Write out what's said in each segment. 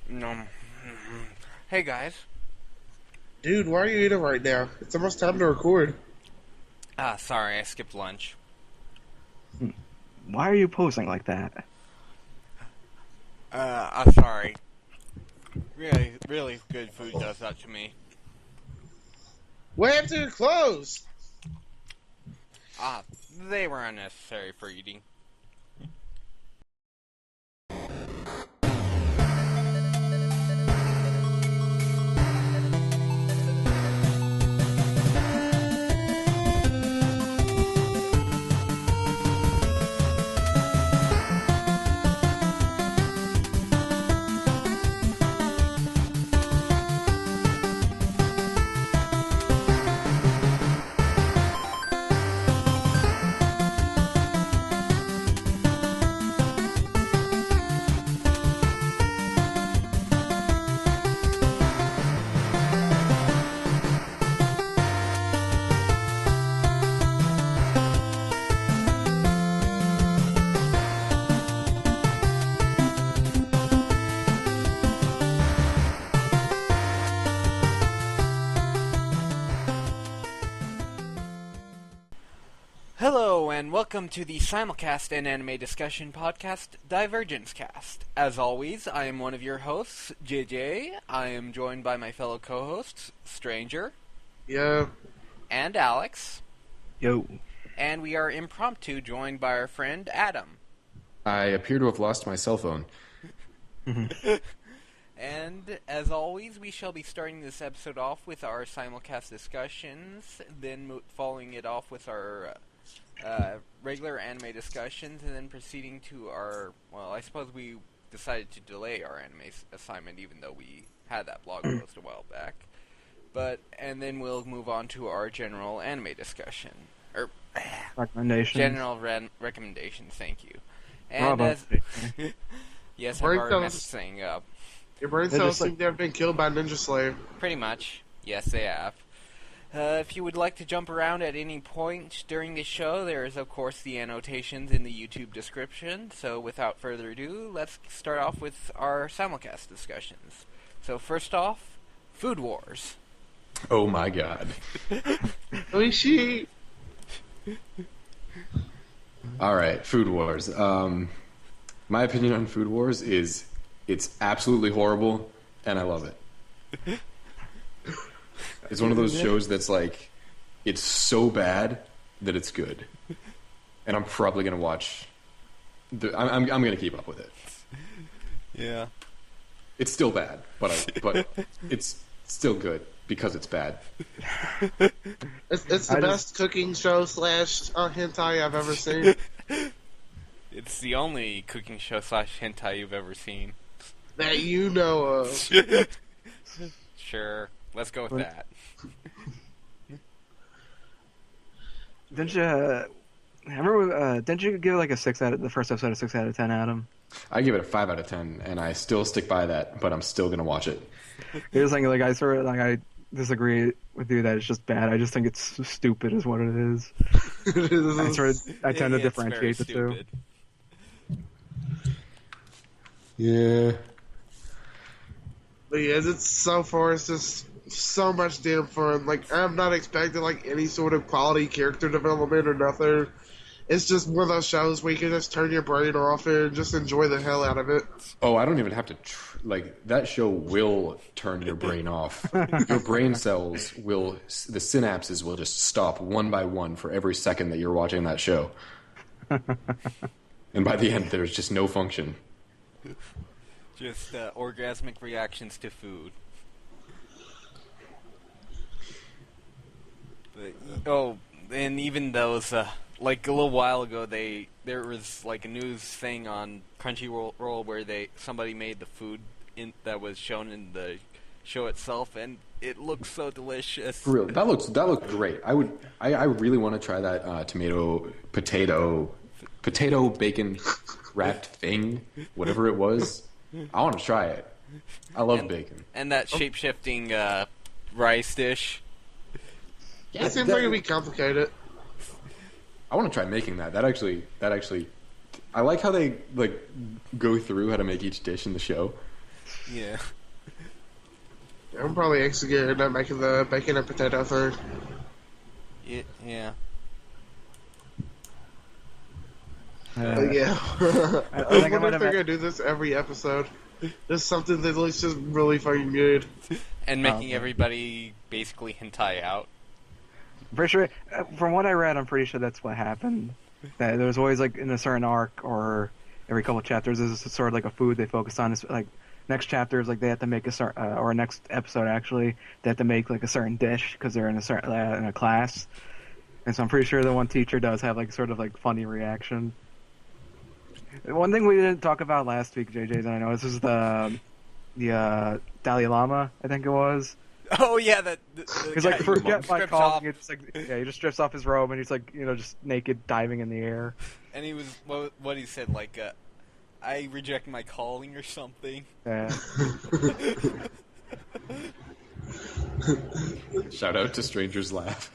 No. Hey guys. Dude, why are you eating right now? It's almost time to record. Sorry, I skipped lunch. Why are you posing like that? I'm sorry. Really good food does that to me. What happened to your clothes? They were unnecessary for eating. Hello, and welcome to the Simulcast and Anime Discussion Podcast, Divergence Cast. As always, I am one of your hosts, JJ. I am joined by my fellow co-hosts, Stranger. Yeah. And Alex. Yo. And we are impromptu joined by our friend, Adam. I appear to have lost my cell phone. And, as always, we shall be starting this episode off with our simulcast discussions, then following it off with our regular anime discussions, and then proceeding to our, well, I suppose we decided to delay our anime assignment even though we had that blog post a while back. And then we'll move on to our general anime discussion. Recommendations. General recommendations, thank you. And Bravo. yes, I've already messed thing up. Your brain cells seem to have been killed by Ninja Slayer. Pretty much. Yes, they have. If you would like to jump around at any point during the show, there is, of course, the annotations in the YouTube description. So, without further ado, let's start off with our simulcast discussions. So, first off, Food Wars. Oh my god. Oishi! Alright, Food Wars. My opinion on Food Wars is it's absolutely horrible, and I love it. It's one of those shows that's like, it's so bad that it's good. And I'm probably going to watch... I'm going to keep up with it. Yeah. It's still bad, but it's still good because it's bad. It's the best cooking show / hentai I've ever seen. It's the only cooking show / hentai you've ever seen. That you know of. Sure. Let's go with that. Didn't you give like the first episode a 6 out of 10, Adam? I give it a 5 out of 10, and I still stick by that, but I'm still going to watch it. Here's like I disagree with you that it's just bad. I just think it's stupid is what it is. I tend to differentiate the two. Yeah. But yeah, it's so far, it's just so much damn fun. Like, I'm not expecting like any sort of quality character development or nothing. It's just one of those shows where you can just turn your brain off and just enjoy the hell out of it. Oh, I don't even have to... that show will turn your brain off. Your brain cells will... The synapses will just stop one by one for every second that you're watching that show. And by the end, there's just no function. Just orgasmic reactions to food. But, and even those... like a little while ago, there was like a news thing on Crunchyroll where somebody made the food that was shown in the show itself, and it looks so delicious. For real, that looks great. I really want to try that potato bacon wrapped thing, whatever it was. I want to try it. I love bacon. And that shape-shifting rice dish. Yeah, it seems like it'd be complicated. I want to try making that. That actually, I like how they like go through how to make each dish in the show. Yeah. I'm probably executing not making the bacon and potato thing. Yeah. But yeah. I I think I wonder might if have they're gonna do this every episode. Just something that looks just really fucking good. And making okay. everybody basically hentai out. Pretty sure, from what I read, I'm pretty sure that's what happened. That there was always like in a certain arc or every couple of chapters, there's sort of like a food they focus on. It's like next chapter is like they have to make a certain, or next episode actually, they have to make like a certain dish because they're in a certain in a class. And so I'm pretty sure the one teacher does have like sort of like funny reaction. One thing we didn't talk about last week, JJ's, I know this is the Dalai Lama, I think it was. Oh yeah, the He's like, forget my strips calling. off. It's like, yeah, he just strips off his robe and he's like, just naked diving in the air. And he was what he said, like, I reject my calling or something. Yeah. Shout out to Strangers Laugh.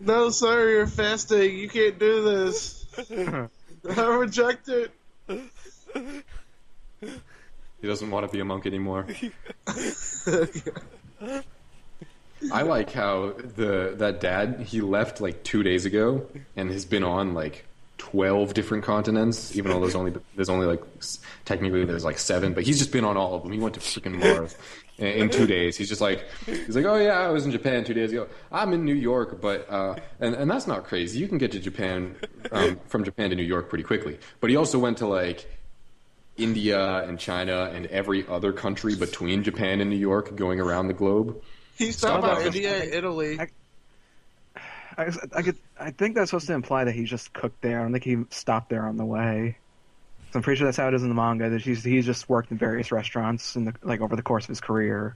No, sir, you're fasting. You can't do this. I reject it. He doesn't want to be a monk anymore. I like how that dad, he left like 2 days ago and has been on like 12 different continents, even though there's only like technically there's like 7, but he's just been on all of them. He went to freaking Mars in 2 days. He's like, oh yeah, I was in Japan 2 days ago. I'm in New York, but and that's not crazy. You can get to Japan from Japan to New York pretty quickly. But he also went to like India and China and every other country between Japan and New York, going around the globe. He's talking about India and Italy. I think that's supposed to imply that he just cooked there. I don't think he stopped there on the way. So I'm pretty sure that's how it is in the manga. That he's just worked in various restaurants in over the course of his career.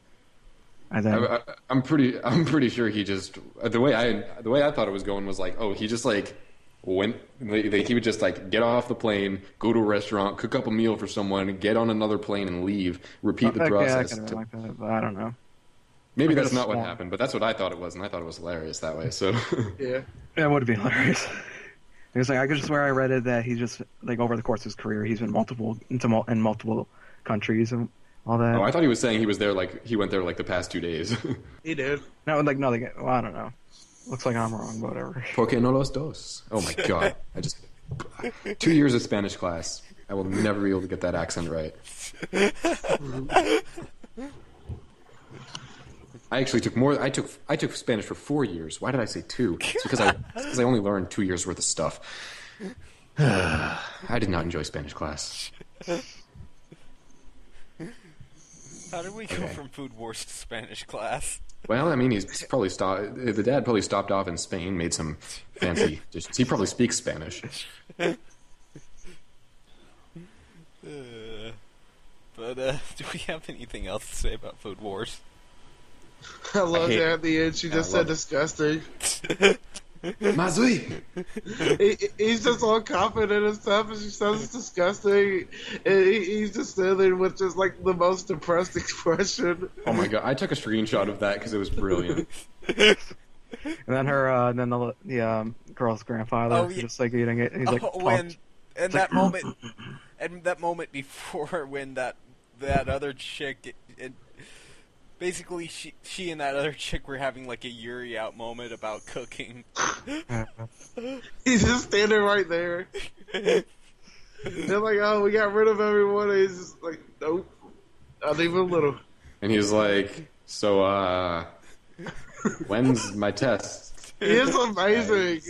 I think. I'm pretty sure he just the way I thought it was going was like, oh, he just like went. He would just like get off the plane, go to a restaurant, cook up a meal for someone, get on another plane, and leave. Repeat the process. Yeah, like that, but I don't know. Maybe that's not what happened, but that's what I thought it was, and I thought it was hilarious that way. So yeah, it would be hilarious. It's like I could just swear I read it that he just like over the course of his career he's been in multiple countries and all that. Oh, I thought he was saying he was there like he went there like the past 2 days. He did. No, like no, well, I don't know. Looks like I'm wrong, but whatever. Porque no los dos? Oh my god! 2 years of Spanish class. I will never be able to get that accent right. I actually took more. I took Spanish for 4 years. Why did I say 2? It's because I only learned 2 years worth of stuff. I did not enjoy Spanish class. How did we go from Food Wars to Spanish class? Well, I mean, he's probably the dad probably stopped off in Spain, made some fancy dishes. He probably speaks Spanish. But do we have anything else to say about Food Wars? I love that at the end. She just said disgusting. Mazui! He's just all confident and stuff, and she says it's disgusting. And he's just standing there with just like the most depressed expression. Oh my god! I took a screenshot of that because it was brilliant. And then the girl's grandfather just like eating it. And he's like, that moment before when that other chick. Basically, she and that other chick were having like a Yuri out moment about cooking. He's just standing right there. They're like, oh, we got rid of everyone. And he's just like, nope, not even a little. And he's like, so, when's my test? He is amazing.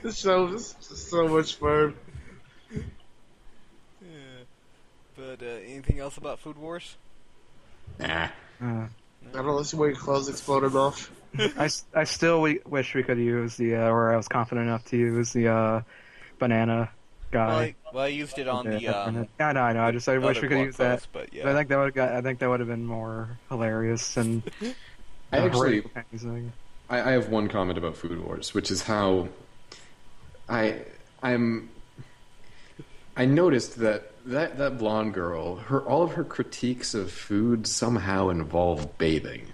This show is just so much fun. But anything else about Food Wars? Nah. I don't know, see where your clothes exploded off. I still wish we could use or I was confident enough to use the banana guy. Well, I used it on the. I know. I wish we could use that. Post, but yeah. I think that would have been more hilarious and. I have one comment about Food Wars, which is how I noticed that blonde girl, all of her critiques of food somehow involve bathing.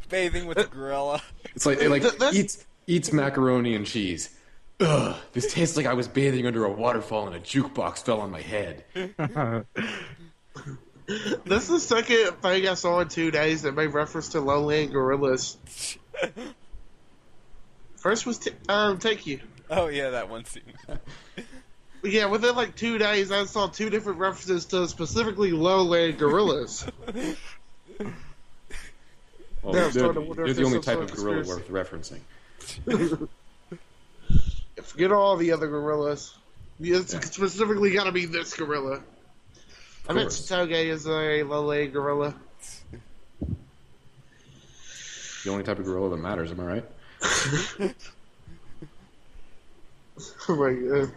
Bathing with a gorilla. It's like it That's- eats macaroni and cheese. Ugh, this tastes like I was bathing under a waterfall and a jukebox fell on my head. This is the second thing I saw in 2 days that made reference to lowland gorillas. First was Teekyu. Oh yeah, that one scene. Yeah, within like 2 days, I saw 2 different references to specifically lowland gorillas. Well, Now I'm starting to wonder they're if the only there's some type of sort gorilla of worth referencing. Forget all the other gorillas. It's specifically got to be this gorilla. I bet course. Toge is a lowland gorilla. The only type of gorilla that matters, am I right? Oh my god.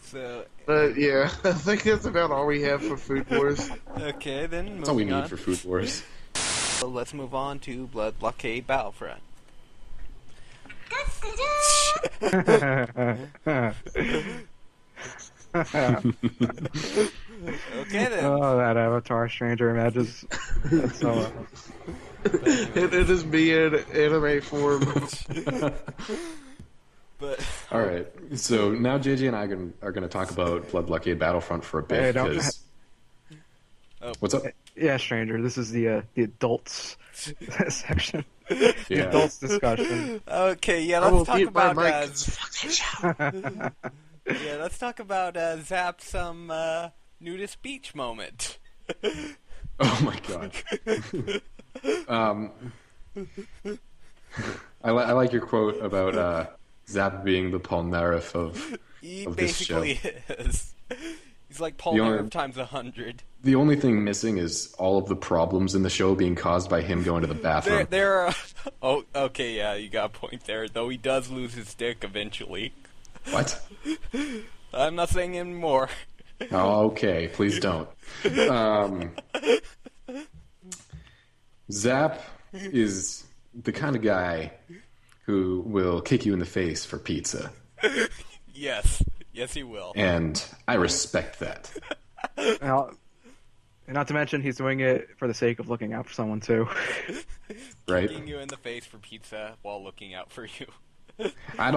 So But yeah, I think that's about all we have for Food Wars. okay, then That's all we moving need on. for Food Wars. So let's move on to Blockade Battlefront. Okay then. Oh, that Avatar Stranger images. That's so. It is me in anime form. But All right, so now JJ and I are going to talk about Blockade Battlefront for a Hey, bit don't- because. Oh. What's up? Yeah, Stranger. This is the adults section. The Yeah. adults discussion. okay, yeah, I will let's talk mute my about mic. Fuck that show. yeah, let's talk about Zap some nudist beach moment. Oh my god. I like your quote about Zap being the Polnareff of He of this show. basically is. He's like Paul The only- Nerve times 100. The only thing missing is all of the problems in the show being caused by him going to the bathroom. There are. Oh, okay, yeah, you got a point there. Though he does lose his dick eventually. What? I'm not saying any more. Oh, okay, please don't. Zap is the kind of guy who will kick you in the face for pizza, Yes, yes, he will. and I respect that. Now, and not to mention, he's doing it for the sake of looking out for someone too. Right? Kicking you in the face for pizza while looking out for you. I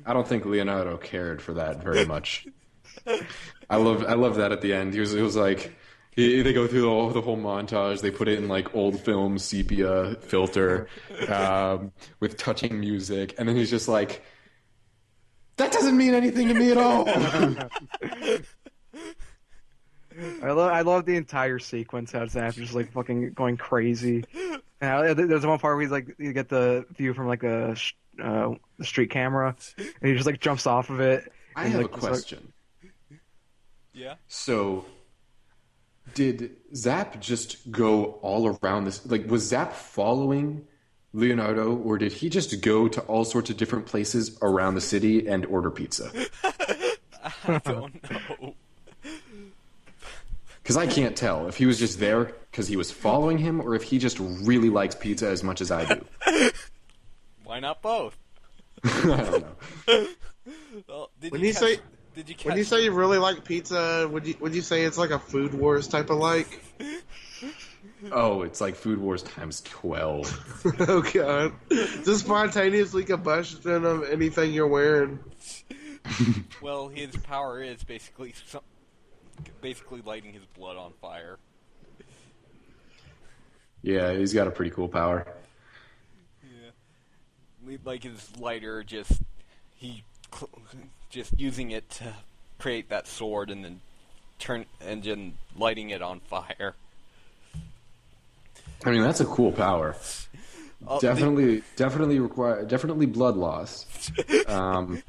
don't think Leonardo cared for that very much. I love that at the end. It was like they go through the whole montage. They put it in like old film sepia filter with touching music, and then he's just like, "That doesn't mean anything to me at all." I love the entire sequence. How Zap just like fucking going crazy. And there's one part where he's like, you get the view from like the street camera, and he just like jumps off of it. I and, have like, a just, like, question. Yeah? So, did Zap just go all around this? Like, was Zap following Leonardo, or did he just go to all sorts of different places around the city and order pizza? I don't know. Because I can't tell if he was just there because he was following him, or if he just really likes pizza as much as I do. Why not both? I don't know. Well, When you say catch you really like pizza, would you say it's like a Food Wars type of like? Oh, it's like Food Wars times 12. Oh god, just spontaneously combustion of anything you're wearing. Well, his power is basically lighting his blood on fire. Yeah, he's got a pretty cool power. Yeah. Like his lighter, just using it to create that sword and then lighting it on fire. I mean, that's a cool power. Oh, Definitely blood loss.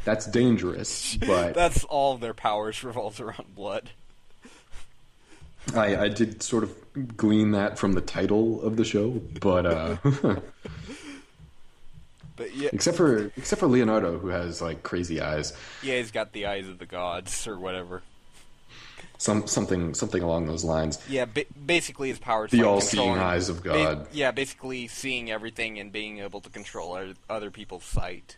That's dangerous, but That's all their powers revolves around blood. I did sort of glean that from the title of the show, but But yeah, except for Leonardo, who has like crazy eyes, yeah, he's got the eyes of the gods or whatever. something along those lines. Yeah, basically his powers. The like all-seeing controlling- eyes of God. yeah, basically seeing everything and being able to control other people's sight.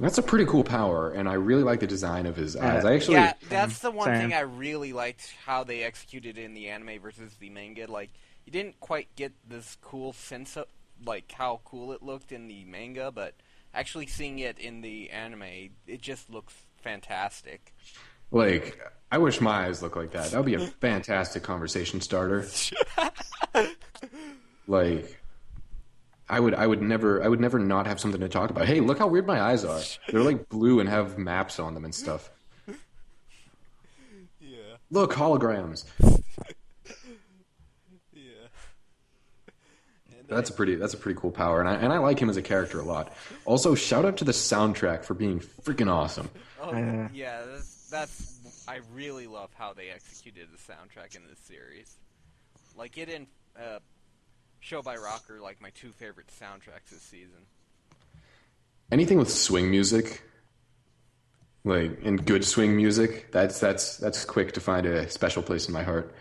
That's a pretty cool power, and I really like the design of his eyes. I Yeah, that's the one Same. thing I really liked how they executed in the anime versus the manga. Like, you didn't quite get this cool sense of like how cool it looked in the manga, but actually seeing it in the anime, it just looks fantastic. Like, I wish my eyes looked like that. That would be a fantastic conversation starter. Like, I would never not have something to talk about. Hey, look how weird my eyes are. They're like blue and have maps on them and stuff. Yeah. Look, holograms. Yeah. That's a pretty cool power, and I like him as a character a lot. Also, shout out to the soundtrack for being freaking awesome. Oh, yeah, that's I really love how they executed the soundtrack in this series. Like it in Show by Rocker, like my two favorite soundtracks this season. Anything with swing music, like and good swing music, that's quick to find a special place in my heart.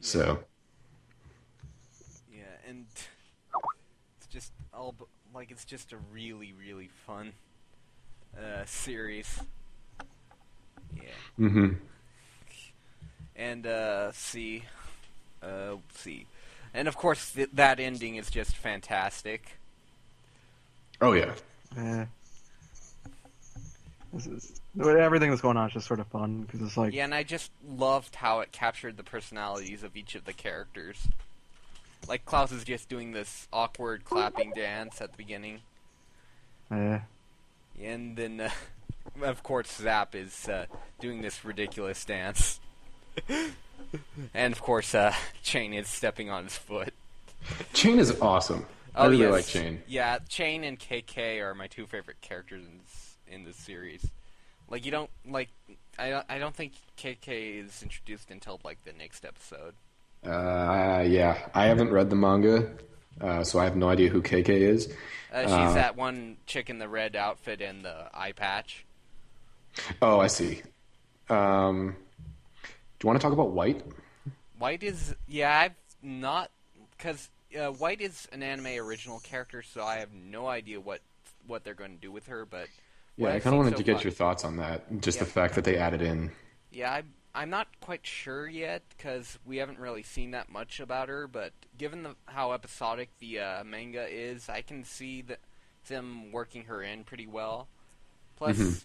So. Yeah, and it's just it's just a really, really fun series. Yeah. Mm-hmm. And see, and of course that ending is just fantastic. Oh yeah. Everything that's going on is just sort of fun because it's like. Yeah, and I just loved how it captured the personalities of each of the characters. Like Klaus is just doing this awkward clapping dance at the beginning. And then, of course, Zap is doing this ridiculous dance. And, of course, Chain is stepping on his foot. Chain is awesome. I really like Chain. Yeah, Chain and KK are my two favorite characters in this series. Like, you don't, like, I don't think KK is introduced until, like, the next episode. Yeah. I haven't read the manga, so I have no idea who KK is. She's that one chick in the red outfit and the eye patch. Oh, I see. Do you want to talk about White? White is... Yeah, I've not... Because White is an anime original character, so I have no idea what they're going to do with her, but... Yeah, I kind of wanted to get your thoughts on that. Just the fact that they added in... Yeah, I'm not quite sure yet, because we haven't really seen that much about her, but given how episodic the manga is, I can see them working her in pretty well. Plus,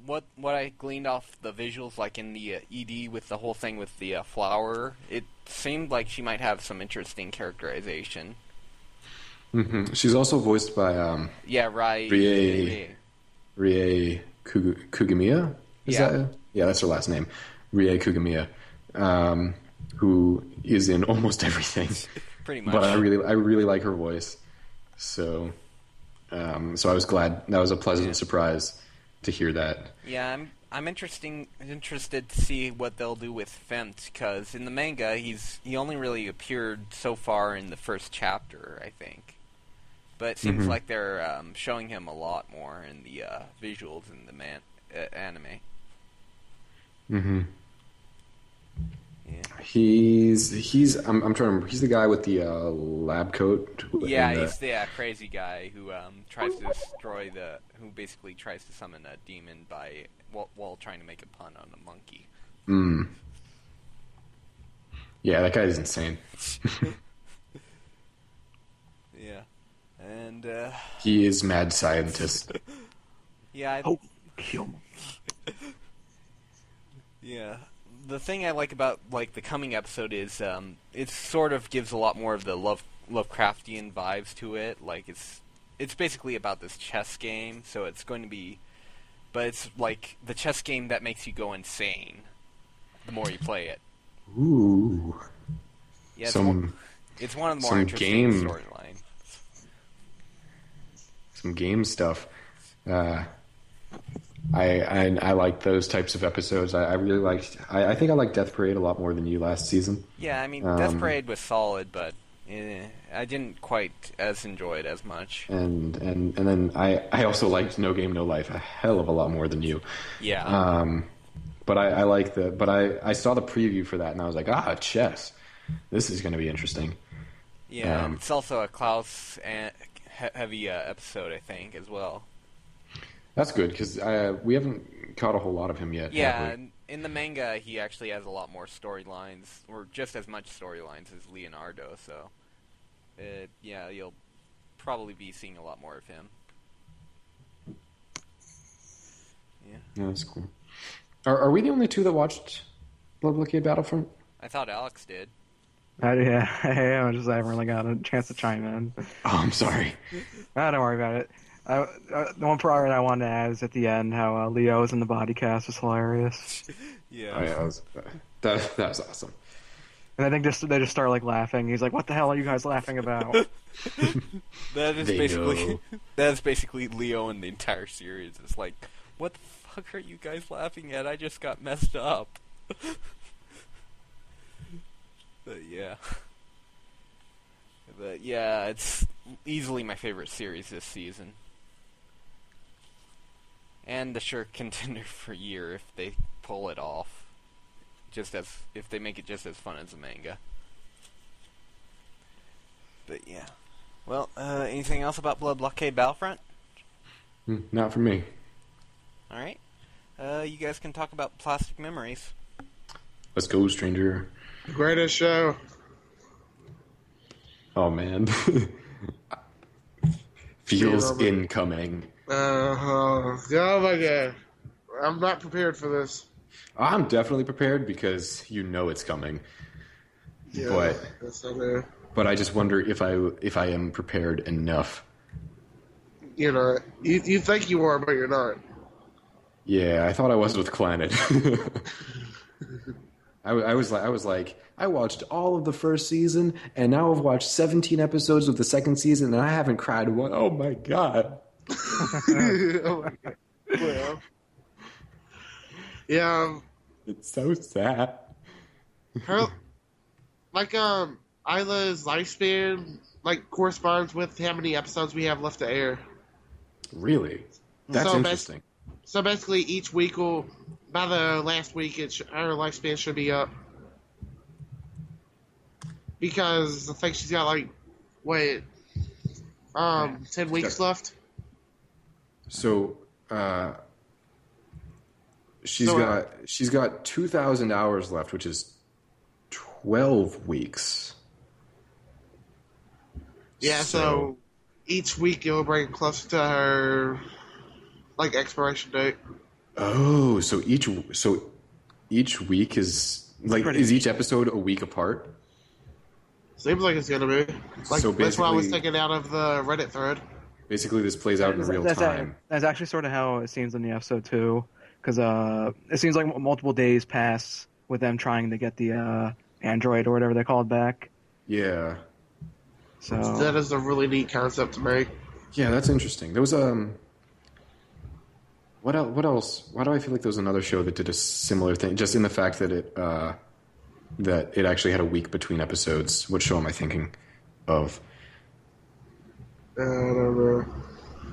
what I gleaned off the visuals, like in the ED with the whole thing with the flower, it seemed like she might have some interesting characterization. Mm-hmm. She's also voiced by... Rie Kugamiya? Yeah, that's her last name. Rie Kugamiya, who is in almost everything. Pretty much. But I really like her voice. So I was glad. That was a pleasant surprise to hear that. Yeah, I'm interested to see what they'll do with Fent, because in the manga he only really appeared so far in the first chapter, I think. But it seems like they're showing him a lot more in the visuals in the anime. Mm-hmm. Yeah. He's I'm trying to remember. He's the guy with the lab coat. Yeah, he's the crazy guy who tries to who basically tries to summon a demon while trying to make a pun on a monkey. Yeah, that guy is insane. Yeah. And he is mad scientist. Yeah. Kill him. Yeah. The thing I like about the coming episode is it sort of gives a lot more of the Lovecraftian vibes to it. Like it's basically about this chess game, so it's going to be, but it's like the chess game that makes you go insane the more you play it. Ooh. Yeah, it's one of the more interesting storylines. Some game stuff. I like those types of episodes. I really liked. I think I liked Death Parade a lot more than you last season. Yeah, I mean Death Parade was solid, but I didn't quite enjoy it as much. And then I also liked No Game No Life a hell of a lot more than you. Yeah. But I saw the preview for that and I was like, chess. This is going to be interesting. Yeah, it's also a Klaus heavy episode, I think, as well. That's good because we haven't caught a whole lot of him yet. Yeah, in the manga, he actually has a lot more storylines, or just as much storylines as Leonardo. So, yeah, you'll probably be seeing a lot more of him. Yeah, that's cool. Are we the only two that watched Blockade Battlefront? I thought Alex did. Yeah, I haven't really got a chance to chime in. Oh, I'm sorry. Don't worry about it. The one part I wanted to add is at the end how Leo is in the body cast was hilarious. Yeah. Oh, yeah, that was awesome. And I think they just start like laughing. He's like, "What the hell are you guys laughing about?" That is basically Leo in the entire series. It's like, what the fuck are you guys laughing at? I just got messed up. But yeah, it's easily my favorite series this season. And the sure contender for year if they pull it off. If they make it just as fun as a manga. But yeah. Well, anything else about Blockade Battlefront? Not for me. Alright. You guys can talk about Plastic Memories. Let's go, stranger. Greatest show. Oh, man. Feels incoming. Oh my god. I'm not prepared for this. I'm definitely prepared because you know it's coming. Yeah, but I just wonder if I am prepared enough. You know, you think you are, but you're not. Yeah, I thought I was with Planet. I was like, I watched all of the first season, and now I've watched 17 episodes of the second season, and I haven't cried one. Oh my god. Well, yeah. It's so sad. Isla's lifespan corresponds with how many episodes we have left to air. Really? That's interesting. So basically, each week by the last week, our lifespan should be up. Because I think she's got 10 weeks left. So, she's got 2,000 hours left, which is 12 weeks. Yeah, so each week it'll bring it closer to her expiration date. Oh, so each week is is each episode a week apart? Seems like it's gonna be. So that's what I was taking out of the Reddit thread. Basically, this plays out in real time. That's actually sort of how it seems in the episode too, because it seems like multiple days pass with them trying to get the android or whatever they call it back. Yeah. So that is a really neat concept to make. Yeah, that's interesting. There was what else? Why do I feel like there was another show that did a similar thing? Just in the fact that it actually had a week between episodes. What show am I thinking of? I don't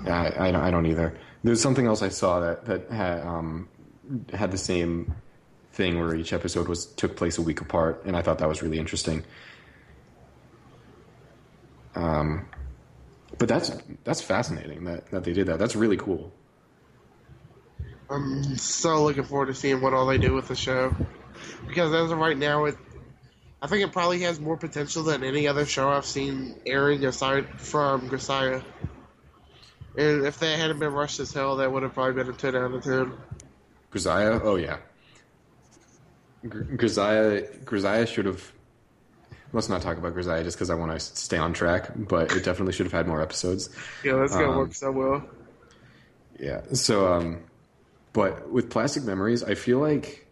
know. I don't either. There's something else I saw that had the same thing where each episode took place a week apart, and I thought that was really interesting. But that's fascinating that they did that. That's really cool. I'm so looking forward to seeing what all they do with the show, because as of right now, I think it probably has more potential than any other show I've seen airing aside from Grisaya. And if that hadn't been rushed as hell, that would have probably been a 10 out of 10. Grisaya? Oh, yeah. Grisaya should have... Let's not talk about Grisaya just because I want to stay on track, but it definitely should have had more episodes. Yeah, that's going to work so well. Yeah, so... But with Plastic Memories, I feel like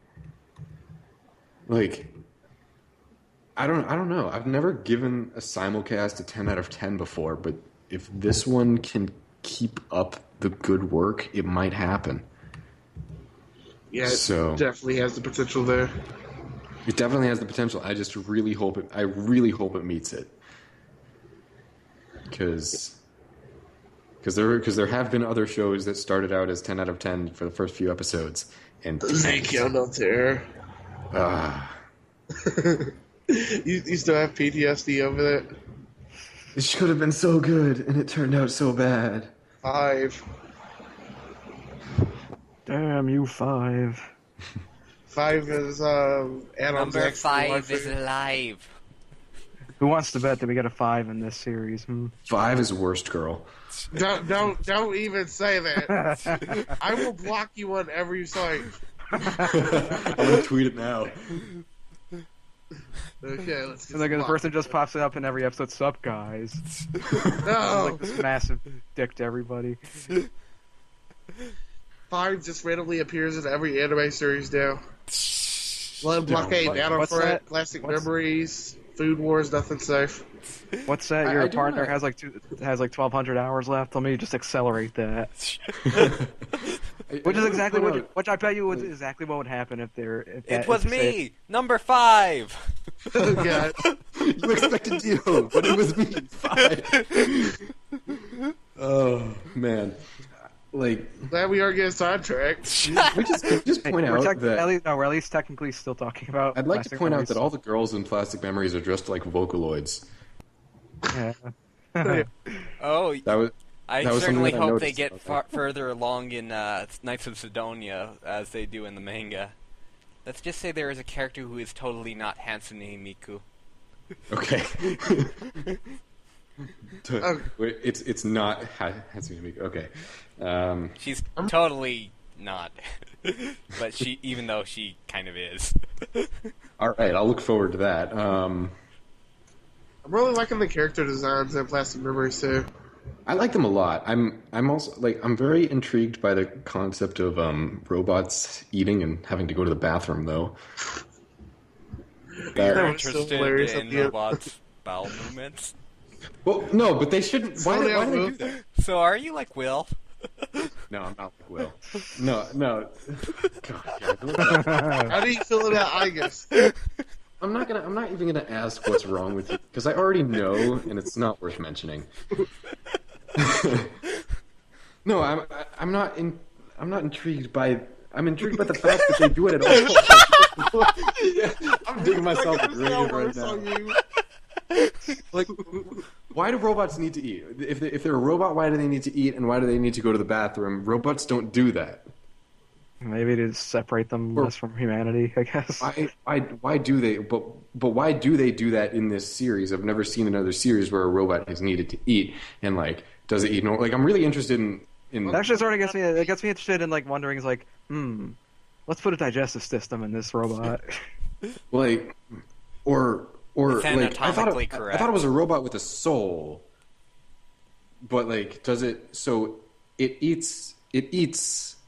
I don't know. I've never given a simulcast a 10 out of 10 before, but if this one can keep up the good work, it might happen. Yeah, it definitely has the potential there. It definitely has the potential. I just really hope it. I really hope it meets it, because there have been other shows that started out as 10 out of 10 for the first few episodes, and Teekyu no terror. You still have PTSD over that? It should have been so good, and it turned out so bad. 5. Damn you, 5. 5 is Adam's Number actual 5 is waifu. alive. Who wants to bet that we get a 5 in this series? 5 is worst girl. Don't even say that. I will block you on every site. I'm gonna tweet it now. Okay, let's get Like the some person just pops up in every episode. Sup, guys? No, Like this massive dick to everybody. 5 just randomly appears in every anime series now. Blockade What's Battlefront, that? Classic What's- Memories, Food Wars, Nothing Safe. What's that? I Your do partner wanna- has like 1,200 hours left. Let me just accelerate that. Which is exactly what. Which I bet you was exactly what would happen if they're. It was me, number 5. Oh god. You expected you, but it was me. 5. Oh man, like Glad we are getting sidetracked. we just point we're out that we're at least technically still talking about. I'd like to Plastic point out Memories. that all the girls in Plastic Memories are dressed like Vocaloids. Yeah. Oh, That was I that was certainly something that I hope they noticed get about further along in Knights of Sidonia as they do in the manga. Let's just say there is a character who is totally not handsome named Miku. okay. Oh. Wait, it's not has to be okay. She's totally not, but she, even though she kind of is. All right, I'll look forward to that. I'm really liking the character designs in Plastic Memories too. I like them a lot. I'm also I'm very intrigued by the concept of robots eating and having to go to the bathroom though. That You're was so interested hilarious at in the end. robots' bowel movements? Well, no, but they shouldn't. Why do they do that? So are you like Will? No, I'm not like Will. No. God, How do you feel about Igus? I'm not even gonna ask what's wrong with you because I already know, and it's not worth mentioning. No, I'm not intrigued by. I'm intrigued by the fact that they do it at all. I'm digging myself a grave right now. Like, why do robots need to eat? If they're a robot, why do they need to eat, and why do they need to go to the bathroom? Robots don't do that. Maybe to separate them less from humanity, I guess. Why do they? But why do they do that in this series? I've never seen another series where a robot has needed to eat, and does it eat? Like, I'm really interested in. It actually sort of gets me. It gets me interested in wondering, let's put a digestive system in this robot. Or It's I thought correct. it was a robot with a soul. But does it? So it eats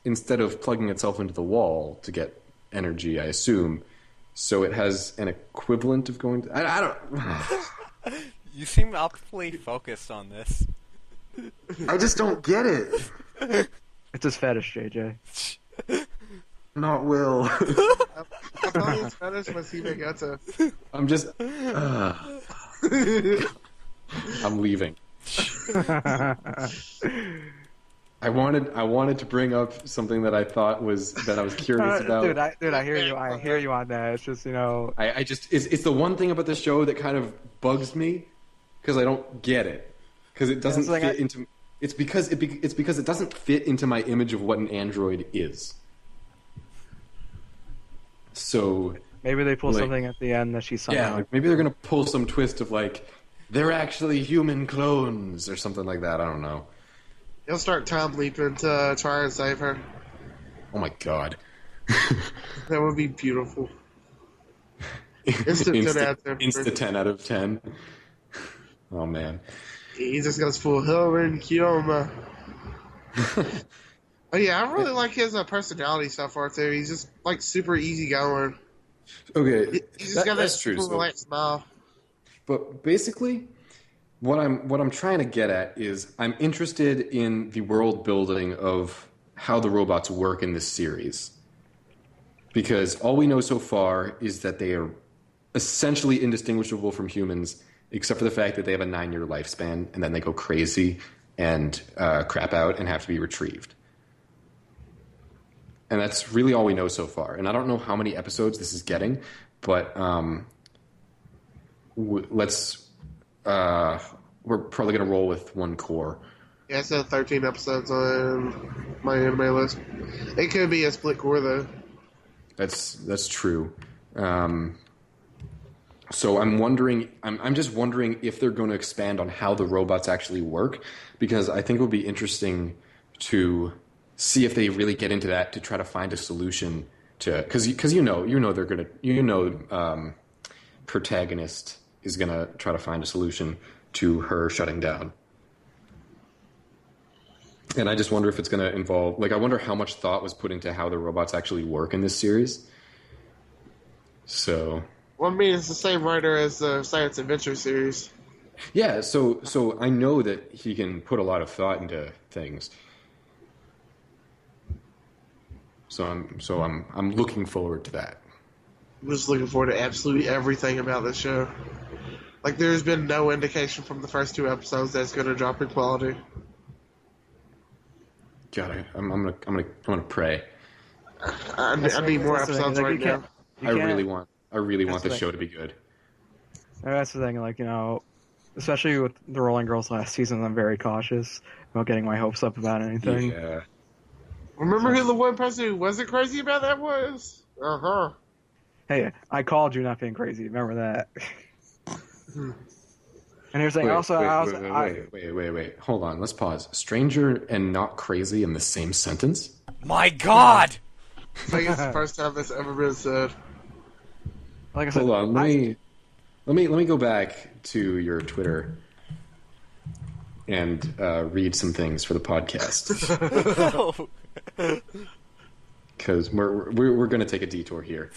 instead of plugging itself into the wall to get energy, I assume. So it has an equivalent of going. I don't. You seem awfully focused on this. I just don't get it. It's his fetish, JJ. Not Will. I thought his fetish was Himegata. I'm just. I'm leaving. I wanted to bring up something that I thought was that I was curious about. Dude, I hear you. I hear you on that. It's just I just it's the one thing about the show that kind of bugs me because I don't get it because it doesn't fit into. It's because it doesn't fit into my image of what an android is. So maybe they pull something at the end that she's somehow. maybe they're gonna pull some twist of they're actually human clones or something like that. I don't know. He'll start time leaping to try and save her. Oh my god. That would be beautiful. Instant 10 out of 10. Insta 10 out of 10. Oh man. He just goes full Hillman Kiyoma. Oh yeah, I really like his personality so far too. He's just super easygoing. Okay, He's just got that's that true. super relaxed smile. But basically, what I'm trying to get at is I'm interested in the world building of how the robots work in this series. Because all we know so far is that they are essentially indistinguishable from humans, except for the fact that they have a 9-year lifespan, and then they go crazy and crap out and have to be retrieved. And that's really all we know so far. And I don't know how many episodes this is getting, but we're probably going to roll with one core. Yeah, it's 13 episodes on my anime list. It could be a split core though. That's true. So I'm just wondering if they're going to expand on how the robots actually work, because I think it would be interesting to see if they really get into that to try to find a solution to, because they're gonna protagonist is gonna try to find a solution to her shutting down. And I just wonder if it's going to involve, I wonder how much thought was put into how the robots actually work in this series. So, well, I mean, it's the same writer as the Science Adventure series. Yeah, so I know that he can put a lot of thought into things. So I'm looking forward to that. I'm just looking forward to absolutely everything about this show. There's been no indication from the first 2 episodes that it's going to drop in quality. God, I'm gonna pray. I need more episodes right now. I really want this show to be good. That's the thing, especially with the Rolling Girls last season, I'm very cautious about getting my hopes up about anything. Yeah. Remember who the one person who wasn't crazy about that was? Uh-huh. Hey, I called you not being crazy. Remember that. And here's the thing. Wait. Hold on. Let's pause. Stranger and not crazy in the same sentence? My God! I think it's the first time that's ever been said. Like I said, hold on. Let me go back to your Twitter and read some things for the podcast. Because we're going to take a detour here.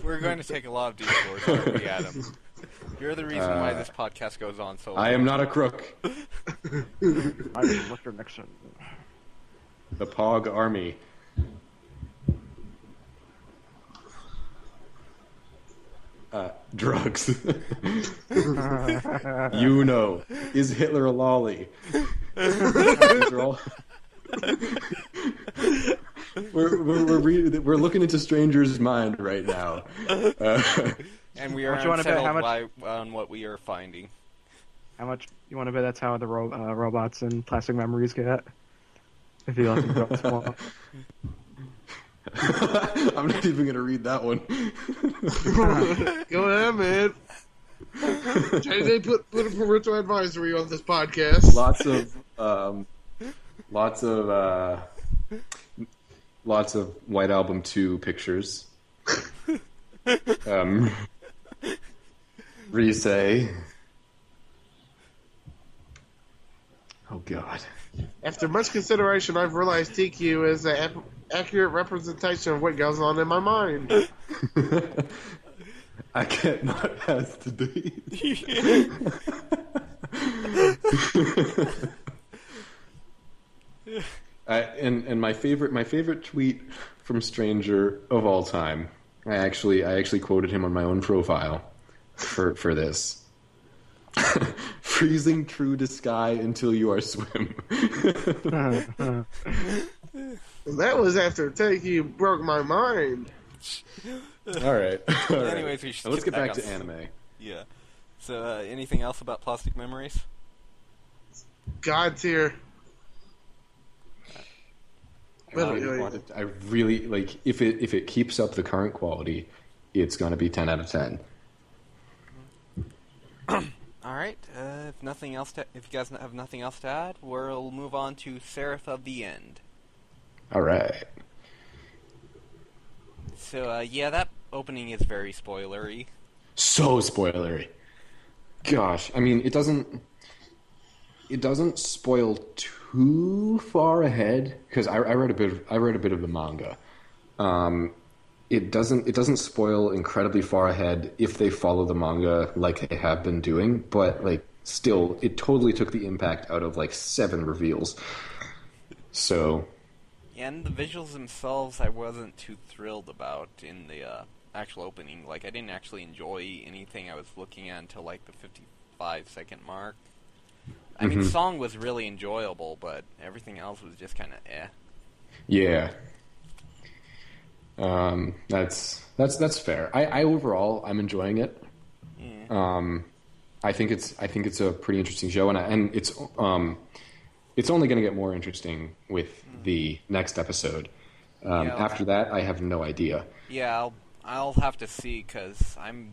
We're going to take a lot of detours, aren't we, Adam? You're the reason why this podcast goes on so long. I am not a crook. I'm Mr. Nixon. The Pog Army. Drugs. Is Hitler a lolly? These are all... We're looking into Stranger's mind right now, and we are unsettled on what we are finding. How much you want to bet that's how the robots and plastic memories get? If you let them grow small. I'm not even gonna read that one. Go ahead, man. They put a parental advisory on this podcast. Lots of White Album 2 pictures. Rise. Oh, God. After much consideration, I've realized Teekyu is an accurate representation of what goes on in my mind. I get not has to be. And my favorite tweet from Stranger of all time. I actually quoted him on my own profile for this. Freezing through the sky until you are swim. That was after Teekyu broke my mind. All right. Anyways, we should let's get back to anime. Yeah. So, anything else about Plastic Memories? God tier. I really like if it keeps up the current quality, it's gonna be 10 out of 10. All right. If you guys have nothing else to add, we'll move on to Seraph of the End. All right. So that opening is very spoilery. So spoilery. Gosh, I mean, it doesn't spoil too far ahead because I read a bit of the manga. It doesn't spoil incredibly far ahead if they follow the manga like they have been doing, but still, it totally took the impact out of 7 reveals. So, and the visuals themselves, I wasn't too thrilled about in the actual opening. I didn't actually enjoy anything I was looking at until the 55-second mark. I mean, song was really enjoyable, but everything else was just kind of eh. Yeah. That's fair. I overall I'm enjoying it. Yeah. I think it's a pretty interesting show, and it's only going to get more interesting with the next episode. After that, I have no idea. Yeah, I'll have to see, because I'm,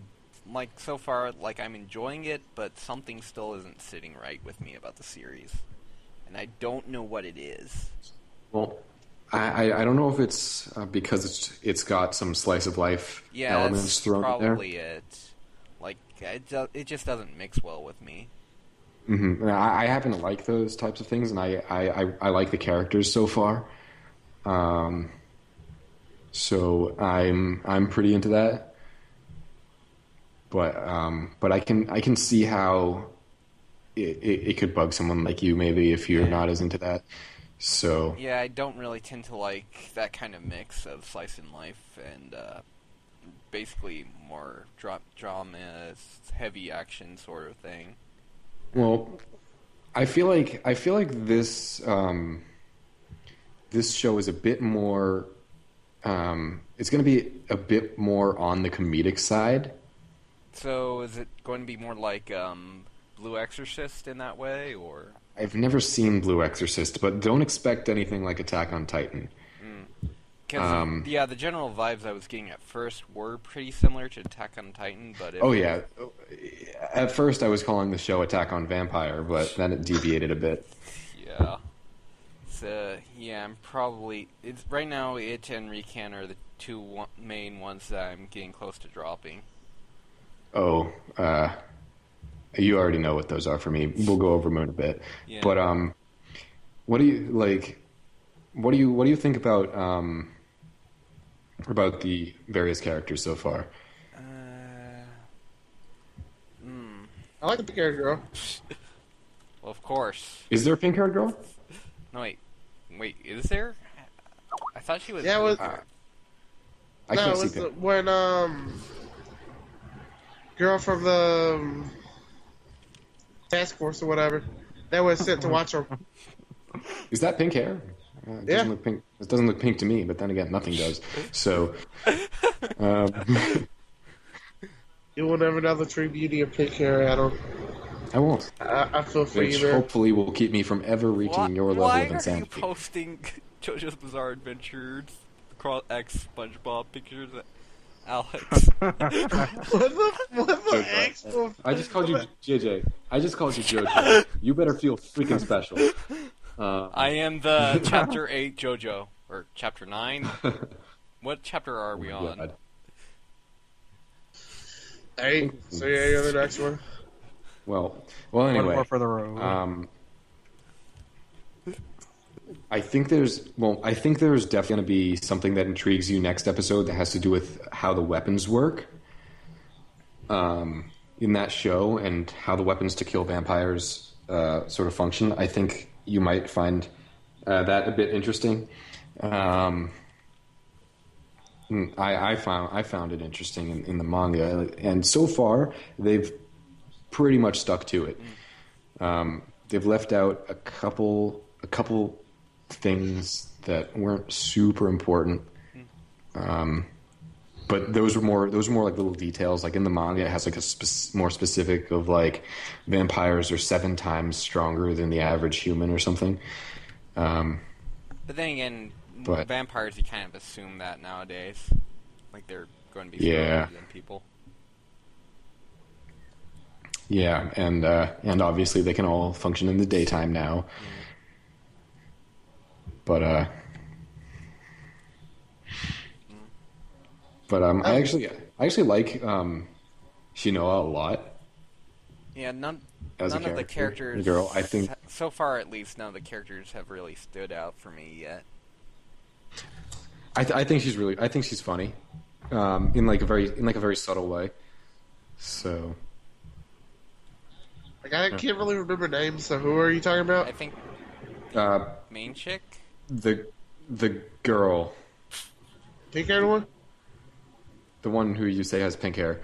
like, so far, like, I'm enjoying it, but something still isn't sitting right with me about the series. And I don't know what it is. Well, I don't know if it's because it's got some slice of life elements thrown in there. Yeah, probably it. Like, it just doesn't mix well with me. Mm-hmm. I happen to like those types of things, and I like the characters so far. So I'm pretty into that. But I can see how it could bug someone like you, maybe, if you're not as into that. So yeah, I don't really tend to like that kind of mix of slice of life and basically more drama, heavy action sort of thing. Well, I feel like this this show is a bit more. It's going to be a bit more on the comedic side. So is it going to be more like Blue Exorcist in that way, or? I've never seen Blue Exorcist, but don't expect anything like Attack on Titan. Because the general vibes I was getting at first were pretty similar to Attack on Titan, but yeah. At first, I was calling the show Attack on Vampire, but then it deviated a bit. Yeah. So I'm probably right now. It and Recan are the two main ones that I'm getting close to dropping. Oh, you already know what those are for me. We'll go over them in a bit. Yeah. But what do you like? What do you think about the various characters so far? I like the pink haired girl. Well, of course. Is there a pink-haired girl? No, wait, is there? I thought she was. Yeah, it was. I can't see pink. When girl from the task force or whatever, that was sent to watch her. Is that pink hair? It doesn't look pink. It doesn't look pink to me, but then again, nothing does. So, you will never know the true beauty of pink hair, Adam. I won't. I feel for Which you, man. hopefully will keep me from ever reaching your level of insanity. Why are you posting JoJo's Bizarre Adventures, X SpongeBob pictures, Alex? What the X? I just called you JJ. I just called you JoJo. You better feel freaking special. I am the Chapter 8 JoJo, or Chapter 9. What chapter are we on? God. 8. So yeah, you're the next one. Well. Anyway. One more for the road. I think there's definitely going to be something that intrigues you next episode that has to do with how the weapons work in that show and how the weapons to kill vampires sort of function. I think you might find that a bit interesting. I found it interesting in the manga, and so far they've pretty much stuck to it. They've left out a couple things that weren't super important, but those were more like little details. Like in the manga, it has like a more specific of like vampires are 7 times stronger than the average human or something. But then again, vampires, you kind of assume that nowadays, like they're going to be stronger than people. Yeah, and obviously they can all function in the daytime now. But I actually like Shinoa a lot. Yeah, none of the characters. Girl, I think so far at least none of the characters have really stood out for me yet. I think she's funny, in like a very subtle way. So. Like, I can't really remember names, so who are you talking about? I think the main chick? The girl. Pink-haired one? The one who you say has pink hair.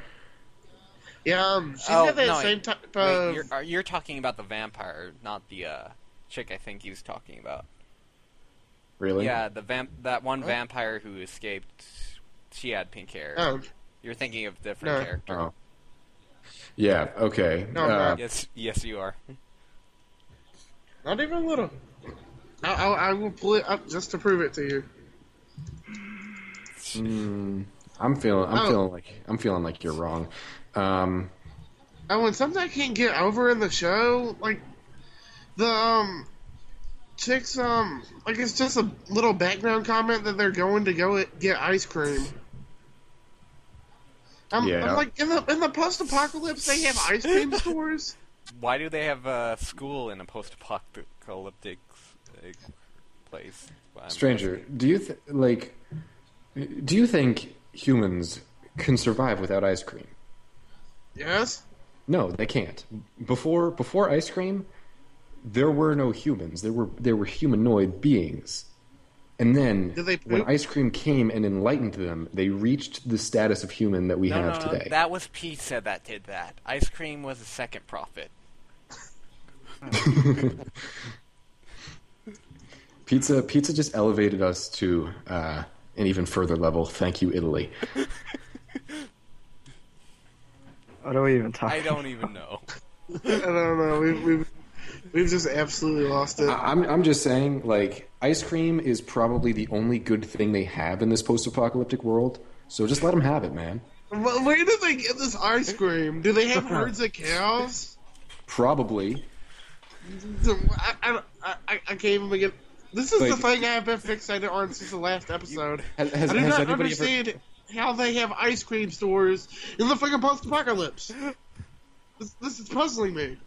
Yeah, she's got that same type of... Wait, you're talking about the vampire, not the chick I think he's talking about. Really? Yeah, that one vampire who escaped, she had pink hair. Oh. You're thinking of a different character. Oh. Yeah, okay. No, yes, you are. Not even a little. I will pull it up just to prove it to you. I'm feeling like you're wrong. Oh, and something I can't get over in the show, like the chicks, like it's just a little background comment that they're going to go get ice cream. I'm like in the post-apocalypse they have ice cream stores. Why do they have a school in a post-apocalyptic place? Stranger, do you think humans can survive without ice cream? Yes. No, they can't. Before ice cream, there were no humans. There were humanoid beings. And then when ice cream came and enlightened them, they reached the status of human that we have today. That was pizza that did that. Ice cream was a second prophet. Pizza just elevated us to an even further level. Thank you, Italy. What are we even talking I don't even know. I don't know. We've just absolutely lost it. I'm just saying, like, ice cream is probably the only good thing they have in this post-apocalyptic world. So just let them have it, man. Where do they get this ice cream? Do they have herds of cows? Probably. I can't even get. This is the thing I've been fixated on since the last episode. I do not understand how they have ice cream stores in the freaking post-apocalypse. This is puzzling me.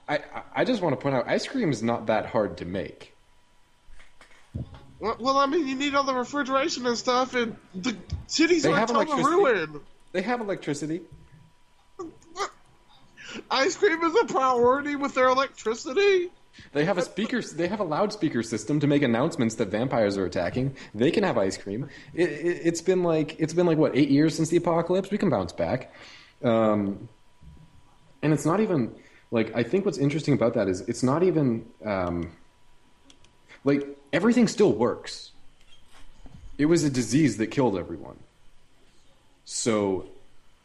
I just want to point out, ice cream is not that hard to make. Well, I mean, you need all the refrigeration and stuff, and the cities are a total ruin. They have electricity. Ice cream is a priority with their electricity. They have a loudspeaker system to make announcements that vampires are attacking. They can have ice cream. It's been like what, 8 years since the apocalypse? We can bounce back. And it's not even like, I think what's interesting about that is it's not even like everything still works. It was a disease that killed everyone. So,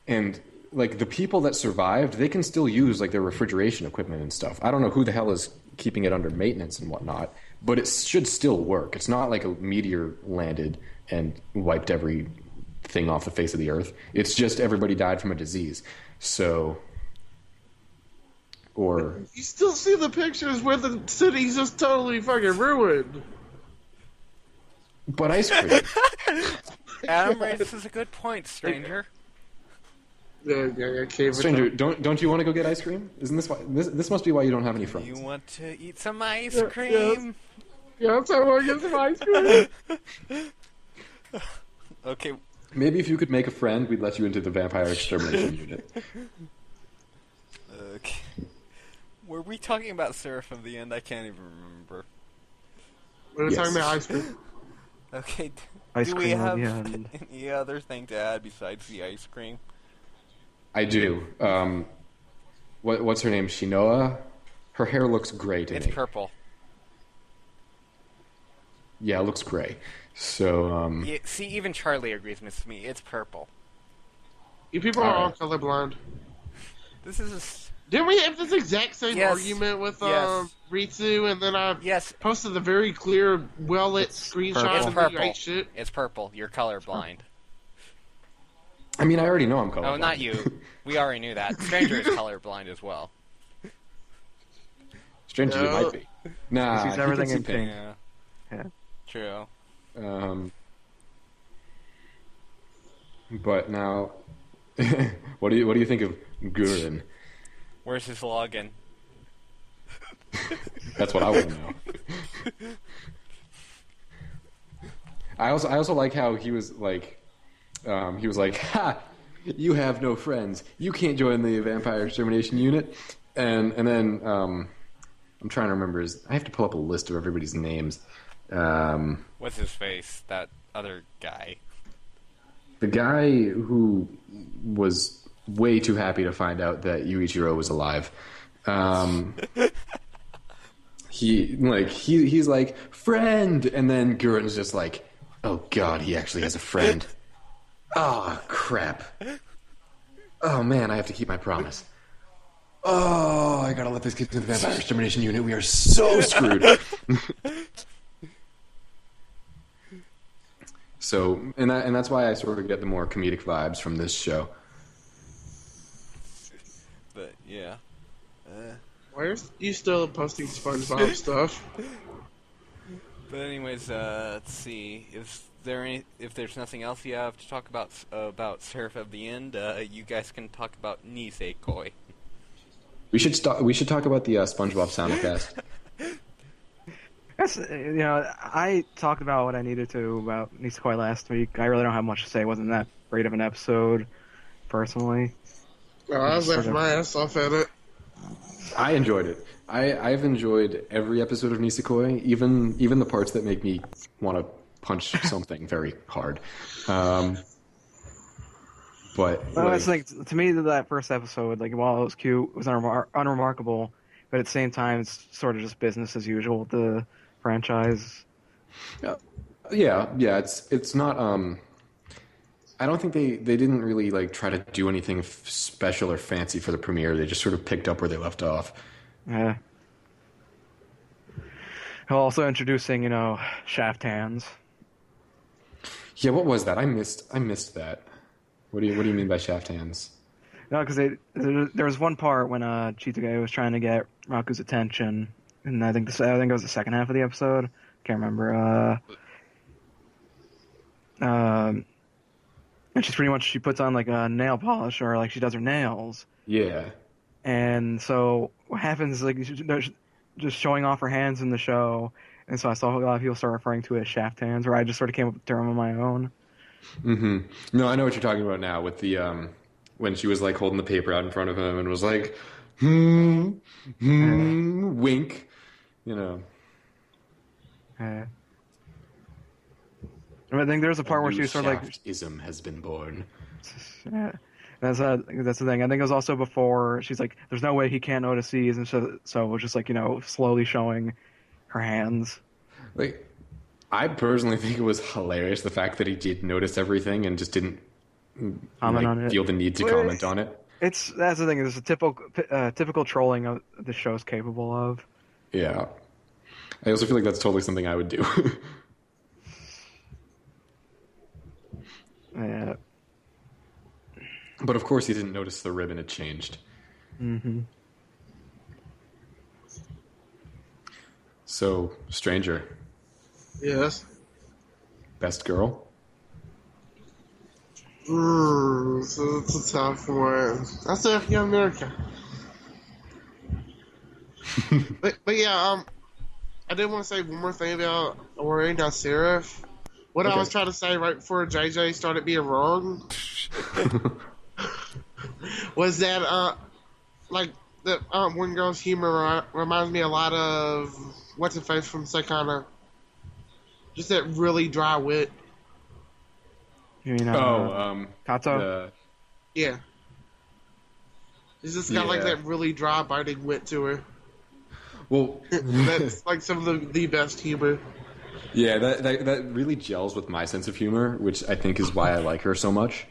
and like the people that survived, they can still use like their refrigeration equipment and stuff. I don't know who the hell is keeping it under maintenance and whatnot, but it should still work. It's not like a meteor landed and wiped everything off the face of the earth. It's just everybody died from a disease. So, or you still see the pictures where the city's just totally fucking ruined. But ice cream. Adam raises a good point, stranger. Yeah, stranger, don't you want to go get ice cream? Isn't this why? This must be why you don't have any friends. You want to eat some ice cream? Yes, I want to get some ice cream. Okay. Maybe if you could make a friend, we'd let you into the vampire extermination unit. Okay. Were we talking about Seraph in the end? I can't even remember. We're talking about ice cream. Okay. Ice Do we cream have on the end. any other thing to add besides the ice cream? I do. What's her name? Shinoa? Her hair looks gray to me. It's purple. Yeah, it looks gray. So, Yeah, see, even Charlie agrees with me. It's purple. You people are all colorblind. This is Didn't we have this exact same argument with Ritsu, and then I posted the very clear, well-lit screenshot of the right shit? It's purple. You're colorblind. I mean, I already know I'm colorblind. Oh, not you. We already knew that. Stranger is colorblind as well. Stranger, you might be. Nah, he sees everything in pink. Yeah. True. But now, what do you think of Gurren? Where's his login? That's what I want to know. I also like how he was like, "Ha, you have no friends. You can't join the vampire extermination unit." And then I'm trying to remember I have to pull up a list of everybody's names. What's his face? That other guy. The guy who was way too happy to find out that Yuichiro was alive. He's like, friend, and then Gurren's just like, oh god, he actually has a friend. Oh crap. Oh man, I have to keep my promise. Oh, I gotta let this get to the vampire extermination unit. We are so screwed. So, and that's why I sort of get the more comedic vibes from this show. But yeah. Why are you still posting SpongeBob stuff? But anyways, let's see. If there's nothing else you have to talk about Seraph of the End, you guys can talk about Nisekoi. We should talk about the SpongeBob simulcast. That's, I talked about what I needed to about Nisekoi last week. I really don't have much to say. It wasn't that great of an episode, personally. Well, I was laughing my ass off at it. I enjoyed it. I've enjoyed every episode of Nisekoi, even the parts that make me want to punch something very hard. But it's like, to me, that first episode, like, while it was cute, it was unremarkable, but at the same time, it's sort of just business as usual with the franchise. Yeah. It's not. I don't think they didn't really like try to do anything special or fancy for the premiere. They just sort of picked up where they left off. Yeah. Also introducing, shaft hands. Yeah, what was that? I missed that. What do you mean by shaft hands? No, because there was one part when Chitoge was trying to get Raku's attention, and I think it was the second half of the episode. Can't remember. And she puts on like a nail polish, or like she does her nails. Yeah. And so what happens, like, they're just showing off her hands in the show, and so I saw a lot of people start referring to it as shaft hands, where I just sort of came up with the term on my own. Mm-hmm. No, I know what you're talking about now, with the when she was like holding the paper out in front of him and was like, wink, I think there's a part where she was sort of like, ism has been born. Yeah. That's the thing. I think it was also before she's like, "There's no way he can't notice these," and so it was just like, slowly showing her hands. Like, I personally think it was hilarious the fact that he did notice everything and just didn't comment on it. Feel the need to comment on it. That's the thing. It's a typical trolling of the show's capable of. Yeah, I also feel like that's totally something I would do. Yeah. But of course, he didn't notice the ribbon had changed. Mm-hmm. So, Stranger. Yes. Best girl? So it's a tough one. I say Young America. but yeah, I did want to say one more thing about worrying about Seraph. What I was trying to say right before JJ started being wrong was that, like, the one girl's humor reminds me a lot of what's her face from Sakana. Just that really dry wit. You mean Kato? Yeah. She's just got like that really dry, biting wit to her. Well, that's like some of the best humor. Yeah, that really gels with my sense of humor, which I think is why I like her so much.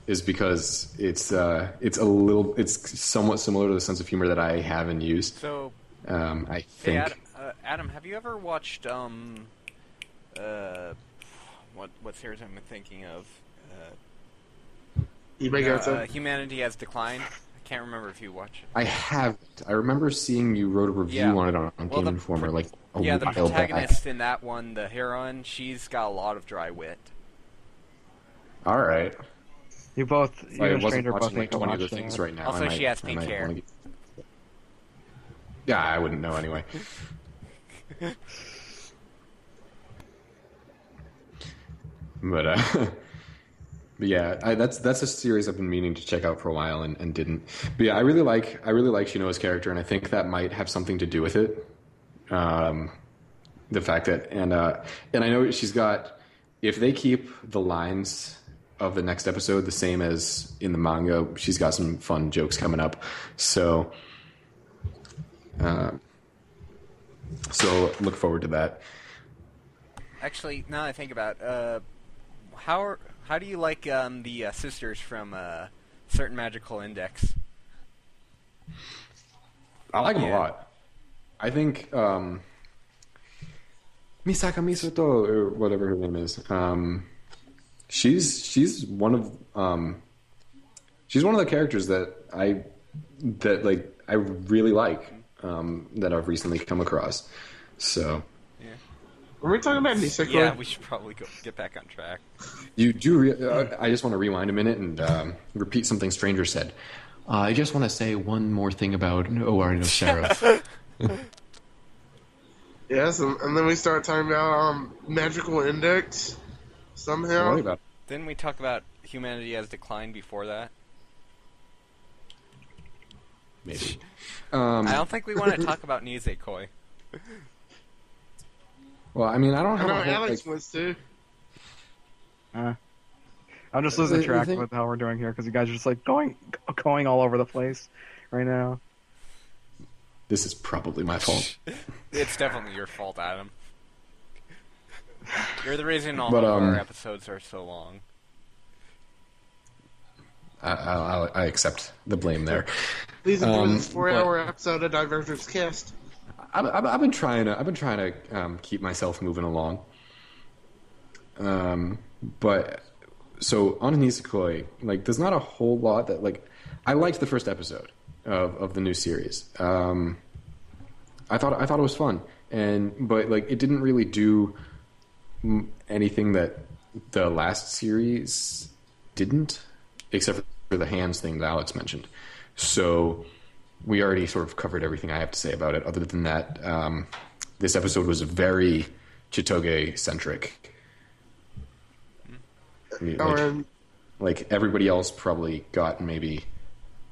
Is because it's somewhat similar to the sense of humor that I have and use. So, I think. Hey, Adam, have you ever watched what series am I thinking of? Humanity Has Declined. I can't remember if you watched it. I haven't. I remember seeing you wrote a review on it on Game Informer like a while back. The protagonist in that one, the heroine, she's got a lot of dry wit. All right. You and Stranger both watching make 20 other things right now. Also, she has pink hair. Yeah, I wouldn't know anyway. But yeah, that's a series I've been meaning to check out for a while and didn't. But yeah, I really like Shinoa's character, and I think that might have something to do with it. The fact that and I know she's got, if they keep the lines of the next episode the same as in the manga, she's got some fun jokes coming up. So look forward to that. Actually, now that I think about it, how do you like the sisters from Certain Magical Index? I like them a lot. I think Misaka Misato, or whatever her name is, She's one of the characters that I really like that I've recently come across. So Are we talking about Nisekoi? Yeah, we should probably get back on track. you do. I just want to rewind a minute and repeat something Stranger said. I just want to say one more thing about Seraph. Yes, and then we start talking about magical index somehow. Worry about it. Didn't we talk about humanity has declined before that? Maybe. I don't think we want to talk about Nisekoi. Well, I mean, I don't I have know a whole, Alex wants to. I'm just losing The track thing- with how we're doing here because you guys are just like going all over the place right now. This is probably my fault. It's definitely your fault, Adam. You're the reason all But, of our episodes are so long. I accept the blame there. Please enjoy this but- 4-hour episode of Divergence Cast. I've been trying to keep myself moving along. But so on Nisekoi, like, there's not a whole lot that, like, I liked the first episode of the new series. I thought it was fun, but like it didn't really do anything that the last series didn't, except for the hands thing that Alex mentioned. So we already sort of covered everything I have to say about it. Other than that, this episode was very Chitoge centric. Like everybody else probably got maybe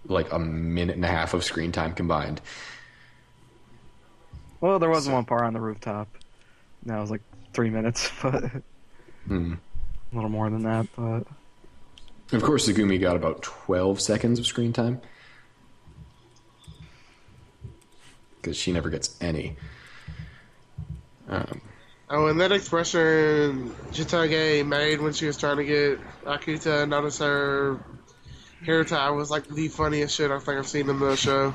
like a minute and a half of screen time combined. Well, there was one part on the rooftop. That was like 3 minutes, but a little more than that. But of course, Sugumi got about 12 seconds of screen time because she never gets any. Oh, and that expression Chitoge made when she was trying to get Akuta to notice her hair tie was like the funniest shit I think I've seen in the show.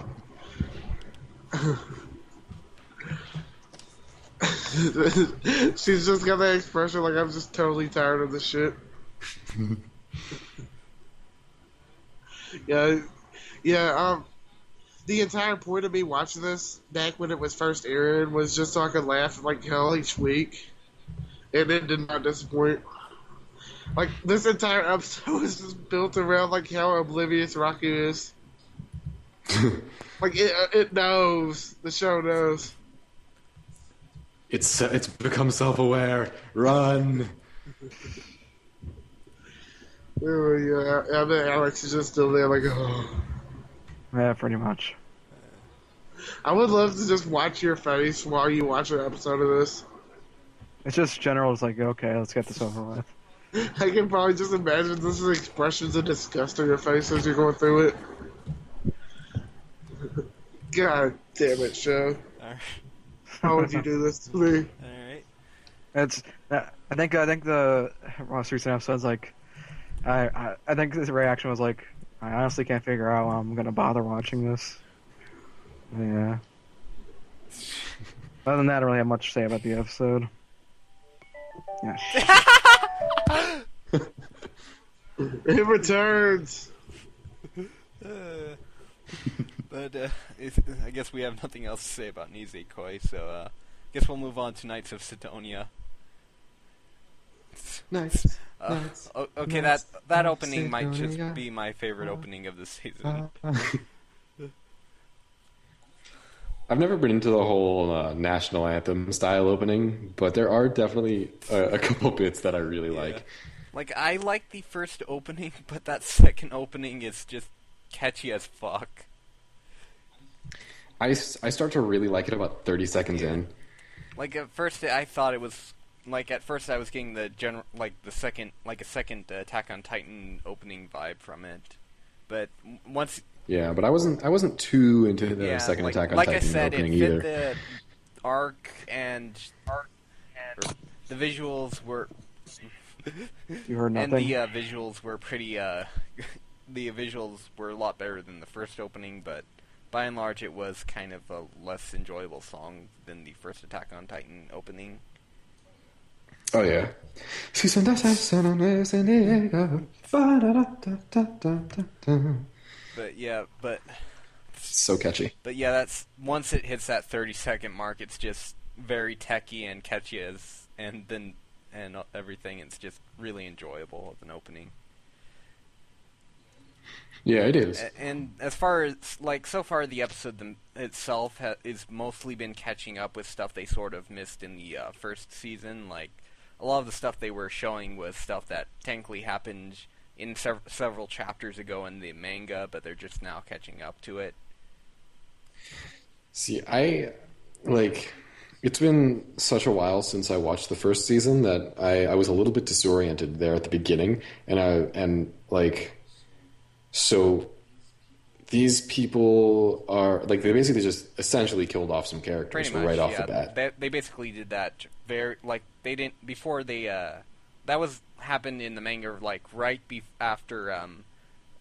She's just got that expression like I'm just totally tired of this shit. Yeah. The entire point of me watching this back when it was first airing was just so I could laugh like hell each week, and it did not disappoint. Like this entire episode was just built around like how oblivious Raku is. Like it knows, the show knows. It's become self-aware. Run. Oh yeah, I bet Alex is just still there like, oh. yeah, pretty much. I would love to just watch your face while you watch an episode of this. It's just general. It's like, okay, let's get this over with. I can probably just imagine this is expressions of disgust on your face as you're going through it. God damn it, show. Alright. How would you do this to me? Alright. It's. I think the most recent episode's like. I think his reaction was like, I honestly can't figure out how I'm gonna bother watching this. Yeah. Other than that, I don't really have much to say about the episode. Yeah. It returns. But I guess we have nothing else to say about Nisekoi, so I guess we'll move on to Knights of Sidonia. Nice. Okay, Nice. that opening might Sidonia. just be my favorite opening of the season. I've never been into the whole national anthem style opening, but there are definitely a couple bits that I really like. Like, I like the first opening, but that second opening is just catchy as fuck. I start to really like it about 30 seconds in. Like, at first I thought it was... Like, at first I was getting the a second Attack on Titan opening vibe from it. But once... Yeah, but I wasn't too into the second Attack on like Titan I said, opening it fit either. the arc and the visuals were... You heard And nothing. the visuals were pretty, the visuals were a lot better than the first opening, but by and large it was kind of a less enjoyable song than the first Attack on Titan opening. Oh yeah. But yeah, So catchy. that's once it hits that 30-second mark, it's just very techy and catchy and everything. It's just really enjoyable as an opening. Yeah, it is. And as far as so far, the episode itself is mostly been catching up with stuff they sort of missed in the first season. Like a lot of the stuff they were showing was stuff that technically happened in several chapters ago in the manga, but they're just now catching up to it. See, it's been such a while since I watched the first season that I was a little bit disoriented there at the beginning, so these people are they basically just essentially killed off some characters right off the bat. They basically did that they didn't before they that was happened in the manga after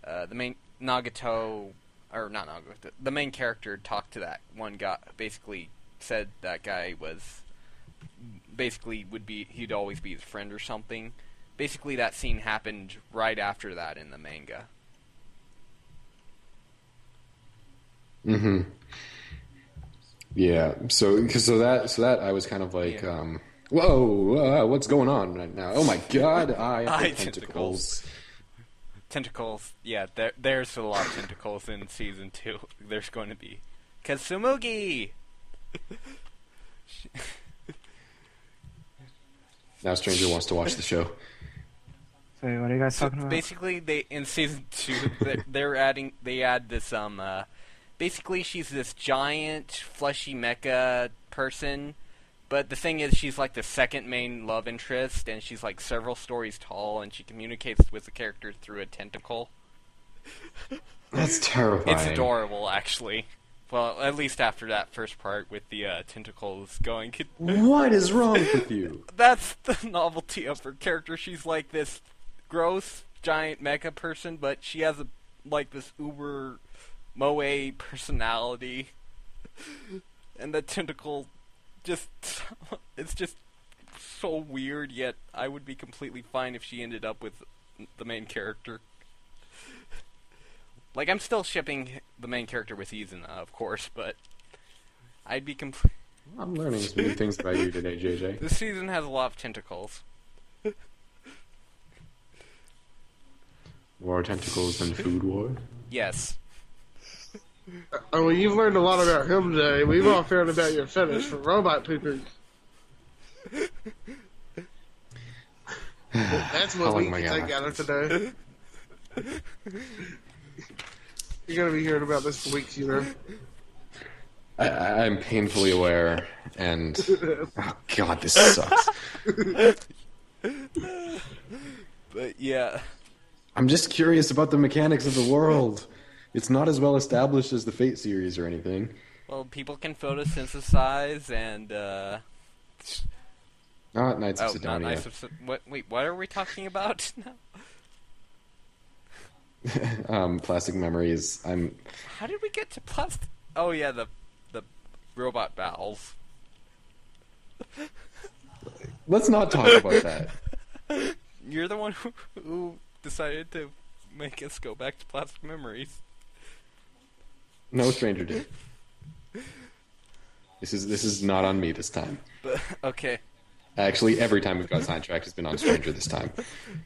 the main Nagato or not Nagato, the main character talked to that one guy, basically said that guy was basically he'd always be his friend or something. Basically that scene happened right after that in the manga. Mm-hmm. Yeah. So that I was kind of like, whoa, what's going on right now? Oh my God! Eye tentacles. Tentacles. Yeah, there's a lot of tentacles in season 2. There's going to be Kasumugi. Now Stranger wants to watch the show. So what are you guys talking about? Basically, in season 2, they add this basically, she's this giant, fleshy mecha person, but the thing is, she's like the second main love interest, and she's like several stories tall, and she communicates with the characters through a tentacle. That's terrifying. It's adorable, actually. Well, at least after that first part with the tentacles going. What is wrong with you? That's the novelty of her character. She's like this gross, giant mecha person, but she has this uber moe personality, and the tentacle it's just so weird, yet I would be completely fine if she ended up with the main character. I'm still shipping the main character with Izuna, of course, but I'd be I'm learning some new things about you today, JJ. This season has a lot of tentacles. More tentacles than Food War? Yes. Oh, well, you've learned a lot about him today. We've all found about your fetish for robot pooping. That's what we can take out of today. You're going to be hearing about this for weeks, you know. I'm painfully aware, and... oh, God, this sucks. But, yeah. I'm just curious about the mechanics of the world. It's not as well established as the Fate series or anything. Well, people can photosynthesize and, Not Knights of Sidonia. Not Knights of Wait, what are we talking about now? Plastic memories. How did we get to plastic? Oh, yeah, the robot bowels. Let's not talk about that. You're the one who decided to make us go back to plastic memories. No, Stranger did. This is not on me this time. But, okay. Actually, every time we've got Sidetrack has been on Stranger this time.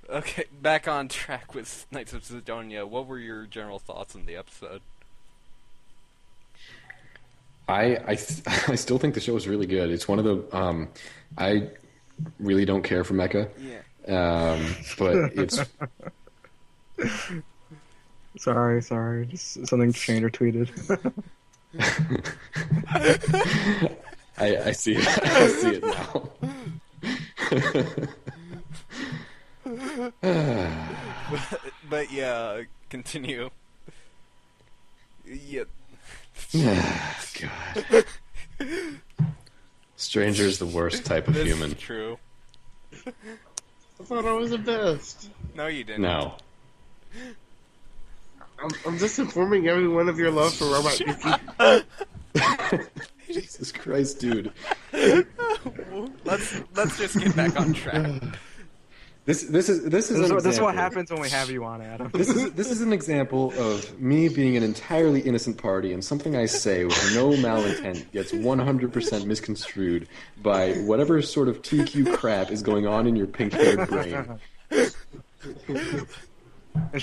Okay, back on track with Knights of Sidonia. What were your general thoughts on the episode? I still think the show is really good. It's one of the I really don't care for mecha. Yeah. But it's Sorry. Just something Stranger tweeted. I see it. I see it now. but yeah, continue. Yeah. God. Stranger is the worst type of human. This is true. I thought I was the best. No, you didn't. No. I'm just informing everyone of your love for Robot Yuki. Jesus Christ, dude. Let's let's just get back on track. This is what happens when we have you on, Adam. This is an example of me being an entirely innocent party, and something I say with no malintent gets 100% misconstrued by whatever sort of Teekyu crap is going on in your pink-haired brain. It's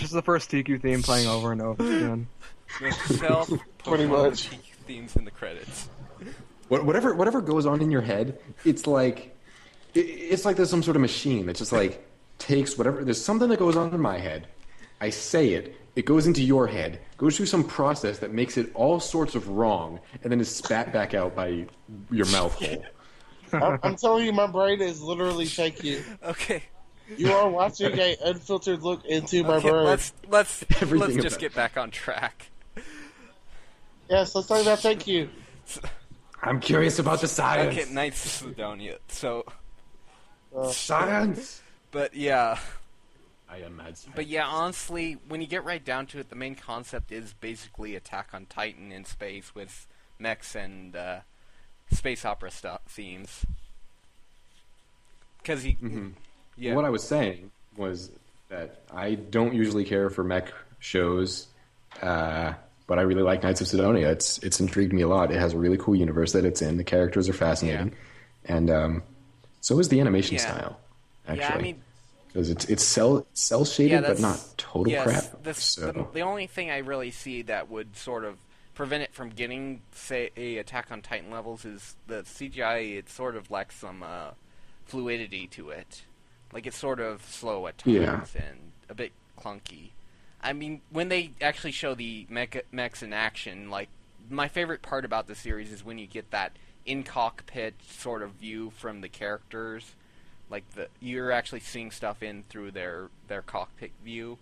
just the first Teekyu theme playing over and over again. Pretty much. Themes in the credits. Whatever goes on in your head, it's like there's some sort of machine that just like takes whatever. There's something that goes on in my head. I say it. It goes into your head. Goes through some process that makes it all sorts of wrong, and then is spat back out by your mouth hole. I'm telling you, my brain is literally Teekyu. Okay. You are watching a unfiltered look into my brain. Let's just get back on track. Yes, let's talk about Teekyu. I'm curious about the science. Okay, Knights of Sidonia. So, science. But yeah. I am mad science. But yeah, honestly, when you get right down to it, the main concept is basically Attack on Titan in space with mechs and space opera themes. Because yeah. What I was saying was that I don't usually care for mech shows, but I really like Knights of Sidonia. It's intrigued me a lot. It has a really cool universe that it's in. The characters are fascinating, and so is the animation style. Actually, yeah, I mean, because it's cell shaded, but not total crap. The only thing I really see that would sort of prevent it from getting, say, a Attack on Titan levels is the CGI. It sort of lacks some fluidity to it. Like, it's sort of slow at times and a bit clunky. I mean, when they actually show the mechs in action, like, my favorite part about the series is when you get that in-cockpit sort of view from the characters. Like, you're actually seeing stuff in through their cockpit view.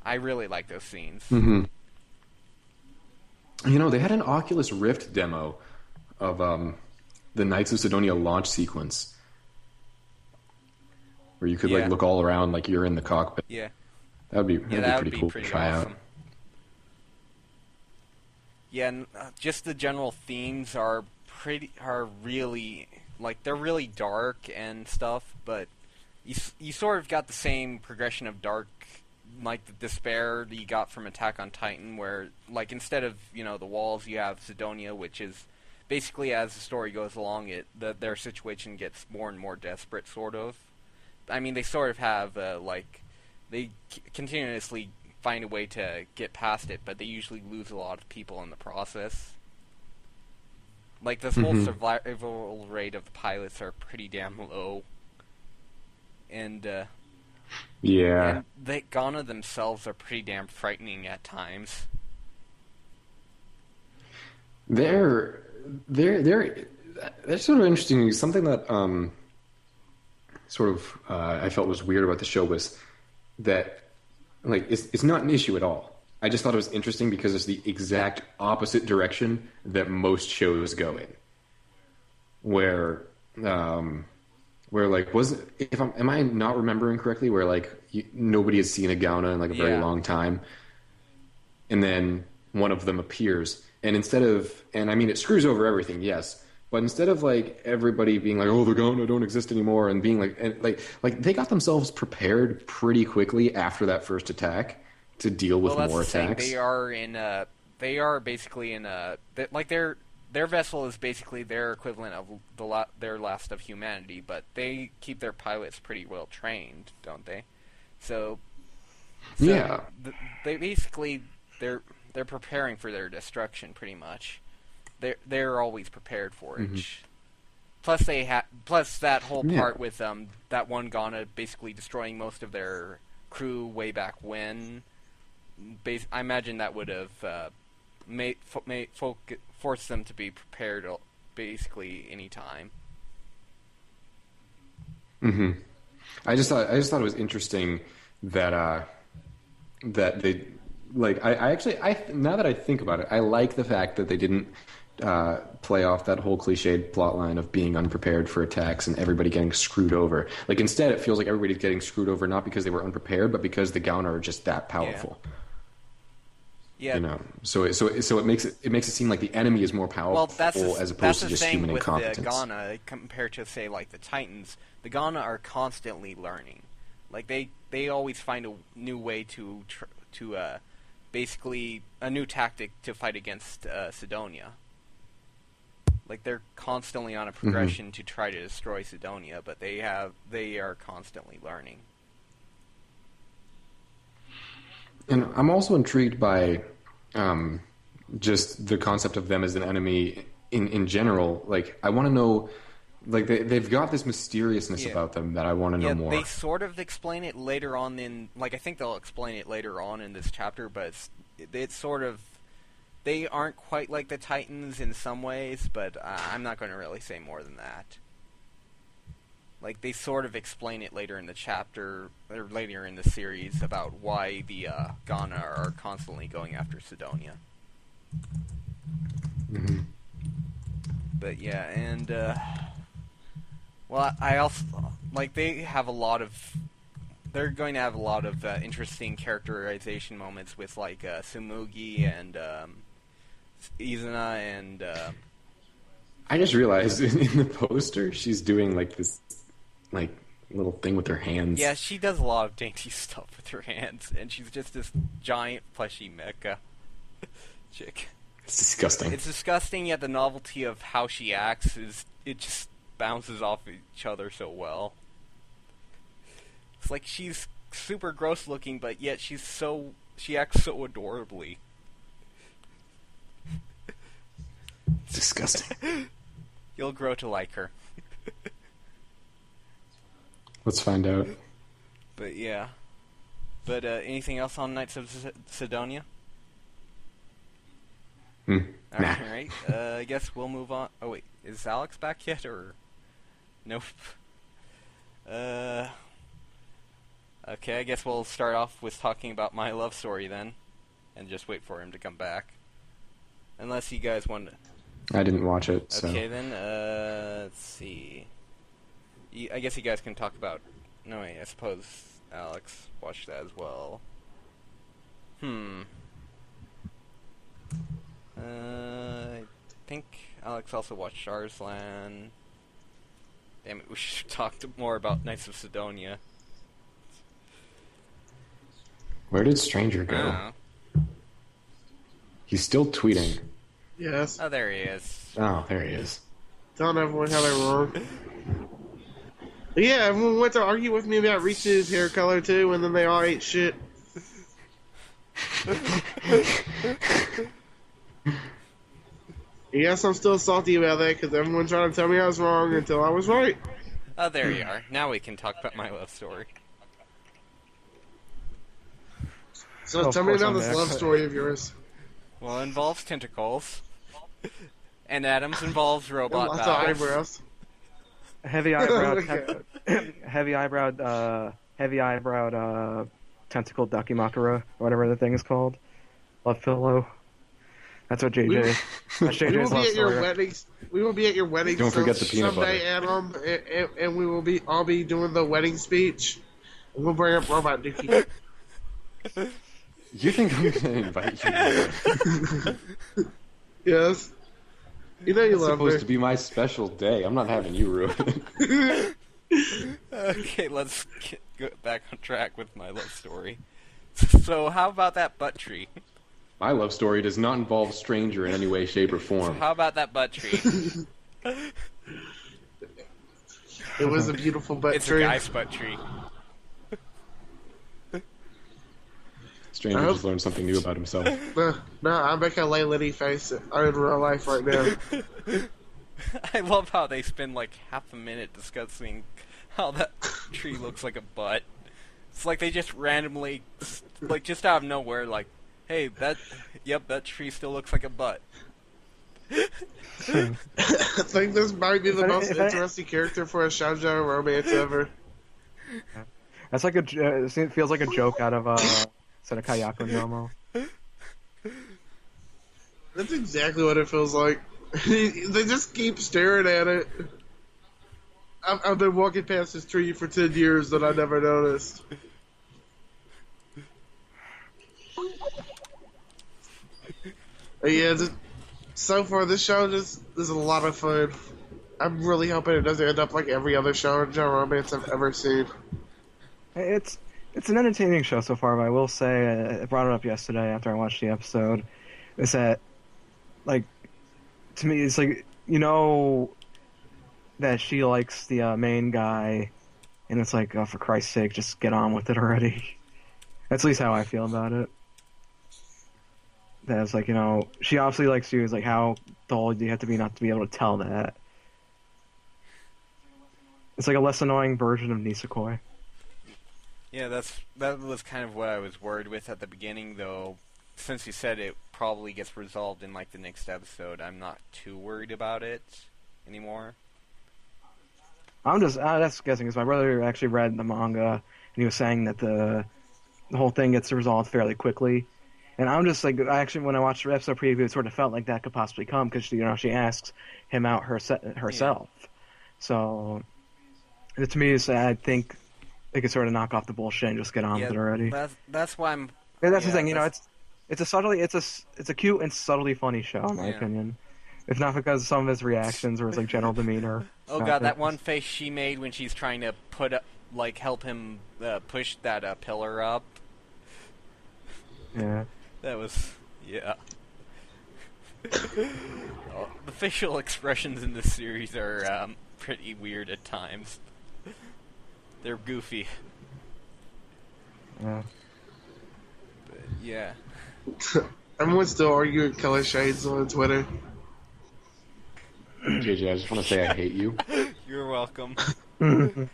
I really like those scenes. Mm-hmm. You know, they had an Oculus Rift demo of the Knights of Sidonia launch sequence, where you could like look all around like you're in the cockpit. Yeah. That'd be pretty cool to try awesome. out. Yeah, and just the general themes are really, like, they're really dark and stuff, but you sort of got the same progression of dark, like the despair that you got from Attack on Titan, where, like, instead of, the walls, you have Sidonia, which is basically, as the story goes along, their situation gets more and more desperate, sort of. I mean, they sort of have, they continuously find a way to get past it, but they usually lose a lot of people in the process. Like, this whole survival rate of the pilots are pretty damn low. And the Ghana themselves are pretty damn frightening at times. They're sort of interesting. Something that I felt was weird about the show was that, like, it's not an issue at all. I just thought it was interesting because it's the exact opposite direction that most shows go in. Where like, am I not remembering correctly? Where like nobody has seen a Gauna in like a very long time, and then one of them appears, and I mean, it screws over everything, yes. But instead of like everybody being like, "Oh, the Gauna don't exist anymore," and being like they got themselves prepared pretty quickly after that first attack to deal with more attacks. They are basically in a, like, their vessel is basically their equivalent of their Last of Humanity, but they keep their pilots pretty well trained, don't they? So yeah, they basically they're preparing for their destruction pretty much. They're always prepared for it. Mm-hmm. Plus that whole part with that one Ghana basically destroying most of their crew way back when. I imagine that would have forced them to be prepared basically any time. Mm-hmm. I just thought it was interesting that they, like, I now that I think about it, I like the fact that they didn't play off that whole cliched plotline of being unprepared for attacks and everybody getting screwed over. Like, instead, it feels like everybody's getting screwed over not because they were unprepared, but because the Gauna are just that powerful. Yeah. You know, so it makes it seem like the enemy is more powerful Well, that's as opposed to just human with incompetence. the Ghana compared to say like the Titans. The Ghana are constantly learning. Like they always find a new way to basically a new tactic to fight against Sidonia. Like they're constantly on a progression to try to destroy Sidonia, but they are constantly learning. And I'm also intrigued by just the concept of them as an enemy in general. Like, I want to know, like, they've got this mysteriousness about them that I want to know more. They sort of explain it later on I think they'll explain it later on in this chapter, but it's sort of, they aren't quite like the Titans in some ways, but I'm not going to really say more than that. Like, they sort of explain it later in the chapter, or later in the series, about why the Ghana are constantly going after Sidonia. Mm-hmm. But yeah, and, well, I also, like, they're going to have a lot of interesting characterization moments with, like, Tsumugi and Izuna and... I just realized in the poster, she's doing, like, this, like, little thing with her hands. Yeah, she does a lot of dainty stuff with her hands, and she's just this giant, fleshy mecha chick. It's disgusting. It's disgusting, yet the novelty of how she acts it just bounces off each other so well. It's like she's super gross looking, but yet she acts so adorably. Disgusting. You'll grow to like her. Let's find out. But yeah. But anything else on Knights of Sidonia? Nah. Alright, I guess we'll move on. Oh wait, is Alex back yet, or... Nope. Okay, I guess we'll start off with talking about My Love Story then, and just wait for him to come back. Unless you guys want to... I didn't watch it, so... Okay then, let's see... I guess you guys can talk about... No wait, I suppose Alex watched that as well. I think Alex also watched Arslan. Damn it, we should talk more about Knights of Sidonia. Where did Stranger go? He's still tweeting. Yes. Oh, there he is. Oh, there he is. Telling everyone how they're wrong. But yeah, everyone went to argue with me about Reese's hair color too, and then they all ate shit. Yes, I'm still salty about that because everyone's trying to tell me I was wrong until I was right. Oh, there you are. Now we can talk about My Love Story. So tell me about this love story of yours. Well, it involves tentacles. And Adams involves robot Lots bowels. of eyebrows. Heavy eyebrowed tentacle Dakimakura, whatever the thing is called. Love pillow. That's what JJ. That's We will JJ's be love at your story. weddings. We will be at your wedding. Don't forget the peanut someday, Adam, and we will be all be doing the wedding speech. And we'll bring up Robot Dookie. You think I'm going to invite you? Yes. You know you It's love supposed her. to be my special day. I'm not having you ruin it. Okay, let's go back on track with My Love Story. So, how about that butt tree? My love story does not involve Stranger in any way, shape, or So form. how about that butt tree? It was a beautiful butt It's tree. a guy's butt tree. Stranger just learned something new about himself. No, I make a lay Liddy face in real life right now. I love how they spend like half a minute discussing how that tree looks like a butt. It's like they just randomly, like just out of nowhere, like, hey, that tree still looks like a butt. I think this might be the most interesting character for a shoujo romance ever. That's like it feels like a joke out of Senokaiyaku almost. That's exactly what it feels like. They just keep staring at it. I've been walking past this tree for 10 years that I never noticed. But yeah, so far this show just is a lot of fun. I'm really hoping it doesn't end up like every other show in John Romance I've ever seen. It's an entertaining show so far, but I will say I brought it up yesterday after I watched the episode. Is that like to me? It's like that she likes the main guy, and it's like, oh, for Christ's sake, just get on with it already. That's at least how I feel about it. That's like she obviously likes you. It's like, how dull do you have to be not to be able to tell that? It's like a less annoying version of Nisekoi. Yeah, that was kind of what I was worried with at the beginning, though. Since you said it probably gets resolved in like the next episode, I'm not too worried about it anymore. I'm just guessing because my brother actually read the manga and he was saying that the whole thing gets resolved fairly quickly. And I'm just like, when I watched the episode preview, it sort of felt like that could possibly come because she asks him out herself. Yeah. So to me, I think they could sort of knock off the bullshit and just get on with it already. That's why I'm. And that's the thing, it's a cute and subtly funny show in my opinion. If not because of some of his reactions or his like general demeanor. Oh god, that one face she made when she's trying to help him push that pillar up. Yeah. That was the facial expressions in this series are pretty weird at times. They're goofy. Yeah. But yeah. Everyone's still arguing color shades on Twitter. JJ, I just want to say I hate you. You're welcome. At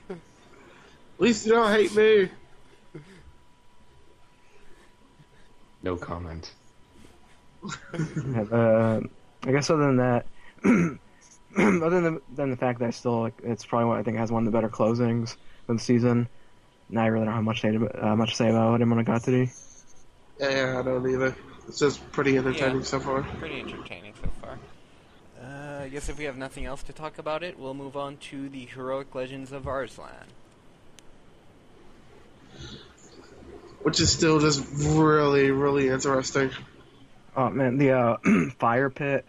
least you don't hate me. No comment. I guess other than that, other than the fact that I still it's probably what I think has one of the better closings of the season. Now I really don't have much to say about Monogatari. Yeah, I don't either. It's just pretty entertaining so far. Pretty entertaining so far. I guess if we have nothing else to talk about it, we'll move on to the Heroic Legends of Arslan. Which is still just really, really interesting. Oh man, the fire pit.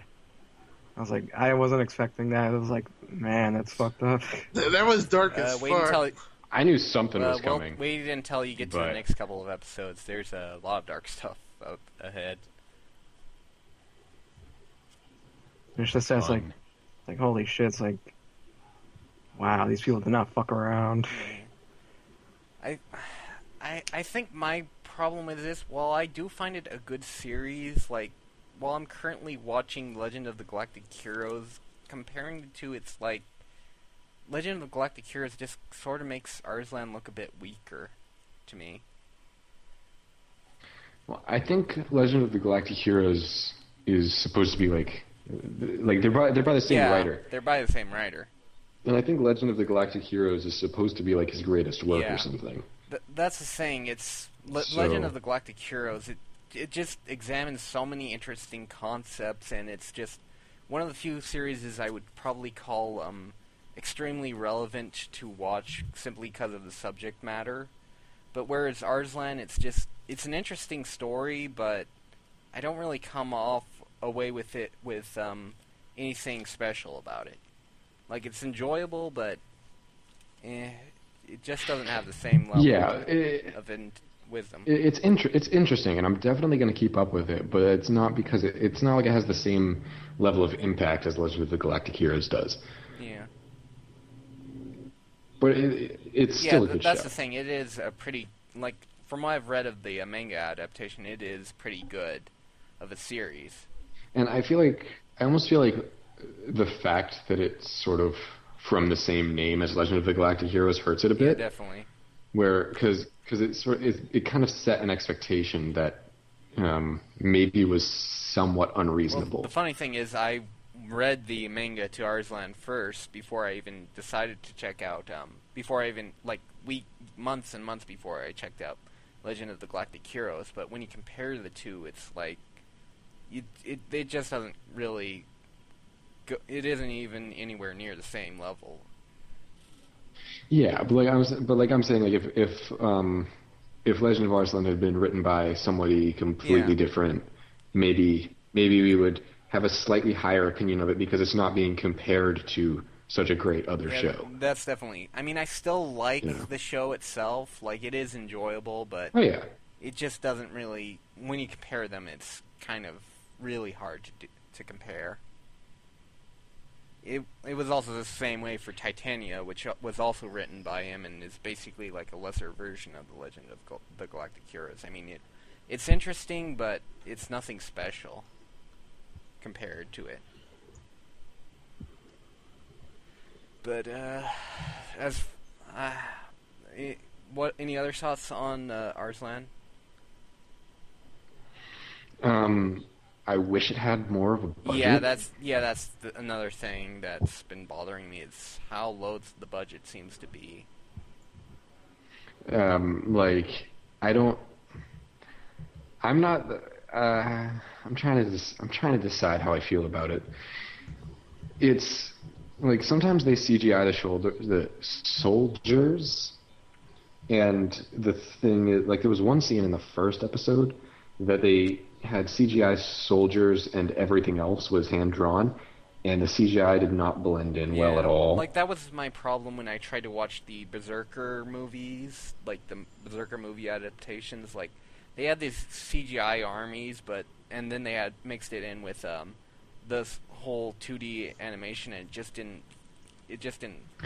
I wasn't expecting that. I was like, man, that's fucked up. That was dark as fuck. I knew something was coming. Wait until you get to the next couple of episodes. There's a lot of dark stuff out ahead. It's just that's like holy shit. It's like, wow, these people did not fuck around. I think my problem with this, while I do find it a good series, like, while I'm currently watching Legend of the Galactic Heroes, comparing the two, it's like, Legend of the Galactic Heroes just sort of makes Arslan look a bit weaker, to me. Well, I think Legend of the Galactic Heroes is supposed to be like they're by the same writer. They're by the same writer. And I think Legend of the Galactic Heroes is supposed to be like his greatest work or something. That's the thing. It's Legend of the Galactic Heroes. It just examines so many interesting concepts, and it's just one of the few series I would probably call extremely relevant to watch simply because of the subject matter. But whereas Arslan, it's an interesting story, but I don't really come away with it with anything special about it. Like, it's enjoyable, but it just doesn't have the same level of wisdom. It's interesting, and I'm definitely going to keep up with it, but it's not because it's not like it has the same level of impact as Legend of the Galactic Heroes does. Yeah. But it's still a good show. That's the thing. It is a pretty, like, from what I've read of the manga adaptation, it is pretty good of a series. And I almost feel like the fact that it's sort of from the same name as Legend of the Galactic Heroes hurts it a bit. Yeah, definitely. Because it kind of set an expectation that maybe was somewhat unreasonable. Well, the funny thing is, I read the manga to Arslan first before I even decided to check out. Months and months before I checked out Legend of the Galactic Heroes. But when you compare the two, it's like it just doesn't really. It isn't even anywhere near the same level. Yeah, but I'm saying, like if Legend of Arslan had been written by somebody completely different, maybe maybe we would have a slightly higher opinion of it because it's not being compared to such a great other show. That's definitely... I mean, I still like Yeah. the show itself. Like, it is enjoyable, but Oh yeah. it just doesn't really... When you compare them, it's kind of really hard to compare. It was also the same way for Titania, which was also written by him and is basically like a lesser version of the Legend of the Galactic Heroes. I mean, it's interesting, but it's nothing special compared to it. But what? Any other thoughts on Arslan? I wish it had more of a budget. Yeah, that's another thing that's been bothering me is how low the budget seems to be. Like I don't. I'm not. I'm trying to decide how I feel about it. It's like sometimes they CGI the soldiers, and the thing is, like there was one scene in the first episode that they had CGI soldiers and everything else was hand drawn, and the CGI did not blend in well at all. Like that was my problem when I tried to watch the Berserker movies, like the Berserker movie adaptations. Like they had these CGI armies, and then they had mixed it in with this whole 2D animation, and it just didn't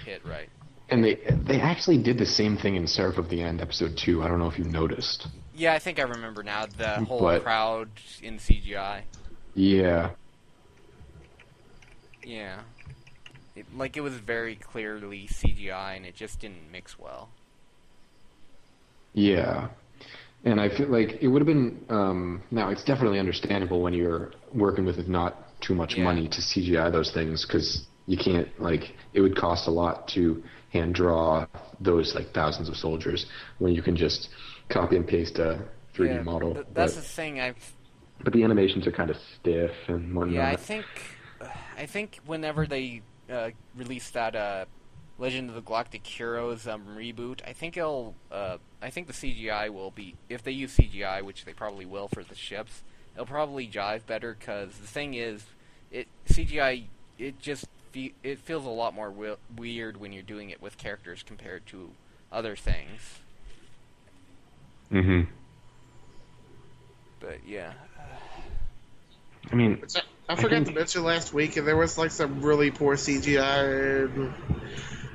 hit right. And they actually did the same thing in Seraph of the End, episode 2. I don't know if you noticed. Yeah, I think I remember now, the whole crowd in CGI. Yeah. Yeah. It was very clearly CGI, and it just didn't mix well. Yeah. And I feel like it would have been... now, it's definitely understandable when you're working with not too much money to CGI those things, because you can't, like... It would cost a lot to hand draw those, like, thousands of soldiers, when you can just copy and paste a 3D model. That's the thing. But the animations are kind of stiff and whatnot. Yeah, I think whenever they release that Legend of the Galactic Heroes reboot, I think the CGI will be, if they use CGI, which they probably will for the ships, it'll probably jive better. Because the thing is, CGI it feels a lot more weird when you're doing it with characters compared to other things. Mm-hmm. But yeah. I mean, I forgot to mention last week, and there was like some really poor CGI in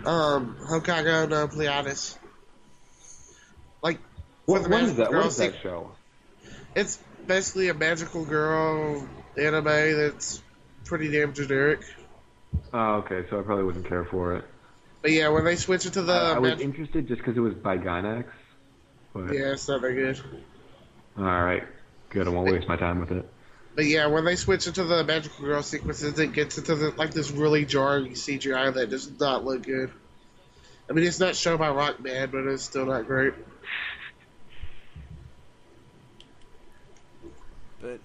Hokage no Pleiades. Like, what is that? What is that show? It's basically a magical girl anime that's pretty damn generic. Oh, okay, so I probably wouldn't care for it. But yeah, when they switch it to the... I was interested just because it was by Gynax. But... Yeah, it's not very good. Alright, good, I won't waste my time with it. But yeah, when they switch into the magical girl sequences, it gets into this really jarring CGI that does not look good. I mean, it's not shown by Rockman, but it's still not great. But,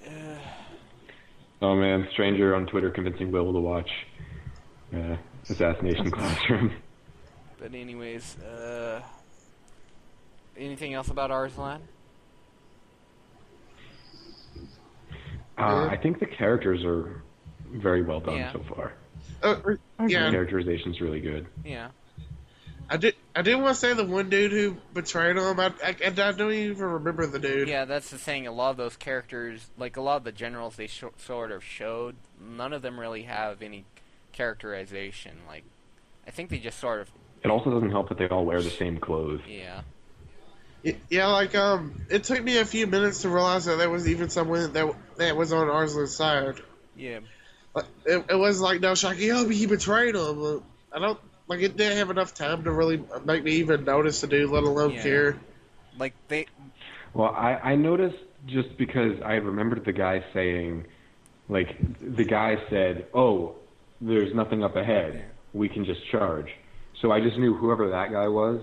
Oh man, stranger on Twitter convincing Will to watch Assassination Classroom. But anyways, anything else about Arslan? I think the characters are very well done so far. Yeah, the characterization's really good. Yeah. I did want to say the one dude who betrayed him. I don't even remember the dude. Yeah, that's the thing. A lot of those characters, like a lot of the generals they sort of showed, none of them really have any characterization. Like, I think they just sort of... It also doesn't help that they all wear the same clothes. Yeah. Yeah, like, it took me a few minutes to realize that there was even someone that was on Arslan's side. Yeah. It was like, no, Shaki, oh, he betrayed him. I don't... Like, it didn't have enough time to really make me even notice the dude, let alone care. Like, they... Well, I noticed just because I remembered the guy saying, like, the guy said, oh, there's nothing up ahead. We can just charge. So I just knew whoever that guy was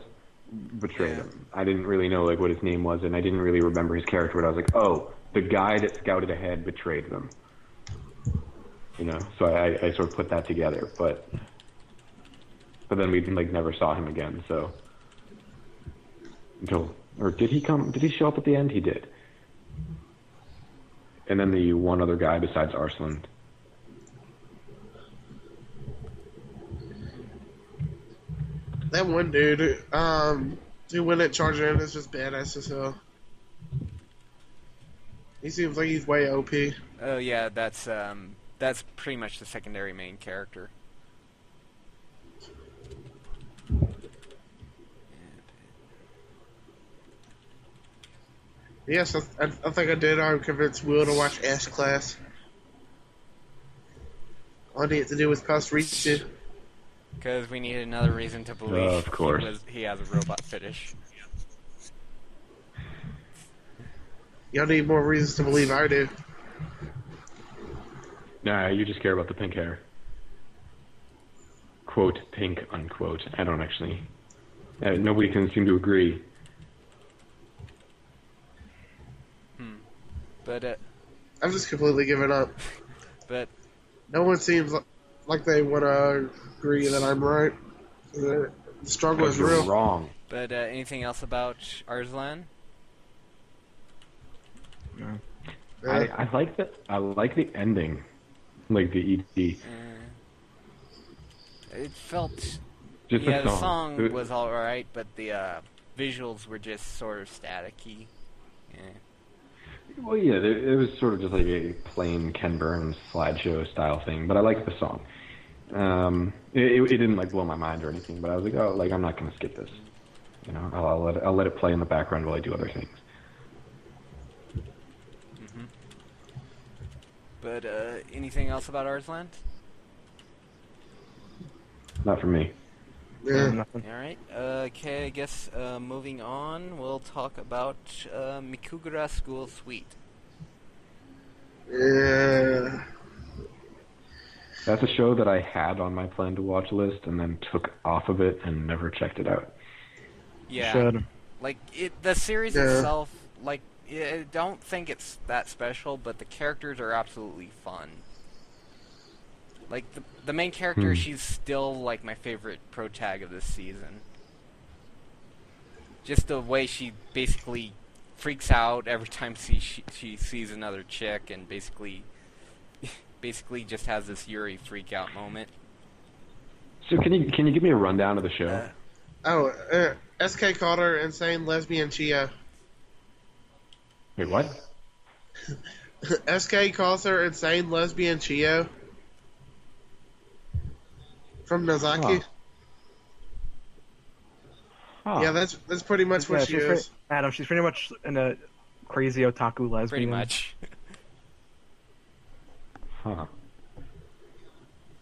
betrayed him. I didn't really know, like, what his name was, and I didn't really remember his character, but I was like, oh, the guy that scouted ahead betrayed them. You know, so I sort of put that together, but then we like never saw him again. So did he show up at the end? He did. and then the one other guy besides Arslan. That one dude, who went at charging in is just badass as hell. He seems like he's way OP. Oh yeah, that's pretty much the secondary main character. Yes, I think I did. I'm convinced Will to watch S Class. All I need to do is pass reach it. Because we need another reason to believe Of course. he has a robot fetish. Y'all need more reasons to believe I do. Nah, you just care about the pink hair. Quote, pink, unquote. I don't actually... nobody can seem to agree. But, I've just completely given up. but, No one seems like they want to agree that I'm right. The struggle is You're real. wrong. but, anything else about Arslan? I like the ending. Like the ED. It felt... Just yeah, the the song. song was alright, but the visuals were just sort of staticky. Yeah. Well, yeah, it was sort of just like a plain Ken Burns slideshow style thing, but I liked the song. It didn't like blow my mind or anything, but I was like, oh, like I'm not gonna skip this. You know, I'll let it play in the background while I do other things. Mm-hmm. But anything else about Arslan? Not for me. Yeah. Nothing. Alright, okay, I guess moving on, we'll talk about Mikagura School Suite. Yeah. That's a show that I had on my plan to watch list and then took off of it and never checked it out. Yeah, Should. like, the series Yeah. itself, like, I don't think it's that special, but the characters are absolutely fun. Like, the main character, she's still, like, my favorite protag of this season. Just the way she basically freaks out every time she sees another chick and basically just has this Yuri freak out moment. So can you give me a rundown of the show? SK called her insane lesbian Chia. Wait, what? SK calls her insane lesbian Chio. From Nozaki. Huh. Yeah, that's pretty much what she is. Adam, she's pretty much in a crazy otaku lesbian. Pretty much. Huh.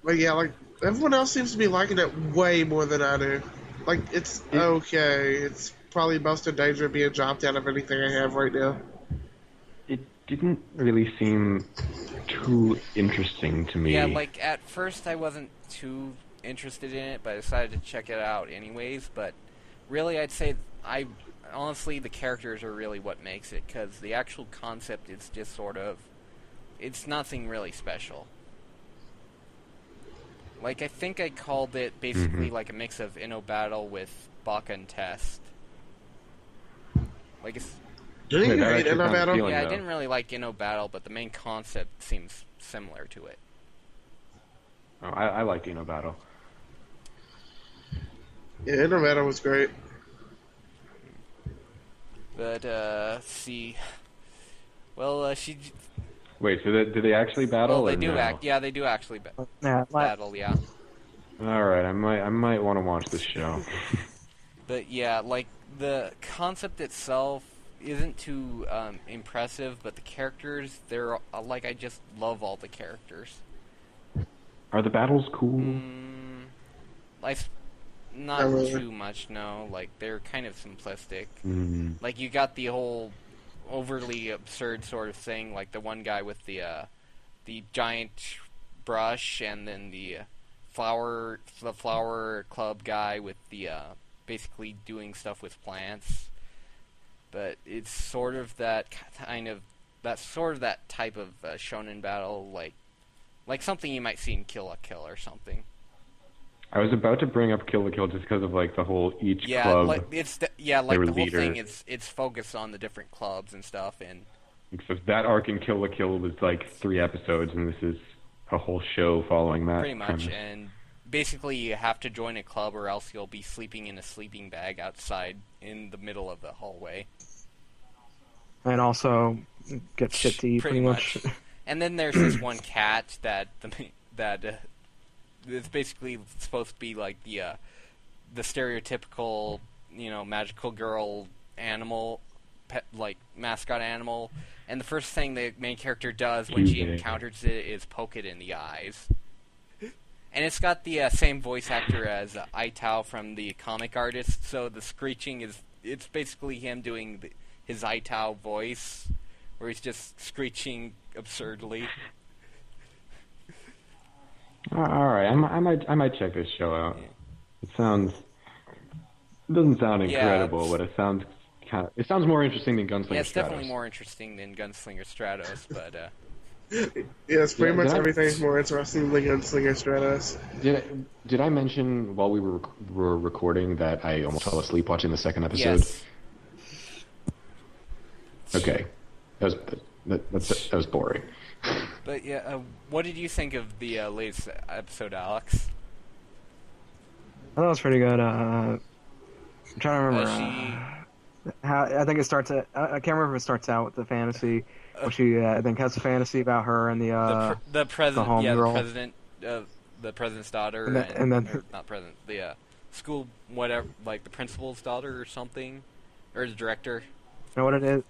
But yeah, like, everyone else seems to be liking it way more than I do. Like, it's okay. It's probably most in danger of being dropped out of anything I have right now. It didn't really seem too interesting to me. Yeah, like, at first I wasn't too interested in it, but I decided to check it out anyways, but really I'd say honestly the characters are really what makes it, because the actual concept is just sort of, it's nothing really special. Like, I think I called it basically like a mix of Inno Battle with Baka and Test. Like, it's... Didn't you that hate actually Inno sounds Battle? appealing. Yeah, I though. didn't really like Inno Battle, but the main concept seems similar to it. Oh, I liked Inno Battle. Yeah, Inno Battle was great. But, see... Well, she... Wait, so do they actually battle? Well, they or do no? Yeah, they do actually Yeah, battle, yeah. All right, I might want to watch this show. But yeah, like, the concept itself isn't too impressive, but the characters, they're, like, I just love all the characters. Are the battles cool? Not Not really. too much, no. Like, they're kind of simplistic. Mm. Like, you got the whole overly absurd sort of thing, like the one guy with the giant brush, and then the flower club guy with the basically doing stuff with plants. But it's sort of that type of shonen battle, like something you might see in Kill la Kill or something. I was about to bring up Kill la Kill just because of like the whole each Yeah, club. like the their whole leader. thing. It's focused on the different clubs and stuff, and So that arc in Kill la Kill was like 3 episodes, and this is a whole show following that. Pretty much, premise. and basically you have to join a club or else you'll be sleeping in a sleeping bag outside in the middle of the hallway. And also get shit to eat, pretty much. And then there's this one cat that is basically supposed to be like the stereotypical, magical girl animal, pet, like mascot animal. And the first thing the main character does when she encounters it is poke it in the eyes. And it's got the same voice actor as Itao from the comic artist, so the screeching it's basically him doing his Itao voice, where he's just screeching absurdly. All right, I might check this show out. Yeah. It doesn't sound incredible, but it sounds more interesting than Gunslinger Stratos. Yeah, it's definitely more interesting than Gunslinger Stratos, but Yes, pretty much everything's more interesting than Gunslinger Stratos. Did I mention while we were recording that I almost fell asleep watching the second episode? yes. Okay, that was boring. But yeah, what did you think of the latest episode, Alex? I thought it was pretty good. I'm trying to remember how. I think it starts. I can't remember if it starts out with the fantasy. Where she, I think, has a fantasy about her and the president, the president's daughter, and then not president, the school, whatever, like the principal's daughter or something, or the director. No, what it is?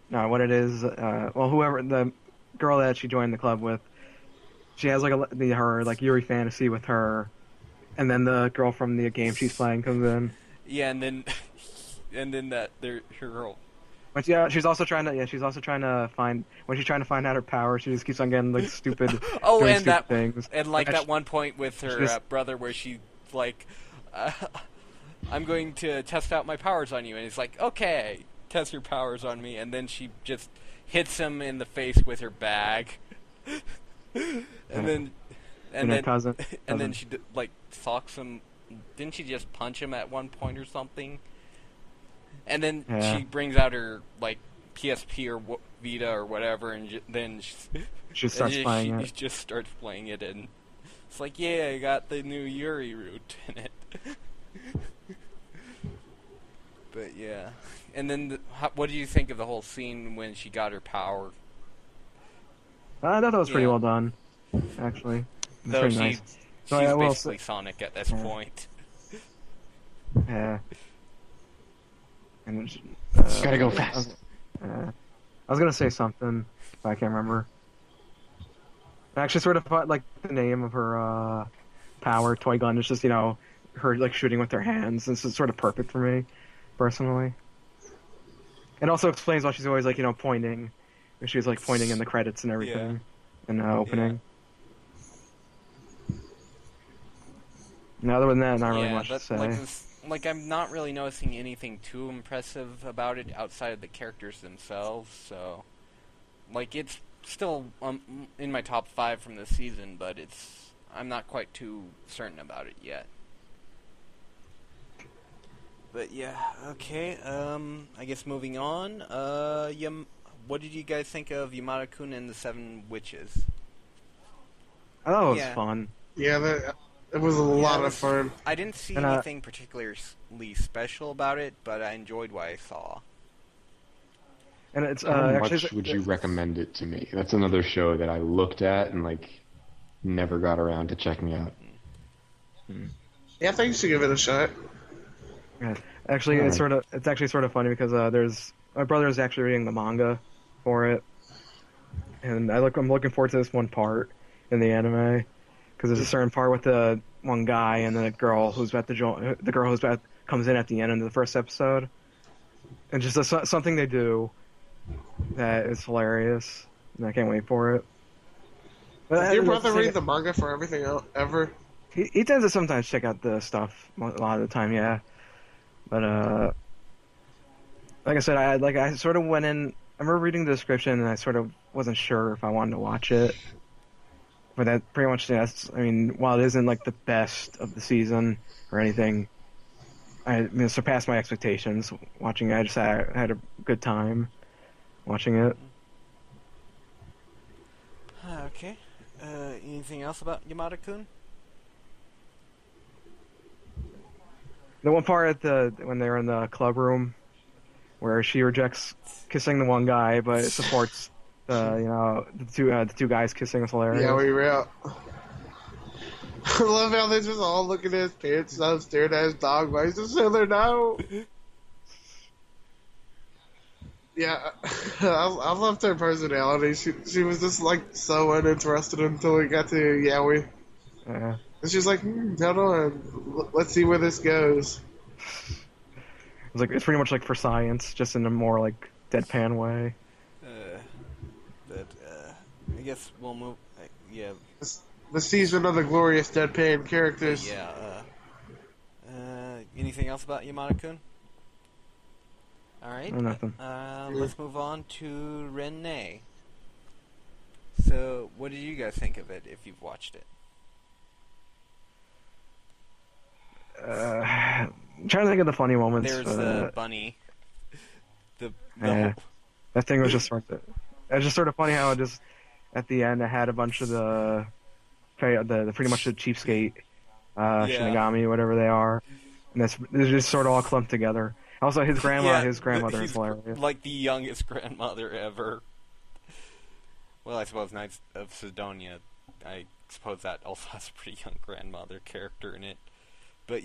What it is? Well, whoever the girl that she joined the club with, she has like her Yuri fantasy with her, and then the girl from the game she's playing comes in. Yeah, and then her girl. But yeah, she's also trying to find when she's trying to find out her power. She just keeps on getting like stupid. Things. And like that one point with her brother where she's like, "I'm going to test out my powers on you," and he's like, "Okay, test your powers on me," and then she just hits him in the face with her bag, and then she like socks him. Didn't she just punch him at one point or something? And then she brings out her like PSP or Vita or whatever, and then she starts playing it. She just starts playing it, and it's like, yeah, I got the new Yuri route in it. But yeah, and then what do you think of the whole scene when she got her power? I thought that was pretty well done, actually. Though she's nice. basically Sonic at this point. Yeah. And gotta go fast. I was gonna say something, but I can't remember. I actually sort of thought like the name of her power toy gun is just her like shooting with her hands. This is sort of perfect for me, personally. It also explains why she's always like pointing. She's like pointing in the credits and everything in the opening. And other than that, not really much to say. Like, I'm not really noticing anything too impressive about it outside of the characters themselves, so... Like, it's still in my top 5 from this season, but I'm not quite too certain about it yet. But yeah, okay, I guess moving on, what did you guys think of Yamada-kun and the 7 Witches? I thought it was fun. Yeah, it was a lot of fun. I didn't see anything particularly special about it, but I enjoyed what I saw. And it's how much would you recommend it to me? That's another show that I looked at and never got around to checking out. Yeah, I think you should give it a shot. Yeah. Actually, it's actually sort of funny because my brother is actually reading the manga for it, and I'm looking forward to this one part in the anime. Because there's a certain part with the one guy and the girl who's about to join. The girl comes in at the end of the first episode, and just something they do that is hilarious, and I can't wait for it. Does your brother read the manga for everything else, ever? He tends to sometimes check out the stuff a lot of the time, yeah. But like I said, I sort of went in. I remember reading the description, and I sort of wasn't sure if I wanted to watch it. But that pretty much, while it isn't the best of the season or anything, it surpassed my expectations watching it. I had a good time watching it. Okay. Anything else about Yamada-kun? The one part when they're in the club room where she rejects kissing the one guy, but supports the two guys kissing is hilarious. Yeah, we were out. I love how they're just all looking at his pants and staring at his dog, but he's just sitting there now. Yeah, I loved her personality. She was just like so uninterested until we got to Yaoi. Yeah. And she's like, hold on, let's see where this goes. It's pretty much like for science, just in a more like deadpan way. I guess we'll move. Yeah. The season of the glorious deadpan characters. Yeah. Anything else about Yamada-kun? All right. No, nothing. Let's move on to Rin-ne. So, what did you guys think of it? If you've watched it. I'm trying to think of the funny moments. There's the bunny. That thing was just sort of funny how it just at the end it had a bunch of the pretty much the cheapskate Shinigami, whatever they are, and they're just sort of all clumped together. Also, his grandmother is hilarious. Like the youngest grandmother ever. Well, I suppose Knights of Sidonia. I suppose that also has a pretty young grandmother character in it. But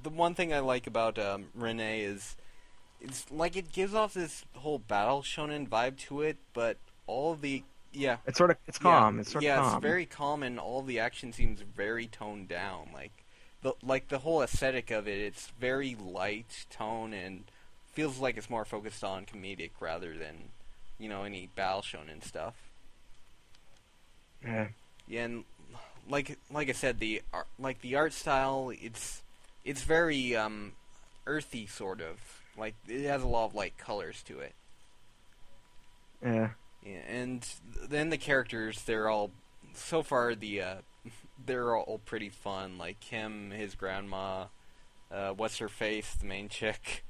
the one thing I like about Rin-ne is it's like it gives off this whole battle shonen vibe to it, but all the it's calm. It's calm. It's very calm, and all the action seems very toned down. Like the whole aesthetic of it, it's very light tone and feels like it's more focused on comedic rather than any battle shonen stuff. Yeah. Yeah, and like I said, the art style, it's very earthy sort of. Like it has a lot of light colors to it. Yeah. Yeah, and then the characters, they're all so far they're all pretty fun. Like him, his grandma, what's her face, the main chick.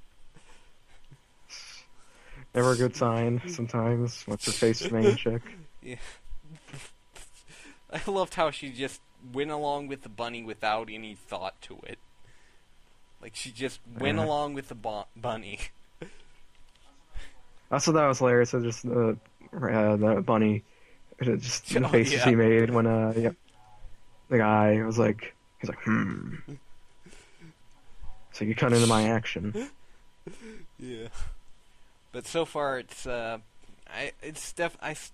Never a good sign sometimes. What's her face, the main chick. Yeah. I loved how she just went along with the bunny without any thought to it. Like, she just went along with the bunny. Also, that was hilarious. Just the bunny, just the faces he made when the guy was like, he's like, So you cut into my action. Yeah. But so far, I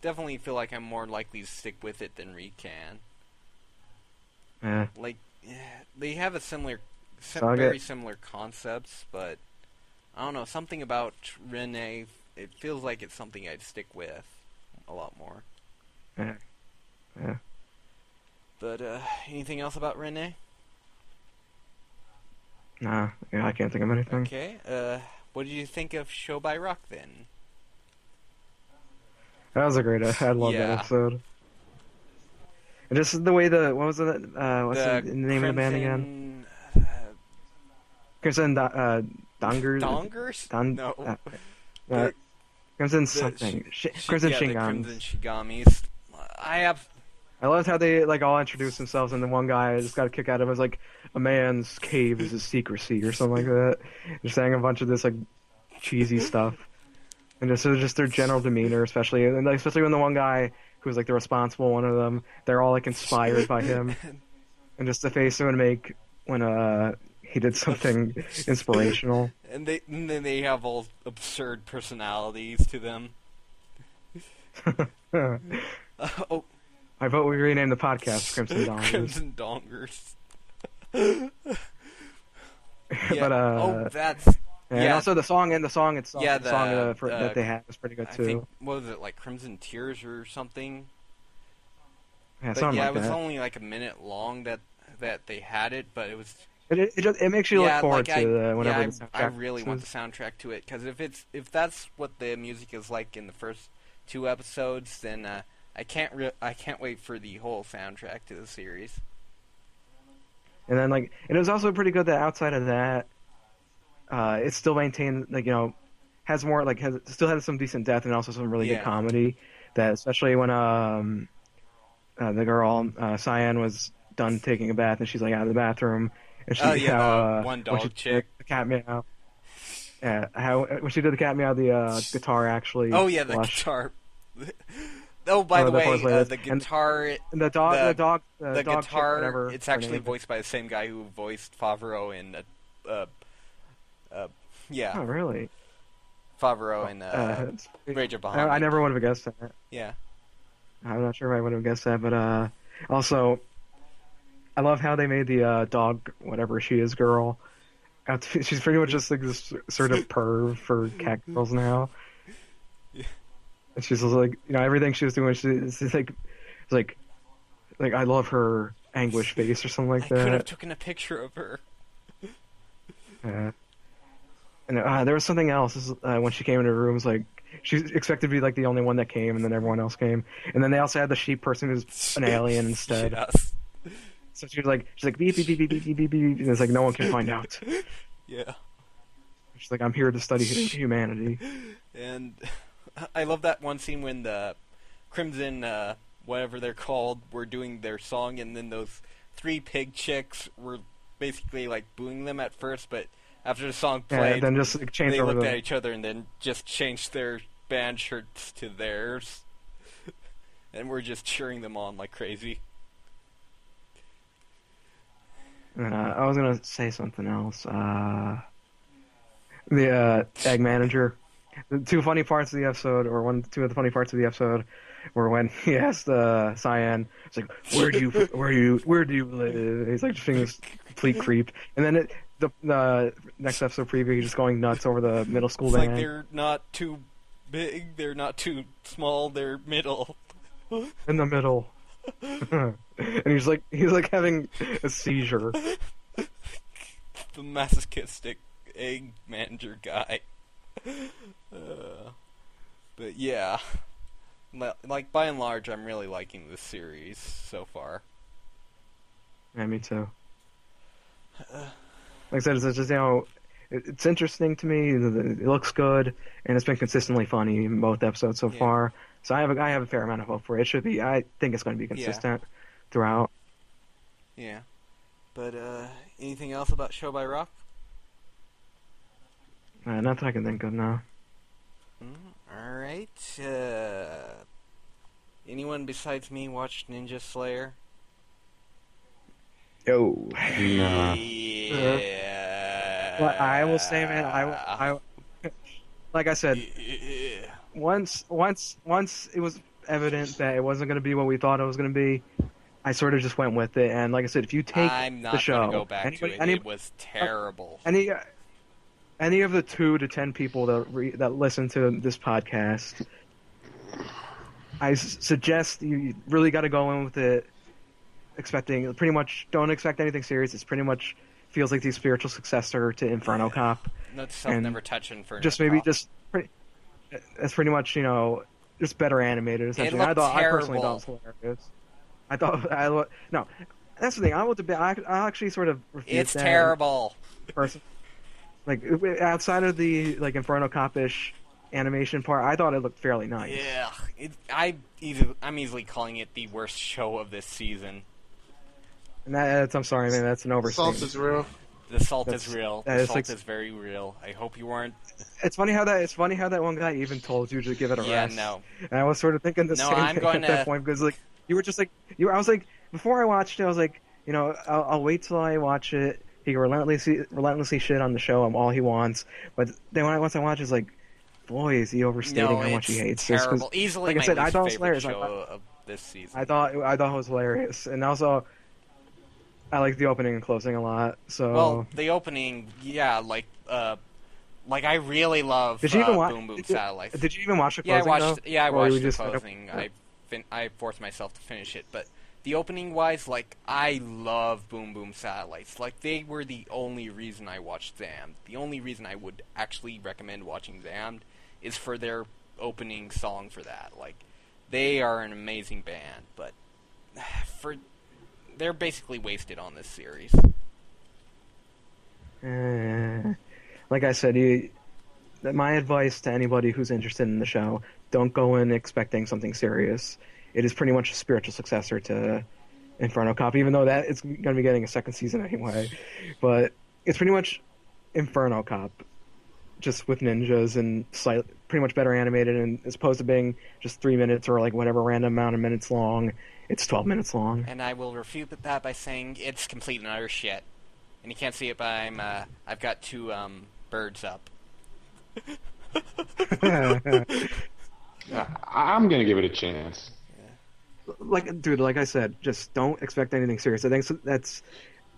definitely feel like I'm more likely to stick with it than Recan. Yeah. Like, they have a very similar concepts, but I don't know, something about Rin-ne, it feels like it's something I'd stick with a lot more. Yeah. Yeah. But anything else about Rin-ne? Nah, I can't think of anything. Okay. What did you think of Show by Rock then? That was a great. I loved that episode. And just the way what was it? What's the name of the band again? Crimson Dongers. Dongers? No. Crimson something. Crimson Shingamis. Crimson Shingamis. I loved how they all introduced themselves, and the one guy I just got a kick out of it was like, a man's cave is his secrecy or something like that. Just saying a bunch of this cheesy stuff. And just their general demeanor, especially when the one guy who was the responsible one of them, they're all inspired by him, and just the face he would make when he did something inspirational. And then they have all absurd personalities to them. I vote we rename the podcast Crimson Dongers. Crimson Dongers. But that's. And also the song itself, yeah, the song that they had was pretty good too. I think, what was it, Crimson Tears or something? Yeah, it was only a minute long that they had it, but it was. It makes you look forward to whenever the soundtrack. I really want the soundtrack to it, because if that's what the music is like in the first 2 episodes, then I can't wait for the whole soundtrack to the series. And then and it was also pretty good that outside of that, it still maintained has more still has some decent depth and also some really good comedy. That especially when the girl, Cyan, was done taking a bath, and she's like out of the bathroom, and she the one when she dog chick. did the cat meow. Yeah, how when she did the cat meow, the guitar actually. Oh yeah, the blushed. guitar. Oh, by the way, playlist. the guitar. And the dog, the dog chick, guitar. whatever It's her actually name is. voiced by the same guy who voiced Favreau in. Yeah, Oh, really? Favreau in It's- Rage of Bahamut. I never would have guessed that. Yeah. I'm not sure if I would have guessed that, but also, I love how they made the dog, whatever she is, girl. She's pretty much just like this sort of perv for cat girls now. Yeah. And she's just like, everything she was doing, she's like I love her anguish face or something like I could have that. taken a picture of her. Yeah. And there was something else when she came into the room. It was like she expected to be like the only one that came, and then everyone else came. And then they also had the sheep person who's an alien instead. Yes. So she's like beep beep beep beep beep beep beep beep, and it's like no one can find out. Yeah. She's like, I'm here to study humanity. And I love that one scene when the Crimson, whatever they're called, were doing their song, and then those 3 pig chicks were basically like booing them at first, but after the song played, then just like, change they over looked the... at each other and then just changed their band shirts to theirs. And we're just cheering them on like crazy. I was gonna say something else. The egg manager. The 2 funny parts of the episode, or 2 of the funny parts of the episode, were when he asked Cyan, "It's like, where do you live?" He's like just being this complete creep. And then the next episode preview, he's just going nuts over the middle school It's band. like they're not too big, they're not too small, they're middle. In the middle. And he's like having a seizure. The masochistic egg manager guy. But yeah, like by and large, I'm really liking this series so far. Yeah, me too. Like I said, it's just it's interesting to me. It looks good, and it's been consistently funny in both episodes so far. So I have a fair amount of hope for it. It should be. I think it's going to be consistent throughout. Yeah, but anything else about Show by Rock? Not that I can think of now. All right. Anyone besides me watched Ninja Slayer? Yo. Nah. Yeah. Well, I will say, man, I like I said, once it was evident that it wasn't going to be what we thought it was going to be, I sort of just went with it. And like I said, if you take I'm not the show, gonna go back to it. It was terrible. Any of the 2 to 10 people that listen to this podcast, I suggest you really got to go in with it expecting pretty much. Don't expect anything serious. It's pretty much feels like the spiritual successor to Inferno Cop. Not self never touch Inferno Just maybe Cop. that's pretty much just better animated. Essentially, It looked I personally terrible. thought it was hilarious. No, that's the thing. I actually sort of refuse It's that terrible. person. Like outside of the like Inferno Cop-ish animation part, I thought it looked fairly nice. Yeah, I'm easily calling it the worst show of this season. And I'm sorry, man, that's an Salt overstatement. is real. The salt That's- is real. that The is salt like- is very real. I hope you weren't. It's funny how that one guy even told you to give it a Yeah, rest. no. And I was sort of thinking the No, same I'm thing going at that to- point because like you were just like I was like before I watched it, I was like I'll wait till I watch it. He can relentlessly shit on the show. I'm all he wants. But then once I watch, it's like, boy, is he overstating No, how much he it's hates this. 'cause, terrible. Easily like I my said, I least thought it was favorite hilarious. show of this season. I thought it was hilarious, and also I like the opening and closing a lot. So Well, the opening, yeah, like I really love did you even watch? Boom Boom Satellites. Did you even watch the Yeah, closing? I Or you watched the just- closing. I forced myself to finish it, but the opening wise, like I love Boom Boom Satellites. Like they were the only reason I watched Damned. The only reason I would actually recommend watching Damned is for their opening song for that. Like they are an amazing band, but they're basically wasted on this series. Like I said, my advice to anybody who's interested in the show: don't go in expecting something serious. it is pretty much a spiritual successor to Inferno Cop, even though that it's going to be getting a second season anyway. But it's pretty much Inferno Cop, just with ninjas and pretty much better animated, and as opposed to being just 3 minutes or like whatever random amount of minutes long, it's 12 minutes long. And I will refute that by saying it's complete and utter shit. And you can't see it, but I've got 2 birds up. I'm gonna give it a chance. Like, dude, like I said, just don't expect anything serious. I think that's.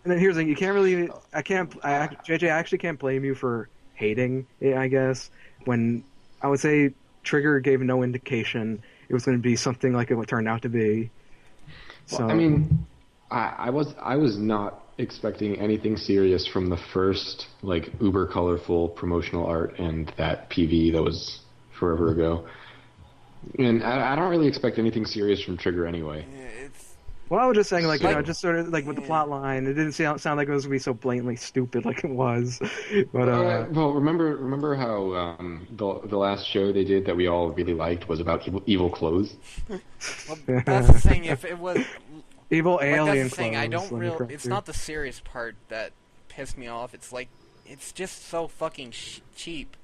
And then here's the thing: you can't really. JJ, I actually can't blame you for hating it. I guess when I would say Trigger gave no indication it was going to be something like it would turn out to be. So Well, I mean, I was not expecting anything serious from the first like uber colorful promotional art and that PV that was forever ago. And I don't really expect anything serious from Trigger anyway. Well, I was just saying, like, you know, just sort of like with the plot line, it didn't sound like it was gonna be so blatantly stupid like it was. But well, remember how the last show they did that we all really liked was about evil clothes. Well, that's the thing. If it was evil like, alien that's the thing. I clothes, don't It's not the serious part that pissed me off. It's like it's just so fucking cheap.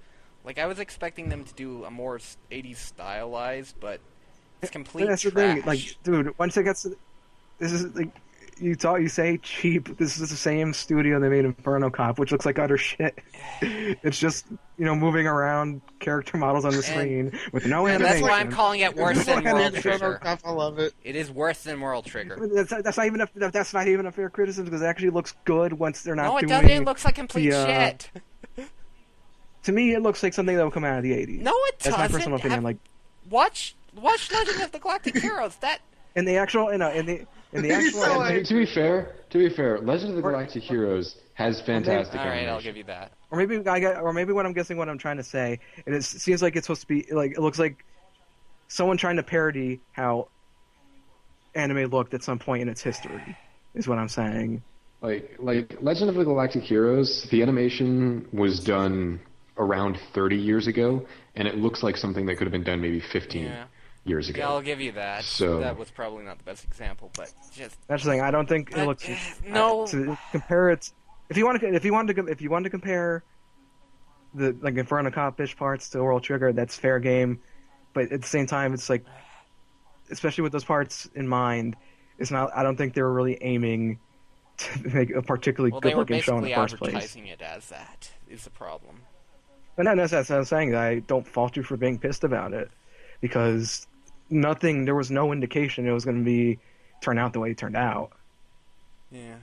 Like I was expecting them to do a more 80s stylized, but it's complete That's trash. the thing. Like, dude, once it gets to this is like you say cheap. This is the same studio that made Inferno Cop, which looks like utter shit. It's just, you know, moving around character models on the screen with no And animation. that's why I'm calling it worse than World Trigger. I love it. It is worse than World Trigger. That's not even a fair criticism because it actually looks good once they're not No, it doing. doesn't. It looks like complete the, shit. To me, it looks like something that would come out of the 80s. No, it doesn't. That's my personal opinion. Like, watch Legend of the Galactic Heroes. That in the actual, in the actual. To be fair, Legend of the Galactic Heroes has fantastic all right, animation. I'll give you that. Or maybe what I'm guessing, what I'm trying to say, and it seems like it's supposed to be like it looks like someone trying to parody how anime looked at some point in its history, is what I'm saying. Like Legend of the Galactic Heroes, the animation was done around 30 years ago, and it looks like something that could have been done maybe 15 years ago. Yeah, I'll give you that. So that was probably not the best example, but just that's the thing. I don't think it looks. No. To compare it, if you want to compare the like Inferno Cop-ish parts to World Trigger, that's fair game. But at the same time, it's like, especially with those parts in mind, it's not. I don't think they were really aiming to make a particularly good-looking show in the first place. They were basically advertising it as that is the problem. But no, that's what I'm saying. I don't fault you for being pissed about it, because there was no indication it was going to turn out the way it turned out. Yeah.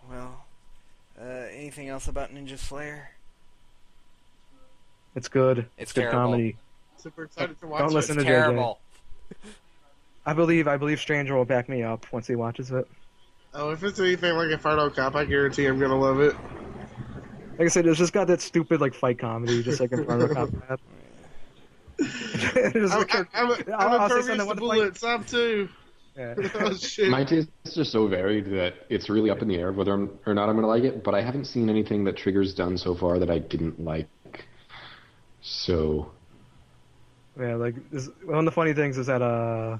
Well, anything else about Ninja Slayer? It's good. It's good terrible. Comedy. Super excited to watch Don't it. listen It's to terrible. JJ. I believe Stranger will back me up once he watches it. Oh, if it's anything like Inferno Cop, I guarantee I'm gonna love it. Like I said, it's just got that stupid like fight comedy, just like Inferno Cop had. I'm impervious to bullets. I'm too. Yeah. Oh shit. My tastes are so varied that it's really up in the air whether or not I'm going to like it, but I haven't seen anything that Trigger's done so far that I didn't like. So... Yeah, like, one of the funny things is that, the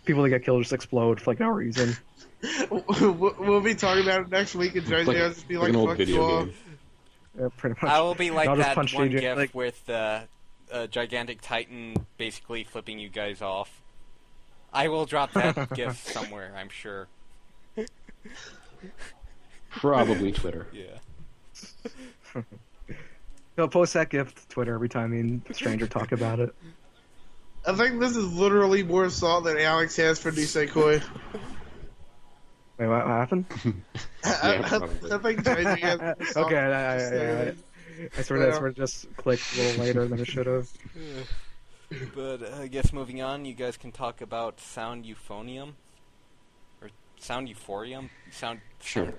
people that get killed just explode for like no reason. We'll be talking about it next week, and JJ will just be like, an old fuck video you off. game. Yeah, pretty much. I will be like I'll just that punch one DJ, gif like- with a gigantic titan basically flipping you guys off. I will drop that gif somewhere, I'm sure. Probably Twitter. Yeah. He'll post that GIF to Twitter every time me and Stranger talk about it. I think this is literally more salt than Alex has for Nisekoi. Wait, what happened? I probably. think JJ has more salt Okay, I sort of just clicked a little later than it should have. But I guess moving on, you guys can talk about sound euphonium or sound euphorium. Sound Sure.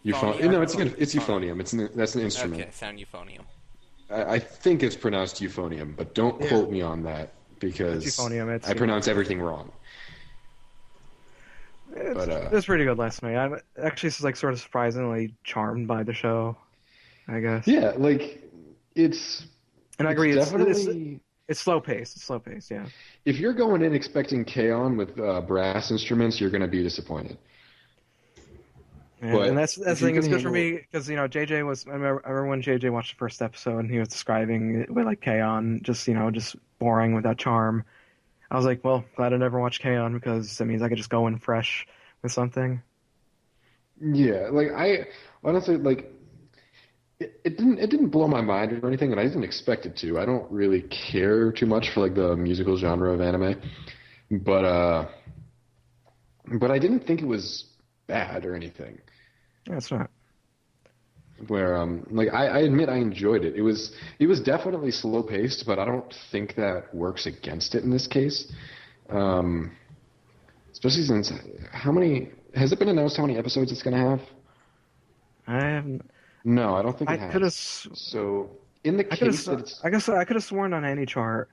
Euphonium? No, it's euphonium. That's an instrument. Okay, sound euphonium. I think it's pronounced euphonium, but don't quote me on that because It's euphonium, I pronounce everything wrong. It was pretty good last night. I'm actually like sort of surprisingly charmed by the show, I guess. Yeah, like it's. And I it's agree. Definitely. It's slow paced. Yeah. If you're going in expecting K-On! With brass instruments, you're going to be disappointed. Yeah, But and that's the if you thing. It's can good for handle- me because JJ was. I remember when JJ watched the first episode and he was describing it with like K-On! Just just boring without charm. I was like, well, glad I never watched K-On! Because that means I could just go in fresh with something. Yeah, like I honestly like it didn't blow my mind or anything, and I didn't expect it to. I don't really care too much for like the musical genre of anime, but I didn't think it was bad or anything. Yeah, it's not. Where like I admit I enjoyed it. It was definitely slow paced, but I don't think that works against it in this case. Especially since has it been announced how many episodes it's gonna have? I haven't. No, I don't think I it has. could have. So in the I could case that have. it's I guess I could have sworn on any chart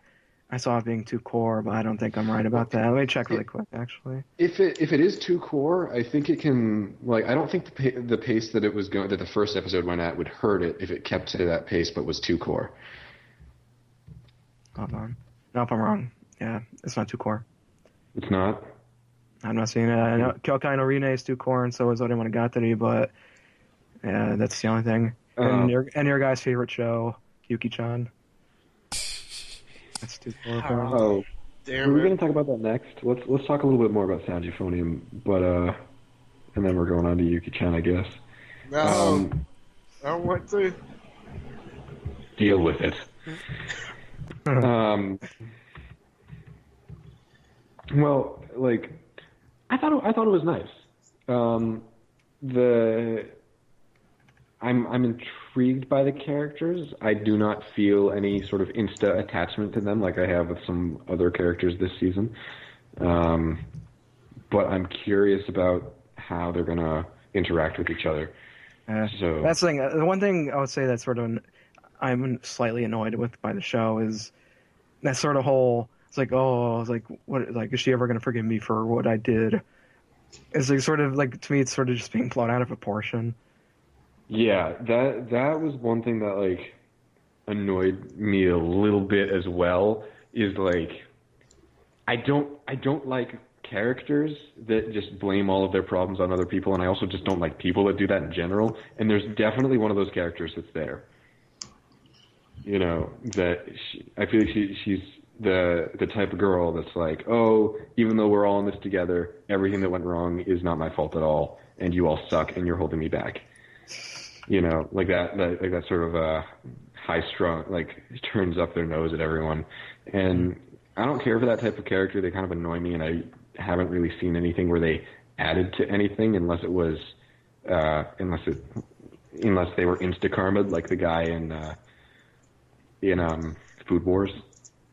I saw it being too core, but I don't think I'm right about that. Let me check really quick, actually. if it is too core, I think it can like I don't think the pace that it was going that the first episode went at would hurt it if it kept to that pace but was too core. Hold on. No, if I'm wrong. Yeah, it's not too core. It's not. I'm not seeing it. I know Kyokai no Rin-ne is too core, and so is Odemonogatari, but yeah, that's the only thing. And your guy's favorite show, Yuki-chan. That's too core. Apparently. Oh, Damn we're it. going to talk about that next. Let's talk a little bit more about Sound Euphonium, but and then we're going on to Yuki-chan, I guess. No, I don't want to. Deal with it. Well, like I thought it was nice. I'm intrigued by the characters. I do not feel any sort of insta attachment to them like I have with some other characters this season. But I'm curious about how they're gonna interact with each other. So That's the thing. The one thing I would say that's sort of I'm slightly annoyed with by the show is that sort of whole. It's like, oh, it's like what? Like, is she ever going to forgive me for what I did? It's like sort of like to me, it's sort of just being blown out of proportion. yeah, that was one thing that like annoyed me a little bit as well. Is like I don't like characters that just blame all of their problems on other people, and I also just don't like people that do that in general. And there's definitely one of those characters that's there. You know, I feel like she's the type of girl that's like, oh, even though we're all in this together, everything that went wrong is not my fault at all, and you all suck, and you're holding me back. You know, like that sort of high strung, like turns up their nose at everyone. And I don't care for that type of character. They kind of annoy me, and I haven't really seen anything where they added to anything unless it was unless they were insta karma'd like the guy in Food Wars,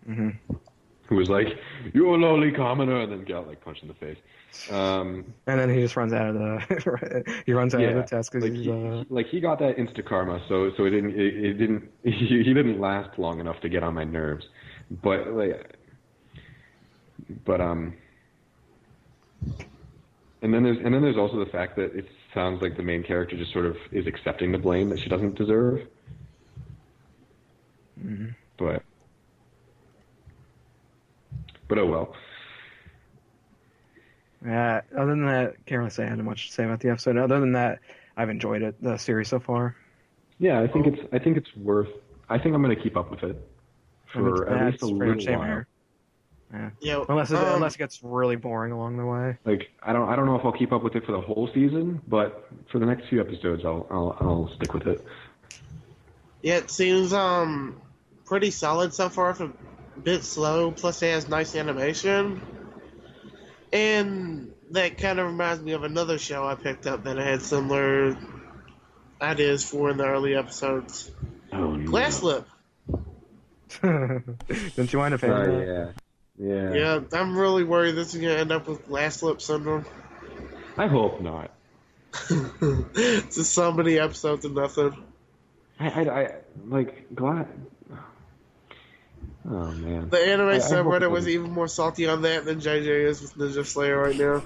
who was like, "You're a lowly commoner," and then got like punched in the face. And then he just runs out of the out of the test because he got that insta karma, so it didn't he didn't last long enough to get on my nerves, but and then there's also the fact that it sounds like the main character just sort of is accepting the blame that she doesn't deserve. But oh well. Yeah. Other than that, can't really say I had much to say about the episode. Other than that, I've enjoyed it, the series so far. Yeah, I think it's worth. I think I'm going to keep up with it for at least a little while. Yeah. Unless it gets really boring along the way. Like I don't know if I'll keep up with it for the whole season, but for the next few episodes, I'll stick with it. Yeah, it seems pretty solid so far. If a bit slow, plus it has nice animation, and that kind of reminds me of another show I picked up that I had similar ideas for in the early episodes. Oh no. Glass Lip. Don't you mind if I? Yeah, I'm really worried this is gonna end up with Glass Lip syndrome. I hope not. Just so many episodes of nothing. I like glad. Oh man. The anime subreddit was even more salty on that than JJ is with Ninja Slayer right now.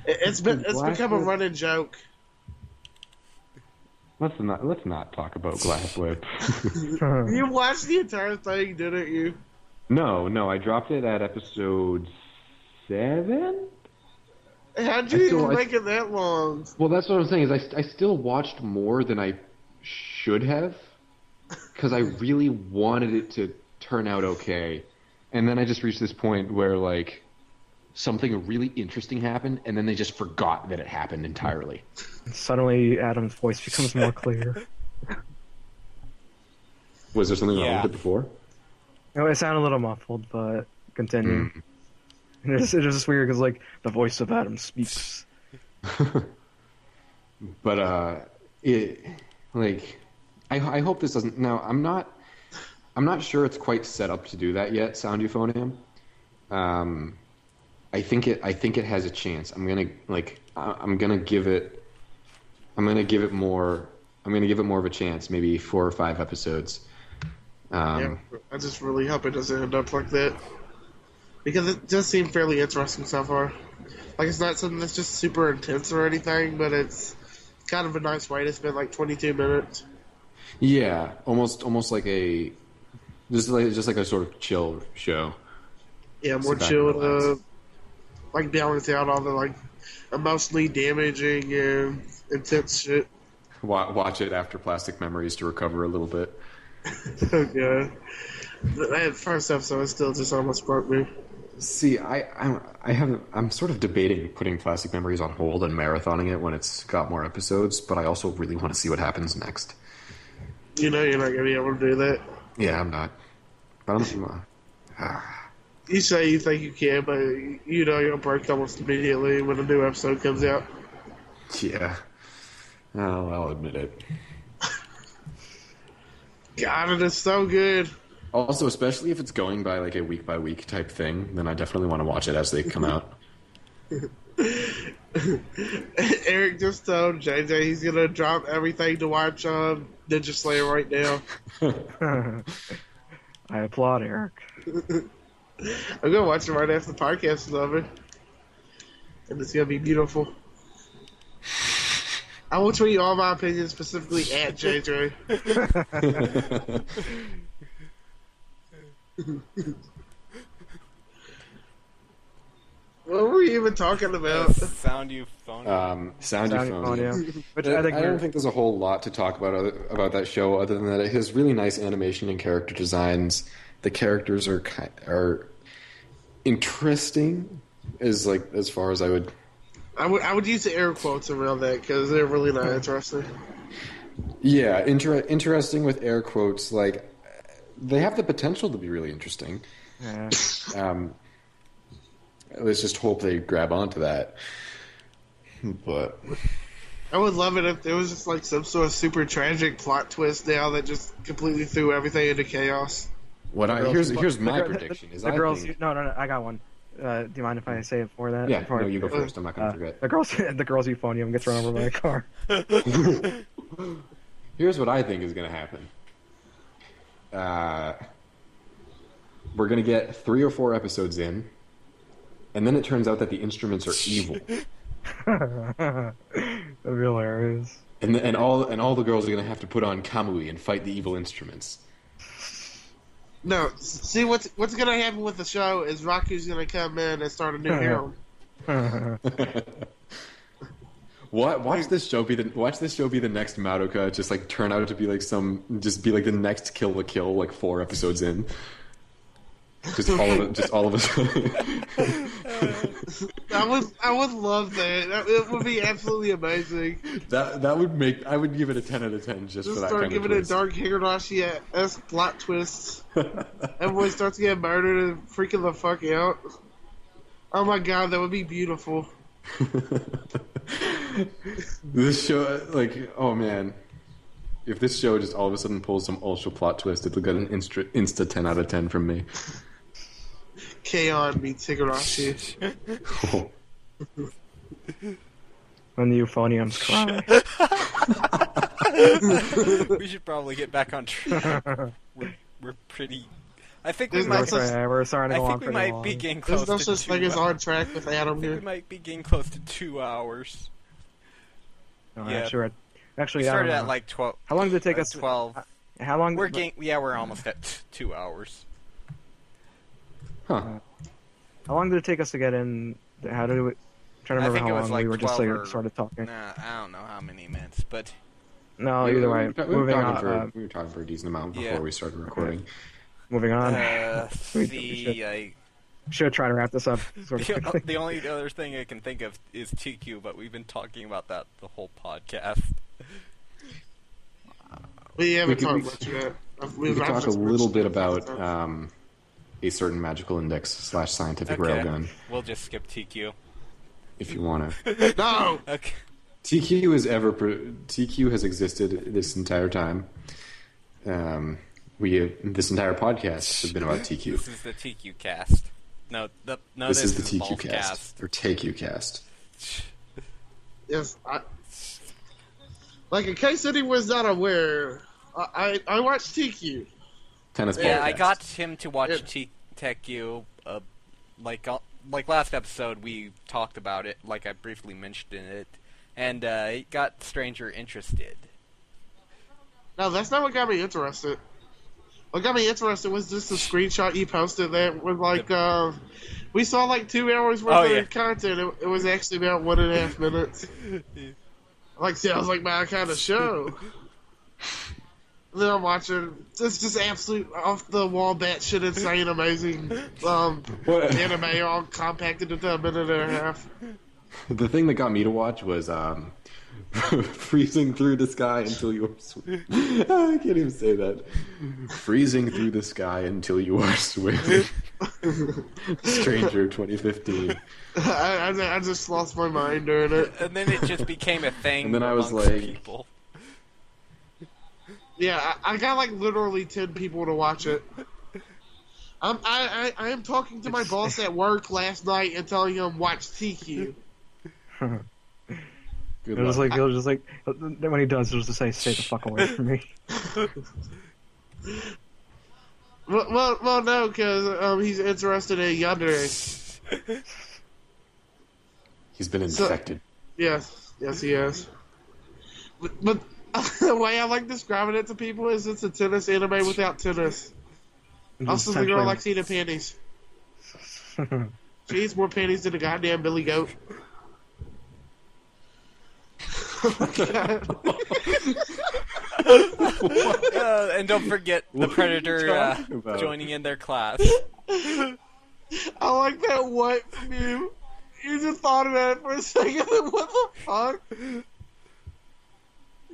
It's become a running joke. Let's not talk about Glass Lip. You watched the entire thing, didn't you? No, I dropped it at episode 7. How'd you even make it that long? Well, that's what I'm saying. Is I still watched more than I should have, because I really wanted it to turn out okay, and then I just reached this point where like something really interesting happened, and then they just forgot that it happened entirely. Suddenly, Adam's voice becomes more clear. Was there something wrong with it before? No, it sounded a little muffled, but continue. It's just weird because like the voice of Adam speaks. But it like I hope this doesn't. Now I'm not sure it's quite set up to do that yet. Sound Euphonium. I think it has a chance. I'm gonna give it more of a chance. Maybe 4 or 5 episodes. Yeah, I just really hope it doesn't end up like that, because it does seem fairly interesting so far. Like, it's not something that's just super intense or anything, but it's kind of a nice way to spend like 22 minutes. Yeah, almost like just like a sort of chill show. Yeah, more chill to like balance out all the like emotionally damaging and intense shit. Watch it after Plastic Memories to recover a little bit. Oh god, that first episode still just almost broke me. See, I'm sort of debating putting Plastic Memories on hold and marathoning it when it's got more episodes, but I also really want to see what happens next. You know you're not gonna be able to do that. Yeah, I'm not. But You say you think you can, but you know you'll break almost immediately when a new episode comes out. yeah. Oh, I'll admit it. God, it is so good. Also, especially if it's going by like a week-by-week type thing, then I definitely want to watch it as they come out. Eric just told JJ he's gonna drop everything to watch Ninja Slayer right now. I applaud Eric. I'm gonna watch it right after the podcast is over, and it's gonna be beautiful. I will tweet all my opinions specifically at JJ. What were we even talking about? Sound Euphonium. Sound Euphonium. Which I I think don't think there's a whole lot to talk about that show, other than that it has really nice animation and character designs. The characters are interesting, as far as I would. I would use the air quotes around that because they're really not interesting. Yeah, interesting with air quotes. Like, they have the potential to be really interesting. Yeah. Let's just hope they grab onto that. But I would love it if there was just like some sort of super tragic plot twist now that just completely threw everything into chaos. Here's my prediction. No, I got one. Do you mind if I say it before that? Yeah, no, you go first. I'm not going to forget. The girl's euphonium gets run over by a car. Here's what I think is going to happen. We're going to get 3 or 4 episodes in, and then it turns out that the instruments are evil. That'd be hilarious. And all the girls are going to have to put on kamui and fight the evil instruments. No, see what's gonna happen with the show is Raku's gonna come in and start a new harem. Watch this show be the next Madoka, just like turn out to be like the next Kill la Kill, like 4 episodes in. Just all of us. I would love that. It would be absolutely amazing. That would make. I would give it a 10 out of 10 just for that kind of twist. Start giving it dark Higurashi-esque plot twists. Everyone starts getting murdered and freaking the fuck out. Oh my god, that would be beautiful. This show, like, oh man. If this show just all of a sudden pulls some ultra plot twist, it'll get an insta 10 out of 10 from me. K-On meets Higurashi. Oh. When the euphoniums cry. We should probably get back on track. We're pretty. I think we might. We're starting to go on pretty long. Might be getting close. There's no such thing as on track with Adam here. We might be getting close to 2 hours. No, yeah. Actually, we started at like 12. How long did it take us? 12. How long? We're almost at 2 hours. Huh. How long did it take us to get in? How did we? I'm trying to I remember think how it was long like we were just 12 like or... started talking. Nah, I don't know how many minutes, but... No, either way. Moving on. We were talking for a decent amount Yeah. before we started recording. Moving on. I Should try to wrap this up sort of quickly. The only other thing I can think of is Teekyu, but we've been talking about that the whole podcast. We haven't We talked could- much yet. We could talk a little bit about a certain magical index / scientific railgun, We'll just skip Teekyu. if you want to. No! Okay. TQ has existed this entire time. This entire podcast has been about TQ. This is the Teekyu cast. This is the TQ both cast or TQ cast. Yes, like in case anyone was not aware, I watched Teekyu. Tennis Yeah, podcast. I got him to watch Yeah. Teekyu. Like last episode, we talked about it. Like I briefly mentioned it, and it got Stranger interested. No, that's not what got me interested. What got me interested was just the screenshot you posted that was like, we saw like 2 hours worth of content. It was actually about 1.5 minutes. Like, sounds like my kind of show. And then I'm watching, it's just absolute off-the-wall, batshit insane, amazing anime all compacted into a minute and a half. The thing that got me to watch was freezing through the sky until you are swimming. I can't even say that. Freezing through the sky until you are swimming. Stranger 2015. I just lost my mind during it. And then it just became a thing. And then I was amongst like- people. Yeah, I got like literally 10 people to watch it. I am talking to my boss at work last night and telling him watch Teekyu. Good He'll just luck. like when he does, he'll just say, "Stay the fuck away from me." Well, no, because he's interested in yandere. He's been infected. Yes, he is. But the way I like describing it to people is it's a tennis anime without tennis. Also, the girl likes eating panties. She eats more panties than a goddamn Billy Goat. And don't forget the What are you Predator talking about? joining in their class. I like that what from you. You just thought of that for a second. What the fuck?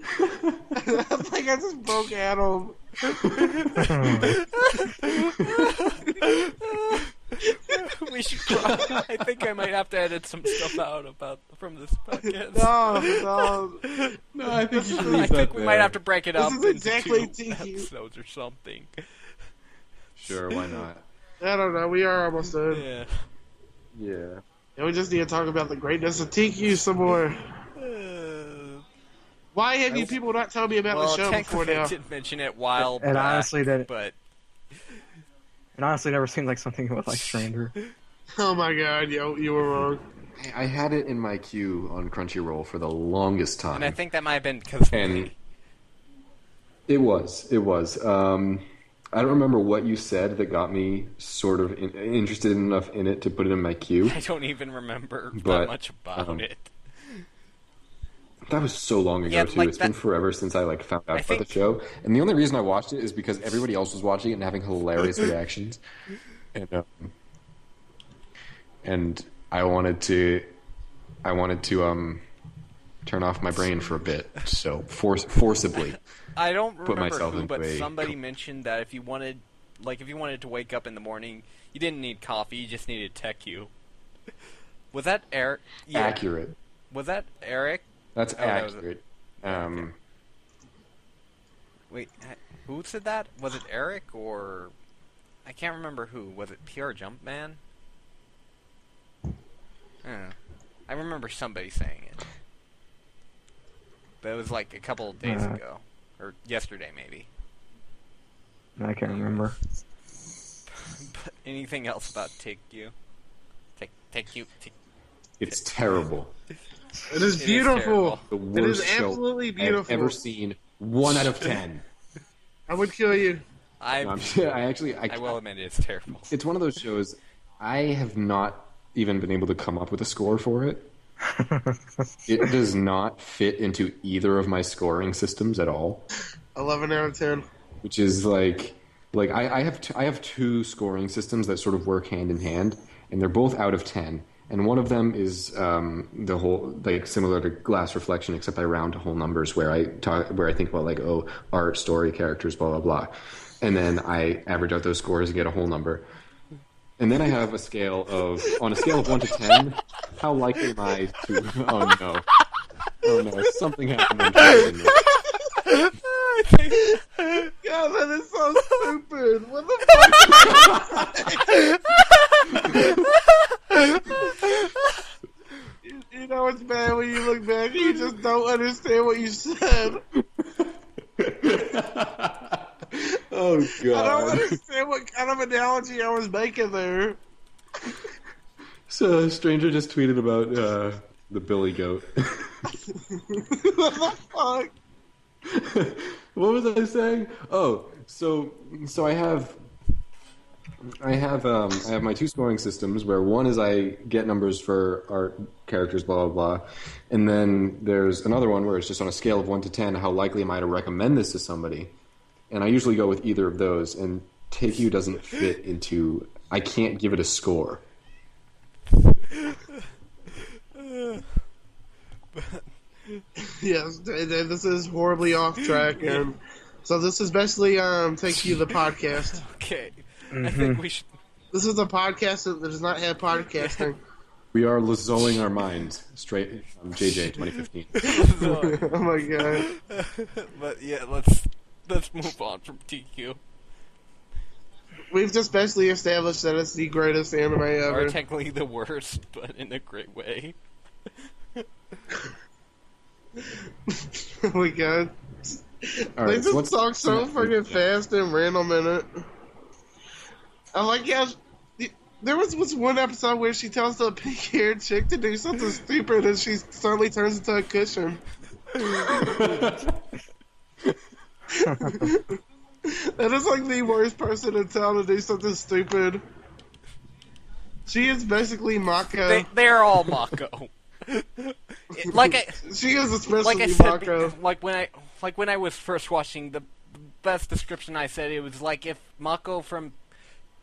I think I just broke Adam. We should. I think I might have to edit some stuff out from this podcast. No, I think you should I think we might have to break it This up is into exactly 2 TQ. episodes or something. Sure, why not? I don't know. We are almost done. Yeah. Yeah. And we just need to talk about the greatness of Teekyu some more. Why have you people not told me about the show before technically now? I did mention it while And back, honestly, but It honestly never seemed like something with like Stranger. Oh my god, you were wrong. I had it in my queue on Crunchyroll for the longest time. and I think that might have been because And it was. I don't remember what you said that got me sort of interested enough in it to put it in my queue. I don't even remember But, that much about it. That was so long ago, Yeah, too. like It's been forever since I found out about the think- show. And the only reason I watched it is because everybody else was watching it and having hilarious reactions. And I wanted to turn off my brain for a bit. So forcibly. I don't put remember myself who, into but a- somebody mentioned that if you wanted to wake up in the morning, you didn't need coffee, you just needed Teekyu. Was that Eric? Yeah. Accurate. Was that Eric? That's that was accurate. Okay. Wait, who said that? Was it Eric or... I can't remember who. Was it PR Jumpman? I remember somebody saying it. But it was like a couple of days ago. Or yesterday, maybe. I can't remember. But anything else about Teekyu? Teekyu? It's terrible. It is It is beautiful. terrible. The It is worst show absolutely I've beautiful. ever seen. 1 out of 10. I would kill you. I will admit it's terrible. It's one of those shows. I have not even been able to come up with a score for it. It does not fit into either of my scoring systems at all. 11 out of 10. Which is like I have two scoring systems that sort of work hand in hand, and they're both out of 10. And one of them is the whole, like, similar to Glass Reflection, except I round to whole numbers where I think about, like, art, story, characters, blah blah blah, and then I average out those scores and get a whole number. And then I have a scale of, on a scale of 1 to 10, how likely am I to? Oh no, something happened. God, that is so stupid. What the fuck? You know it's bad when you look back and you just don't understand what you said. Oh god. I don't understand what kind of analogy I was making there. So a stranger just tweeted about the billy goat. What the fuck? What was I saying? Oh, so I have my two scoring systems where one is I get numbers for art, characters, blah blah blah, and then there's another one where it's just on a scale of 1 to 10, how likely am I to recommend this to somebody? And I usually go with either of those, and Teekyu doesn't fit into. I can't give it a score. Yes, this is horribly off track, and so this is basically Teekyu the podcast. Okay, I think we should. This is a podcast that does not have podcasting. We are lazoing our minds straight from JJ 2015. Oh my god! But yeah, let's move on from TQ. We've just basically established that it's the greatest anime ever. Or technically the worst, but in a great way. Oh my god. Right, They just talk so fucking fast and random in it. I like how there was one episode where she tells the pink-haired chick to do something stupid and she suddenly turns into a cushion. That is like the worst person in town to do something stupid. She is basically Mako. They're all Mako. She is especially like I said, Mako. Like when I was first watching, the best description I said, it was like if Mako from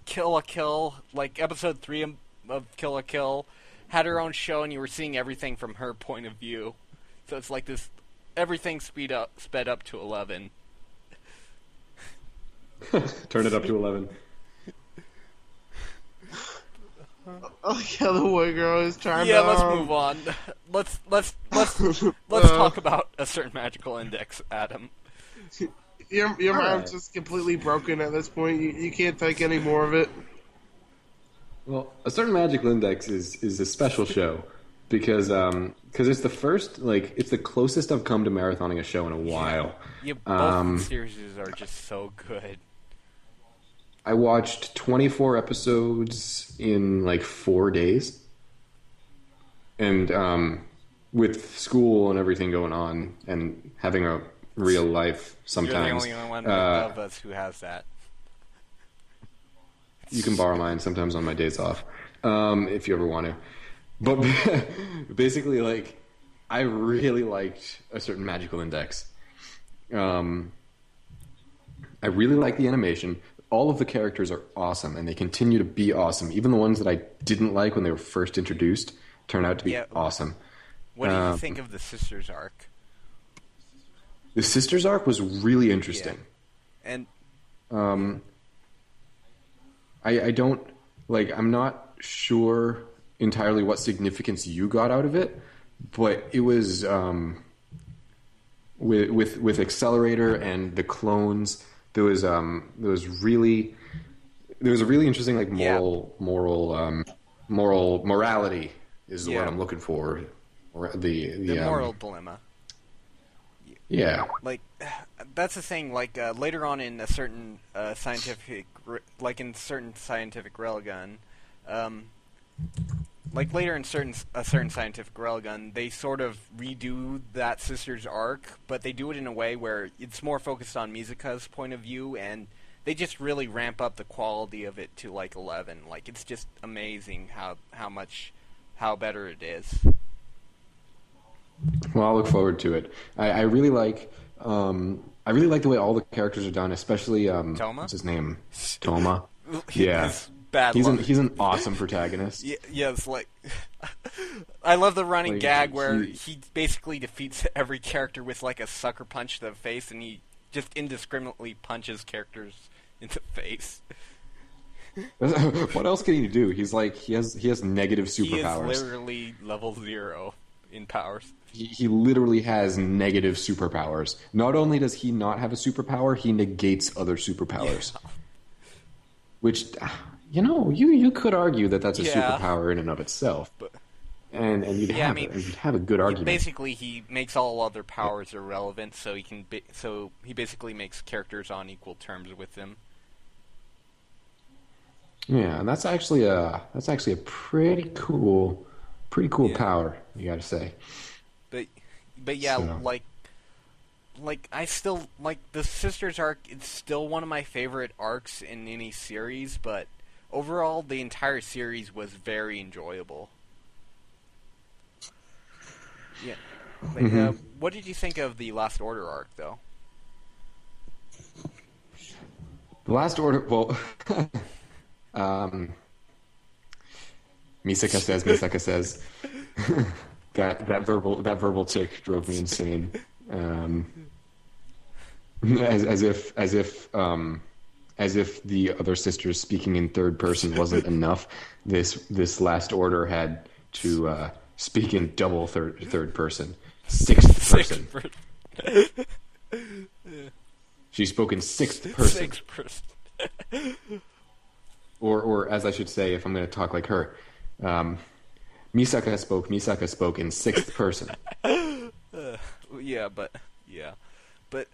Kill la Kill, like episode 3 of Kill la Kill, had her own show and you were seeing everything from her point of view. So it's like this, everything sped up to 11. Turn it up to 11. I like how the white girl is trying to... Yeah, let's move on. Let's talk about a certain magical index, Adam. Your mind's just completely broken at this point. You can't take any more of it. Well, a certain magical index is a special show because it's the first, like, it's the closest I've come to marathoning a show in a while. Yeah, both series are just so good. I watched 24 episodes in like 4 days, and with school and everything going on, and having a real life sometimes. You're the only one of us who has that. You can borrow mine sometimes on my days off, if you ever want to. But basically, like, I really liked a certain magical index. I really like the animation. All of the characters are awesome, and they continue to be awesome. Even the ones that I didn't like when they were first introduced turn out to be awesome. What do you think of the Sisters arc? The Sisters arc was really interesting. Yeah. And I don't, like, I'm not sure entirely what significance you got out of it, but it was with Accelerator and the clones. There was a really interesting, like, morality is the word I'm looking for. The moral dilemma. Yeah. Like, that's the thing. Like, later on in a certain scientific railgun, like later in a certain scientific railgun, they sort of redo that sister's arc, but they do it in a way where it's more focused on Mizuka's point of view, and they just really ramp up the quality of it to like 11. Like it's just amazing how better it is. Well, I'll look forward to it. I really like the way all the characters are done, especially Toma? what's his name? Toma. Yeah. His bad He's luck. he's an awesome protagonist. Yes, like I love the running Like, gag where he basically defeats every character with like a sucker punch to the face, and he just indiscriminately punches characters in the face. What else can he do? He's like he has negative superpowers. He is literally level 0 in powers. He literally has negative superpowers. Not only does he not have a superpower, he negates other superpowers. Yeah. Which, you could argue that that's a Yeah. superpower in and of itself. But And you'd Yeah, have a good argument. basically he makes all other powers irrelevant, so he basically makes characters on equal terms with them. Yeah, and that's actually a pretty cool Yeah. power, you got to say. But yeah, So- like I still like the Sisters arc. It's still one of my favorite arcs in any series, but overall the entire series was very enjoyable. Yeah. Like, what did you think of the Last Order arc, though? The Last Order, well, Misaka says, that verbal tick drove me insane. As if the other sisters speaking in third person wasn't enough. This Last Order had to speak in double third person, sixth person. She spoke in sixth person. Sixth person. Or as I should say, if I'm going to talk like her, Misaka spoke in sixth person. But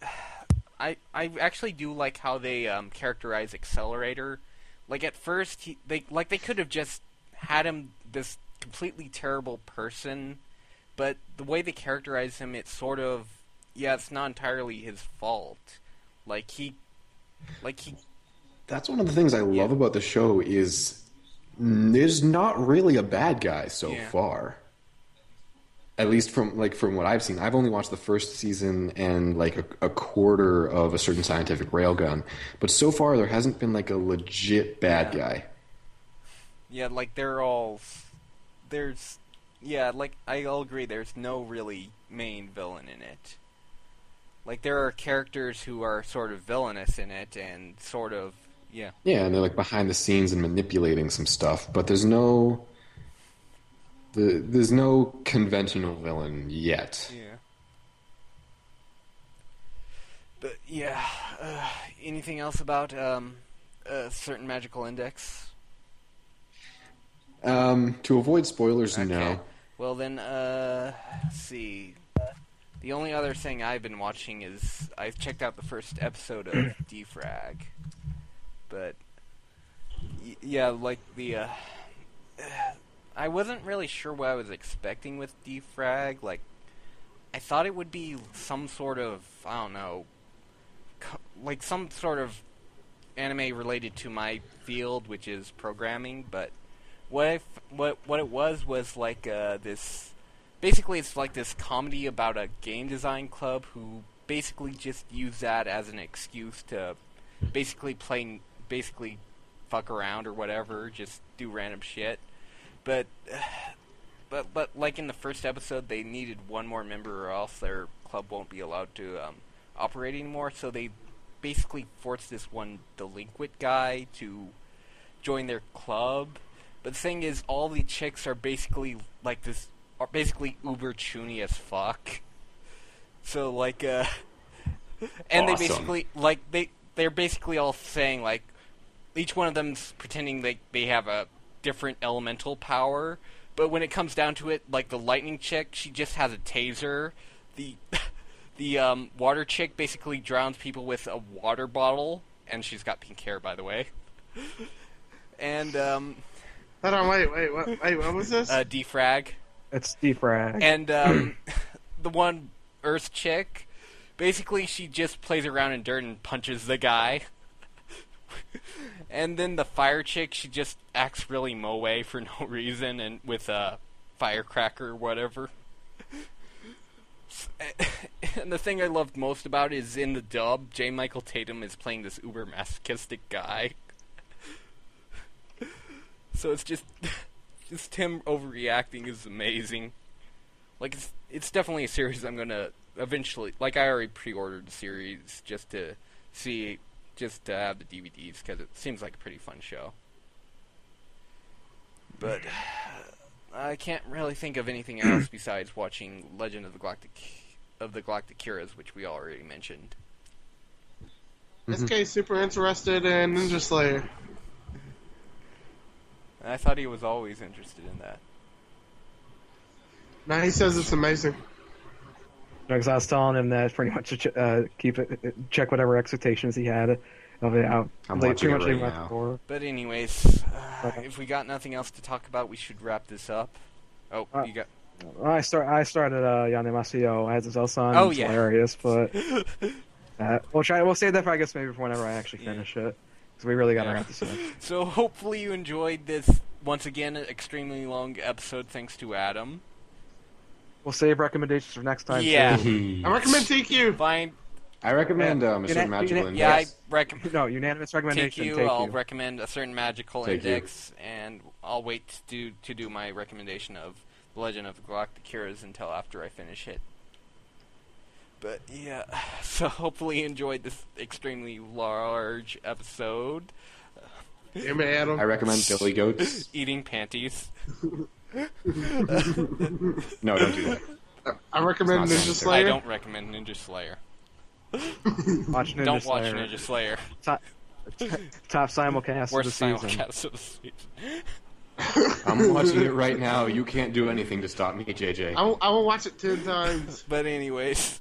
I actually do like how they characterize Accelerator. Like at first, they could have just had him this completely terrible person, but the way they characterize him, it's sort of it's not entirely his fault. Like he. That's one of the things I love about the show is there's not really a bad guy so far. At least from what I've seen. I've only watched the first season and like a quarter of a certain scientific railgun, but so far there hasn't been like a legit bad guy. Yeah, like I'll agree. There's no really main villain in it. Like there are characters who are sort of villainous in it, and sort of Yeah, and they're like behind the scenes and manipulating some stuff, but there's no conventional villain yet. yeah. But anything else about a certain magical index? To avoid spoilers, Okay. no. Well then, let's see. The only other thing I've been watching is I've checked out the first episode of D-Frag. But I wasn't really sure what I was expecting with D-Frag. Like, I thought it would be some sort of, I don't know, like some sort of anime related to my field, which is programming. But what it was like this. Basically, it's like this comedy about a game design club who basically just use that as an excuse to basically fuck around or whatever, just do random shit. But like in the first episode, they needed one more member or else their club won't be allowed to operate anymore. So they basically forced this one delinquent guy to join their club. But the thing is, all the chicks are basically like this. Are basically uber chuny as fuck. So like and Awesome. they basically like they're basically all saying like each one of them's pretending they have a different elemental power, but when it comes down to it, like the lightning chick, she just has a taser. The water chick basically drowns people with a water bottle, and she's got pink hair, by the way. And Hold on, wait, what was this? D-Frag. It's D-Frag. And the one Earth chick, basically she just plays around in dirt and punches the guy. And then the fire chick, she just acts really moe for no reason, and with a firecracker or whatever. And the thing I loved most about it is in the dub, J. Michael Tatum is playing this uber masochistic guy. So it's just him overreacting is amazing. Like, it's definitely a series I'm gonna eventually, like, I already pre-ordered the series just to see, just to have the DVDs, because it seems like a pretty fun show. But I can't really think of anything else besides watching Legend of the Galactic Heroes, which we already mentioned. SK super interested in Ninja Slayer. I thought he was always interested in that. Now he says it's amazing. Because I was telling him that pretty much check whatever expectations he had of it out. I'm watching it right now. Before. But anyways, if we got nothing else to talk about, we should wrap this up. Oh, you got... I started Yanimasio as his son. Oh, it's yeah. hilarious, but we'll save that for, I guess, maybe for whenever I actually finish it. Because we really got to wrap this up. So hopefully you enjoyed this, once again, extremely long episode thanks to Adam. We'll save recommendations for next time. Yeah. Too. I recommend Teekyu. Fine. I recommend a certain magical index. Yeah, I recommend... No, unanimous recommendation. Teekyu, I'll recommend a certain magical index, and I'll wait to do my recommendation of The Legend of the Galactic Heroes until after I finish it. But yeah, so hopefully you enjoyed this extremely large episode. Damn it, Adam. I recommend Billy Goats. Eating panties. No, don't do that. I recommend It's not Ninja necessary. Slayer. I don't recommend Ninja Slayer. Watch Ninja Don't Slayer. watch Ninja Slayer. Top simulcast of the Worst season. simulcast of the season. I'm watching it right now. You can't do anything to stop me, JJ. I will watch it 10 times. But anyways,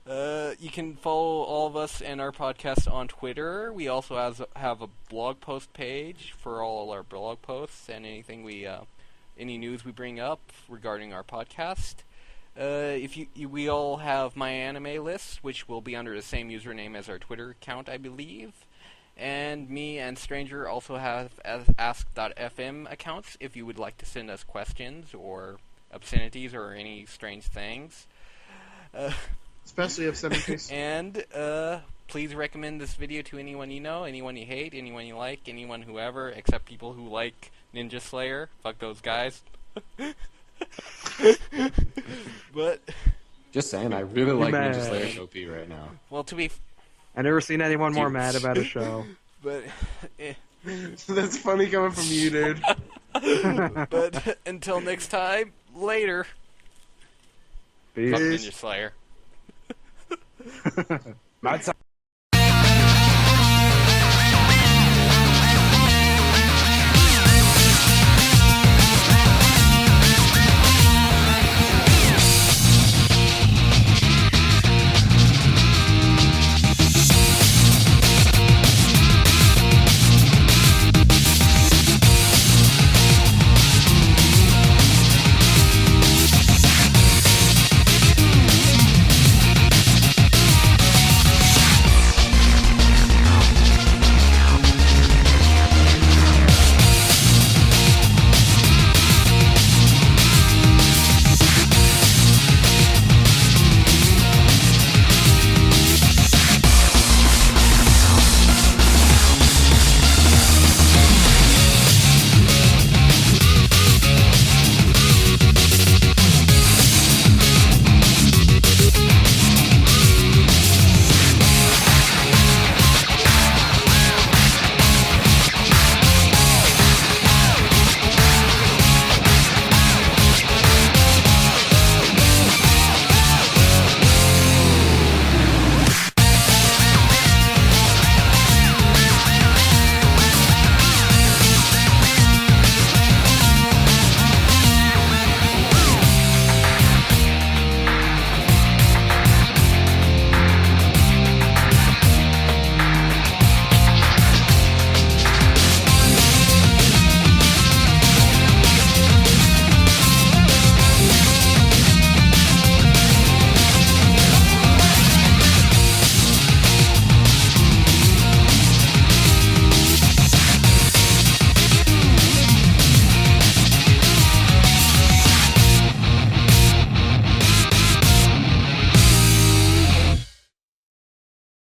you can follow all of us and our podcast on Twitter. We also have a blog post page for all our blog posts and anything any news we bring up regarding our podcast. We all have My Anime lists, which will be under the same username as our Twitter account, I believe. And me and Stranger also have Ask.fm accounts if you would like to send us questions or obscenities or any strange things. Especially obscenities. And please recommend this video to anyone you know, anyone you hate, anyone you like, anyone whoever, except people who like Ninja Slayer. Fuck those guys. But Just saying, I really like mad. Ninja Slayer OP right now. well, to be I've never seen anyone more mad about a show. but That's funny coming from you, dude. but until next time, later. Peace. Fuck Peace. Ninja Slayer. Matzah.